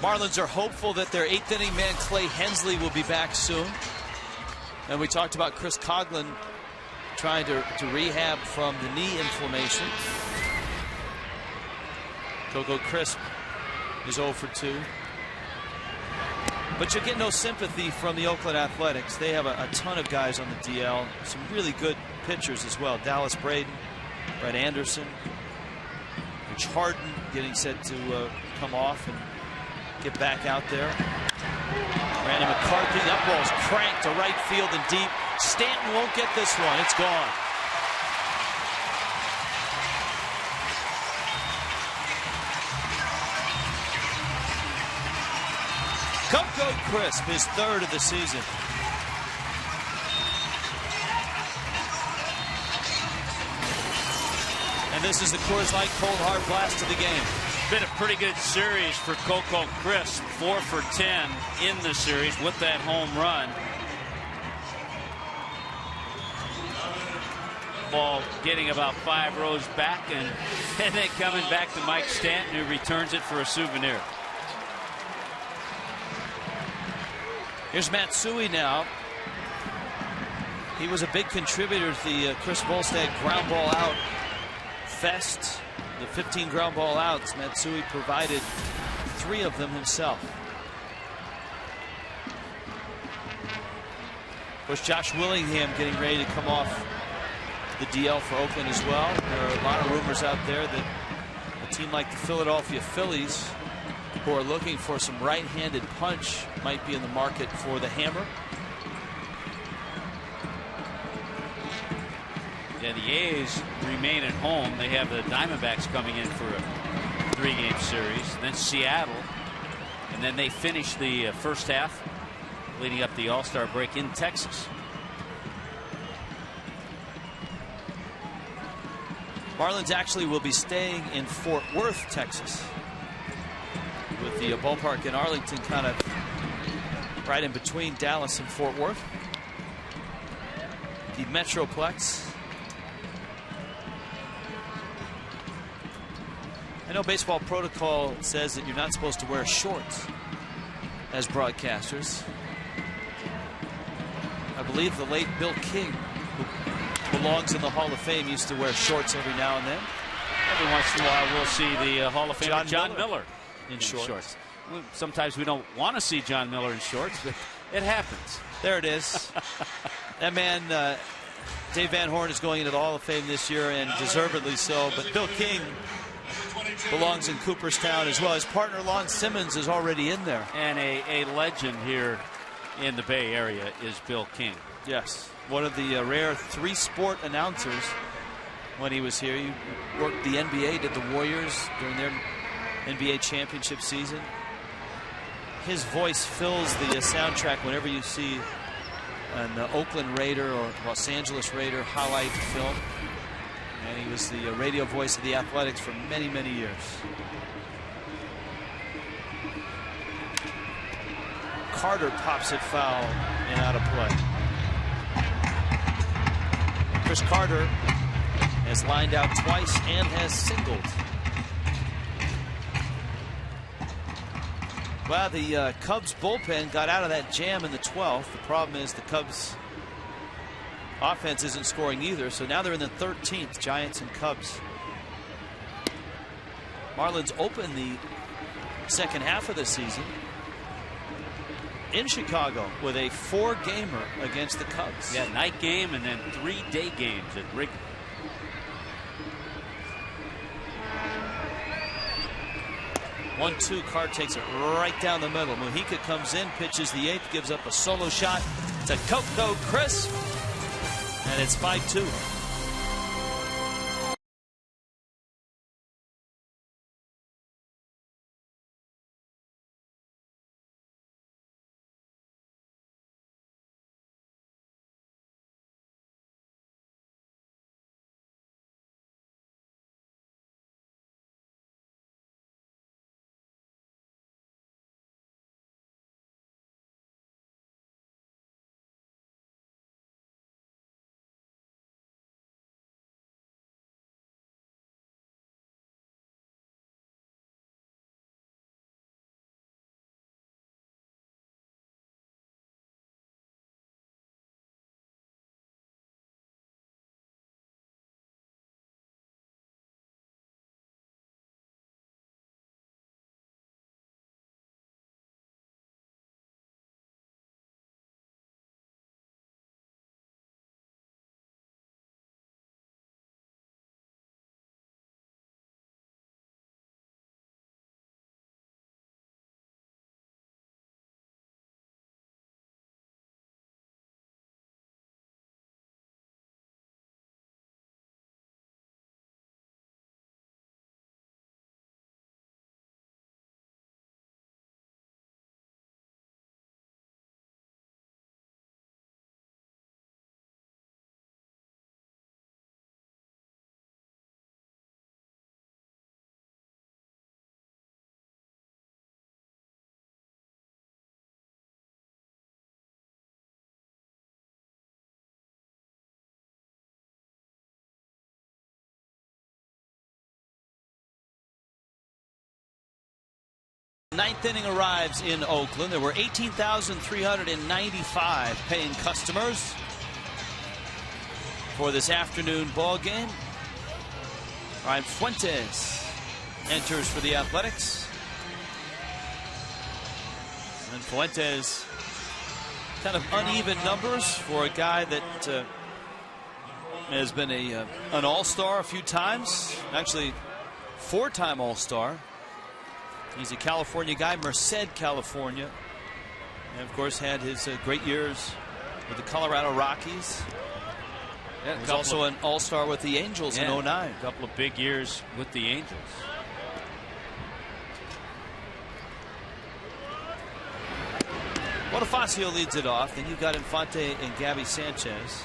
Marlins are hopeful that their 8th inning man Clay Hensley will be back soon. And we talked about Chris Coughlin trying to rehab from the knee inflammation. Coco Crisp is 0 for 2. But you get no sympathy from the Oakland Athletics. They have a ton of guys on the DL. Some really good pitchers as well. Dallas Braden, Brett Anderson, Rich Harden getting set to come off and get back out there. Randy McCarthy, that ball's cranked to right field and deep. Stanton won't get this one. It's gone. Coco Crisp, his third of the season. And this is the Coors Light cold hard blast of the game. Been a pretty good series for Coco Crisp. 4 for 10 in the series with that home run. Ball getting about 5 rows back and then coming back to Mike Stanton, who returns it for a souvenir. Here's Matsui now. He was a big contributor to the Chris Volstagg ground ball out fest. The 15 ground ball outs, Matsui provided 3 of them himself. Of course, Josh Willingham getting ready to come off the DL for Oakland as well. There are a lot of rumors out there that a team like the Philadelphia Phillies, who are looking for some right-handed punch, might be in the market for the hammer. Yeah, the A's remain at home. They have the Diamondbacks coming in for a 3-game series. Then Seattle. And then they finish the first half leading up the All-Star break in Texas. Marlins actually will be staying in Fort Worth, Texas, with the ballpark in Arlington kind of right in between Dallas and Fort Worth. The Metroplex. I know baseball protocol says that you're not supposed to wear shorts as broadcasters. I believe the late Bill King, who belongs in the Hall of Fame, used to wear shorts every now and then. Every once in a while we'll see the Hall of Famer John Miller in shorts. Sometimes we don't want to see John Miller in shorts, but it happens. There it is. That man, Dave Van Horn, is going into the Hall of Fame this year, and deservedly so. But Bill King belongs in Cooperstown as well. His partner Lon Simmons is already in there. And a legend here in the Bay Area is Bill King. Yes, one of the rare 3-sport announcers when he was here. He worked the NBA, did the Warriors during their NBA championship season. His voice fills the soundtrack whenever you see an Oakland Raider or Los Angeles Raider highlight film. And he was the radio voice of the Athletics for many, many years. Carter pops it foul and out of play. Chris Carter has lined out twice and has singled. Well, the Cubs bullpen got out of that jam in the 12th. The problem is the Cubs offense isn't scoring either, so now they're in the 13th, Giants and Cubs. Marlins open the second half of the season in Chicago with a 4-gamer against the Cubs. Yeah, night game and then 3 day games at Wrigley. One-two, Carr takes it right down the middle. Mujica comes in, pitches the 8th, gives up a solo shot to Coco Crisp, and it's 5-2. Ninth inning arrives in Oakland. There were 18,395 paying customers for this afternoon ball game. Ryan Fuentes enters for the Athletics. And Fuentes, kind of uneven numbers for a guy that has been an all-star a few times. Actually, 4-time all-star. He's a California guy, Merced, California. And, of course, had his great years with the Colorado Rockies. Yeah, was also an all-star with the Angels in 09. A couple of big years with the Angels. Bonifacio leads it off. Then you've got Infante and Gabby Sanchez.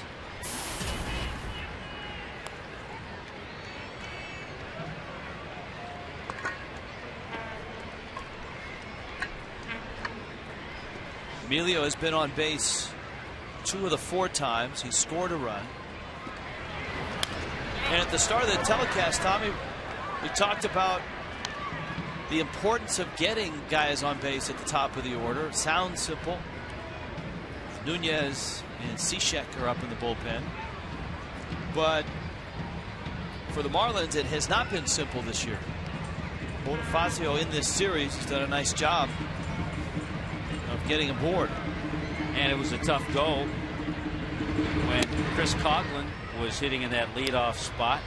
Emilio has been on base 2 of the 4 times. He scored a run. And at the start of the telecast, Tommy, we talked about the importance of getting guys on base at the top of the order. It sounds simple. Nunez and Cishek are up in the bullpen. But for the Marlins, it has not been simple this year. Bonifacio in this series has done a nice job of getting aboard. And it was a tough go when Chris Coughlin was hitting in that leadoff spot.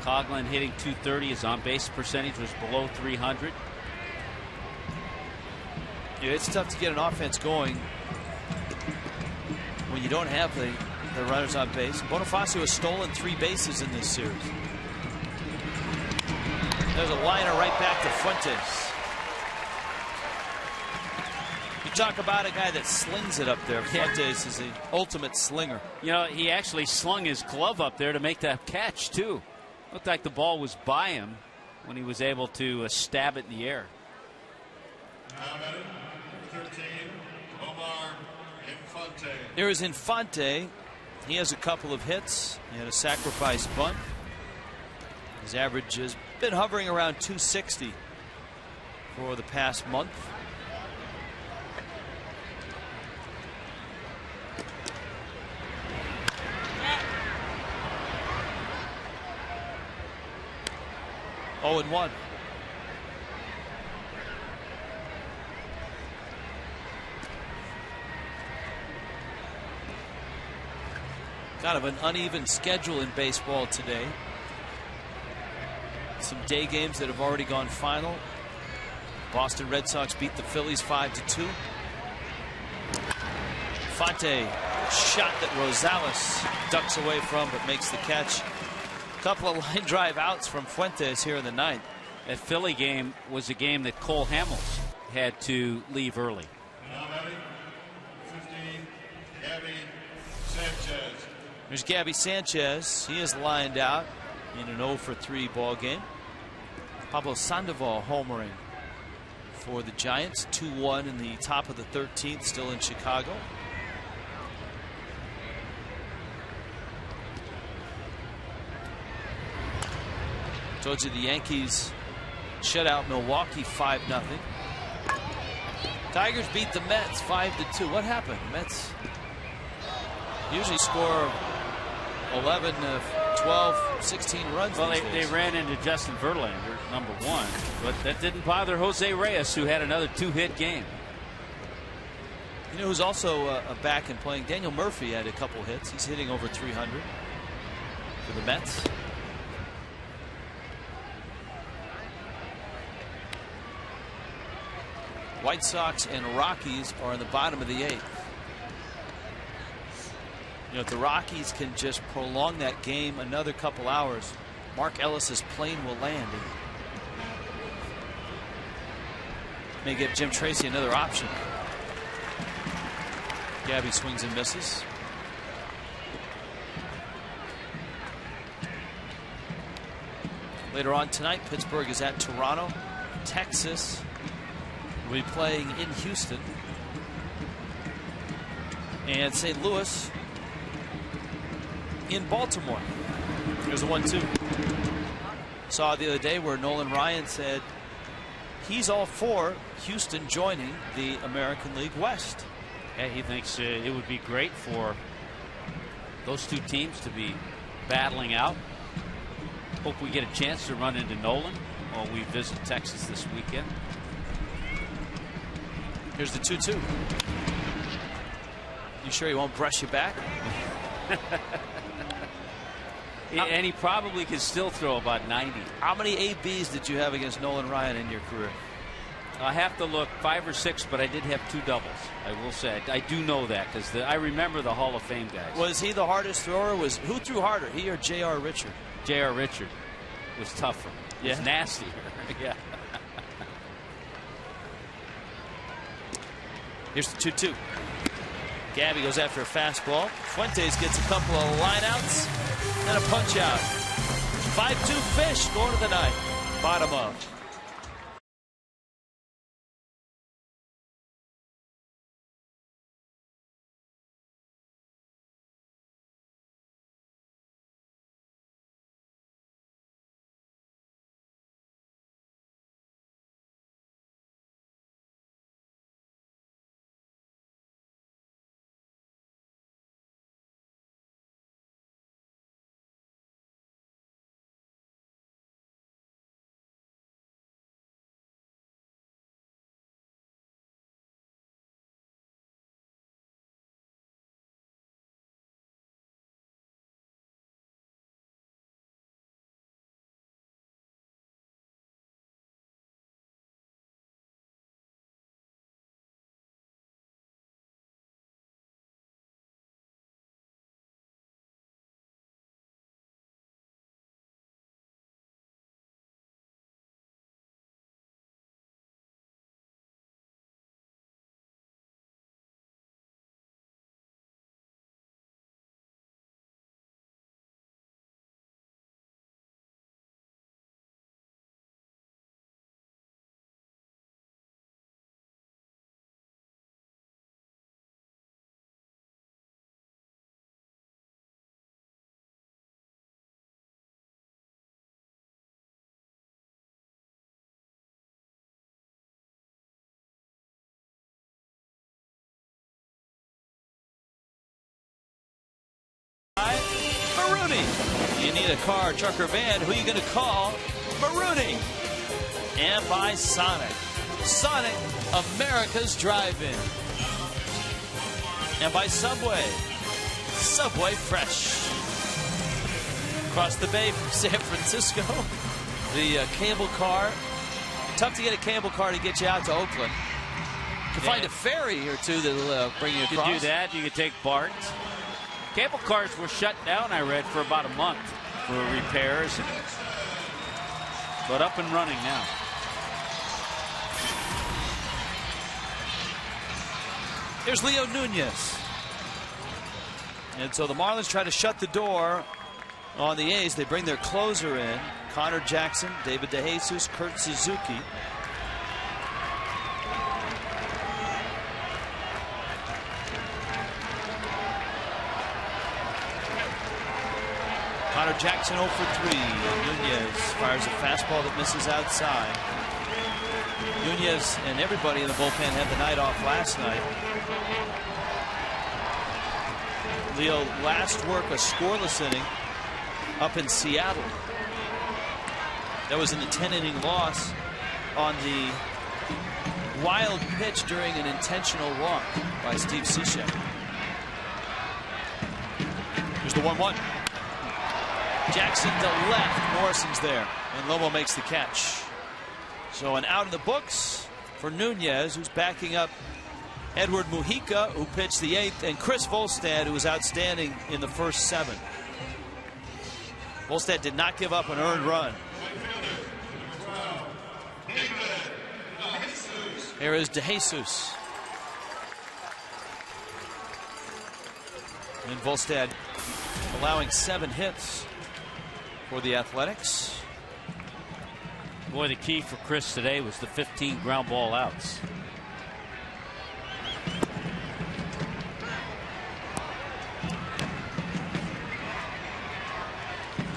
Coughlin hitting .230. His on-base percentage was below .300. Yeah, it's tough to get an offense going when you don't have the runners on base. Bonifacio has stolen 3 bases in this series. There's a liner right back to Fuentes. You talk about a guy that slings it up there. Fuentes is the ultimate slinger. You know, he actually slung his glove up there to make that catch, too. Looked like the ball was by him when he was able to stab it in the air. Number 13, Omar Infante. Here is Infante. He has a couple of hits. He had a sacrifice bunt. His average has been hovering around .260 for the past month. Oh, and 1. Kind of an uneven schedule in baseball today. Some day games that have already gone final. Boston Red Sox beat the Phillies 5-2. Infante, shot that Rosales ducks away from but makes the catch. Couple of line drive outs from Fuentes here in the 9th. That Philly game was a game that Cole Hamels had to leave early. Now batting, 15, Gabby Sanchez. There's Gabby Sanchez. He is lined out in an 0-for-3 ball game. Pablo Sandoval homering for the Giants. 2-1 in the top of the 13th, still in Chicago. Told you the Yankees shut out Milwaukee 5-0. Tigers beat the Mets 5-2. What happened? The Mets usually score 11, 12, 16 runs. Well, they ran into Justin Verlander, number 1, but that didn't bother Jose Reyes, who had another 2-hit game. You know who's also back and playing? Daniel Murphy had a couple hits. He's hitting over 300 for the Mets. White Sox and Rockies are in the bottom of the 8th. You know, if the Rockies can just prolong that game another couple hours, Mark Ellis's plane will land and may give Jim Tracy another option. Gabby swings and misses. Later on tonight, Pittsburgh is at Toronto. Texas will be playing in Houston. And St. Louis in Baltimore. Here's a 1-2. Saw the other day where Nolan Ryan said he's all for Houston joining the American League West. Yeah, he thinks it would be great for those two teams to be battling out. Hope we get a chance to run into Nolan while we visit Texas this weekend. Here's the 2-2. You sure he won't brush you back? And he probably could still throw about 90. How many ABs did you have against Nolan Ryan in your career? I have to look 5 or 6, but I did have 2 doubles. I will say I do know that because I remember the Hall of Fame guys. Was he the hardest thrower? Who threw harder, he or J.R. Richard? J.R. Richard was tougher. He was nastier. Yeah. Here's the 2-2. Gabby goes after a fastball. Fuentes gets a couple of lineouts and a punch out. 5-2 Fish going to the ninth. Bottom of. Maroney. You need a car, truck, or van. Who are you going to call? Maroney. And by Sonic. Sonic, America's drive-in. And by Subway. Subway Fresh. Across the bay from San Francisco, the cable car. Tough to get a cable car to get you out to Oakland. You can find a ferry or two that'll bring you across. You could do that. You could take BART. Cable cars were shut down, I read, for about a month for repairs, but up and running now. Here's Leo Nunez. And so the Marlins try to shut the door on the A's. They bring their closer in, Connor Jackson, David DeJesus, Kurt Suzuki. Connor Jackson 0 for 3. Nunez fires a fastball that misses outside. Nunez and everybody in the bullpen had the night off last night. Leo last work a scoreless inning up in Seattle. That was in the 10-inning loss on the wild pitch during an intentional walk by Steve Cishek. Here's the 1-1. Jackson to left. Morrison's there. And Lobo makes the catch. So an out in the books for Nunez, who's backing up Edward Mujica, who pitched the 8th, and Chris Volstad, who was outstanding in the first 7. Volstad did not give up an earned run. Here is DeJesus. And Volstad allowing 7 hits for the Athletics. Boy, the key for Chris today was the 15 ground ball outs.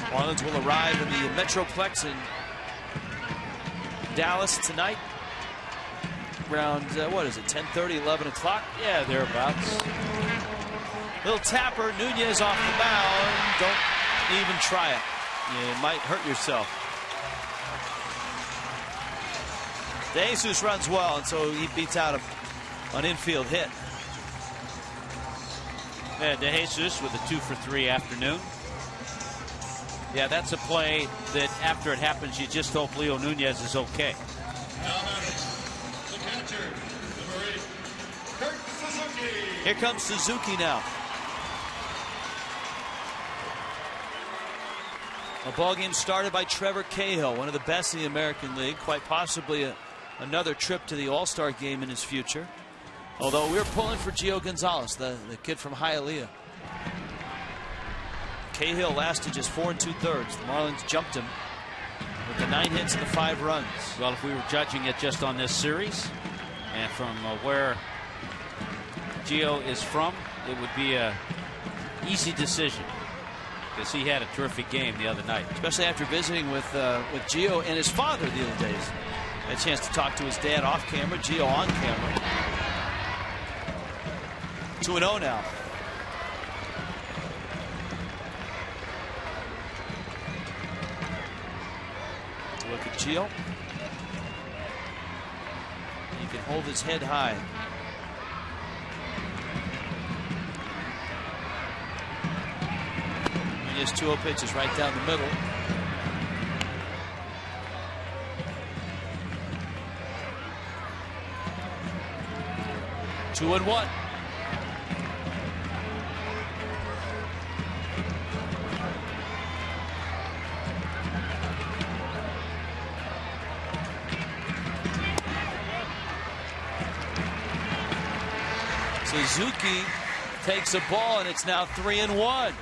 Marlins will arrive in the Metroplex in Dallas tonight around, what is it, 10:30, 11 o'clock? Yeah, thereabouts. Little tapper, Nunez off the mound. Don't even try it. You might hurt yourself. De Jesus runs well, and so he beats out an infield hit. Yeah, De Jesus with a 2-for-3 afternoon. Yeah, that's a play that after it happens, you just hope Leo Nunez is okay. The catcher, number 8, Kurt Suzuki. Here comes Suzuki now. A ball game started by Trevor Cahill, one of the best in the American League, quite possibly another trip to the All-Star game in his future. Although we're pulling for Gio Gonzalez, the kid from Hialeah. Cahill lasted just 4 2/3. The Marlins jumped him with the 9 hits and the 5 runs. Well, if we were judging it just on this series and from where Gio is from, it would be a easy decision because he had a terrific game the other night. Especially after visiting with Gio and his father the other days. Had a chance to talk to his dad off camera, Gio on camera. 2-0 now. Look at Gio. He can hold his head high. And his 2-0 pitch is right down the middle. Two and one. Suzuki takes a ball, and it's now 3-1.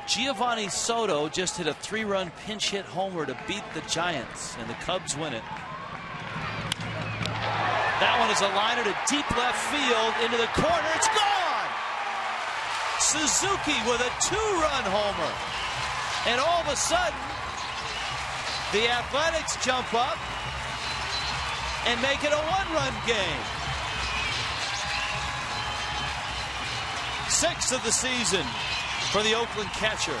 Giovanni Soto just hit a 3-run pinch hit homer to beat the Giants, and the Cubs win it. That one is a liner to deep left field into the corner. It's gone! Suzuki with a 2-run homer. And all of a sudden, the Athletics jump up and make it a 1-run game. 6th of the season for the Oakland catcher.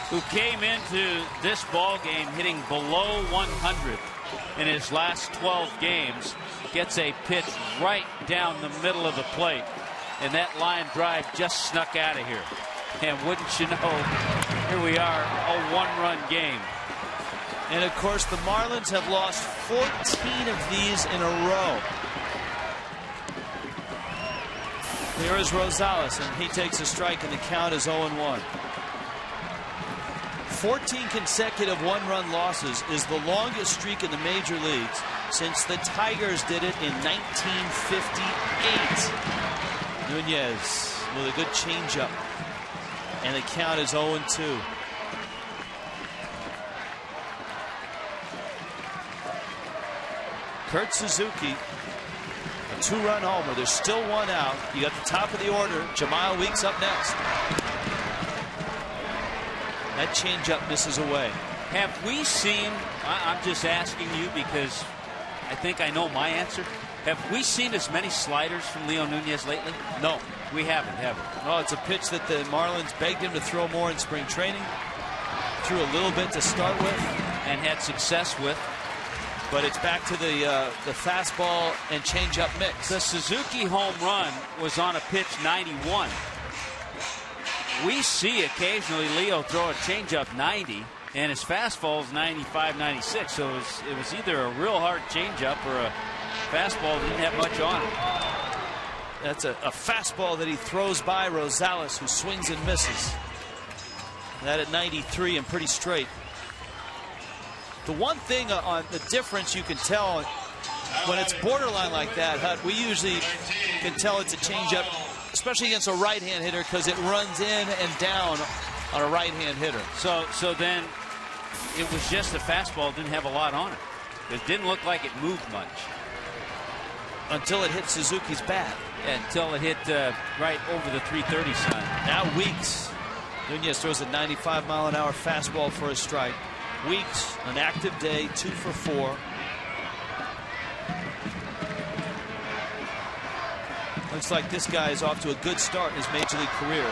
Who came into this ball game hitting below 100 in his last 12 games, gets a pitch right down the middle of the plate, and that line drive just snuck out of here. And wouldn't you know, here we are, a 1-run game. And of course, the Marlins have lost 14 of these in a row. Here is Rosales, and he takes a strike, and the count is 0-1. 14 consecutive 1-run losses is the longest streak in the major leagues since the Tigers did it in 1958. Nunez with a good changeup, and the count is 0-2. Kurt Suzuki, a 2-run homer. There's still 1 out. You got the top of the order. Jamal Weeks up next. That changeup misses away. Have we seen, I'm just asking you because I think I know my answer. Have we seen as many sliders from Leo Nunez lately? No. We haven't, have we? Well, it's a pitch that the Marlins begged him to throw more in spring training. Threw a little bit to start with. And had success with. But it's back to the fastball and changeup mix. The Suzuki home run was on a pitch 91. We see occasionally Leo throw a changeup 90, and his fastball is 95, 96. So it was either a real hard changeup or a fastball that didn't have much on it. That's a fastball that he throws by Rosales, who swings and misses. That at 93 and pretty straight. The one thing on the difference you can tell when it's borderline like that, Hut, we usually can tell it's a changeup, especially against a right-hand hitter, because it runs in and down on a right-hand hitter. So then it was just a fastball, didn't have a lot on it. It didn't look like it moved much. Until it hit Suzuki's bat. Until it hit right over the 330 sign. Now Weeks. Nunez throws a 95-mile-an-hour fastball for a strike. Weeks, an active day, 2 for 4. Looks like this guy is off to a good start in his major league career.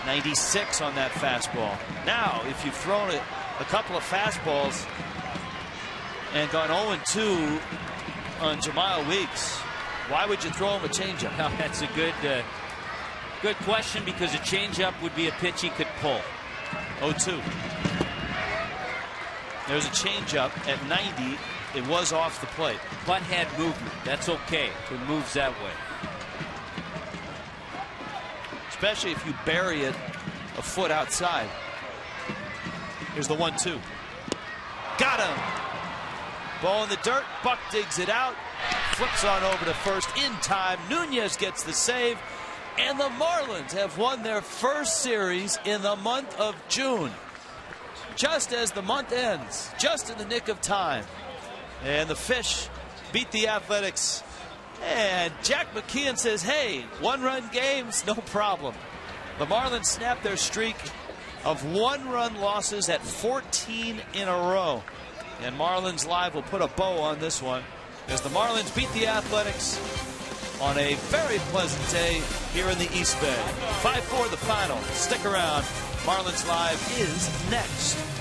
96 on that fastball. Now, if you've thrown a couple of fastballs and gone 0-2 on Jamal Weeks, why would you throw him a changeup? Now, that's a good question, because a changeup would be a pitch he could pull. 0-2. There's a changeup at 90. It was off the plate. But had movement. That's okay if it moves that way. Especially if you bury it a foot outside. Here's the 1-2. Got him. Ball in the dirt. Buck digs it out. Flips on over to first in time. Nunez gets the save. And the Marlins have won their first series in the month of June. Just as the month ends. Just in the nick of time. And the Fish beat the Athletics. And Jack McKeon says, hey, one-run games, no problem. The Marlins snapped their streak of one-run losses at 14 in a row. And Marlins Live will put a bow on this one as the Marlins beat the Athletics on a very pleasant day here in the East Bay. 5-4 the final. Stick around. Marlins Live is next.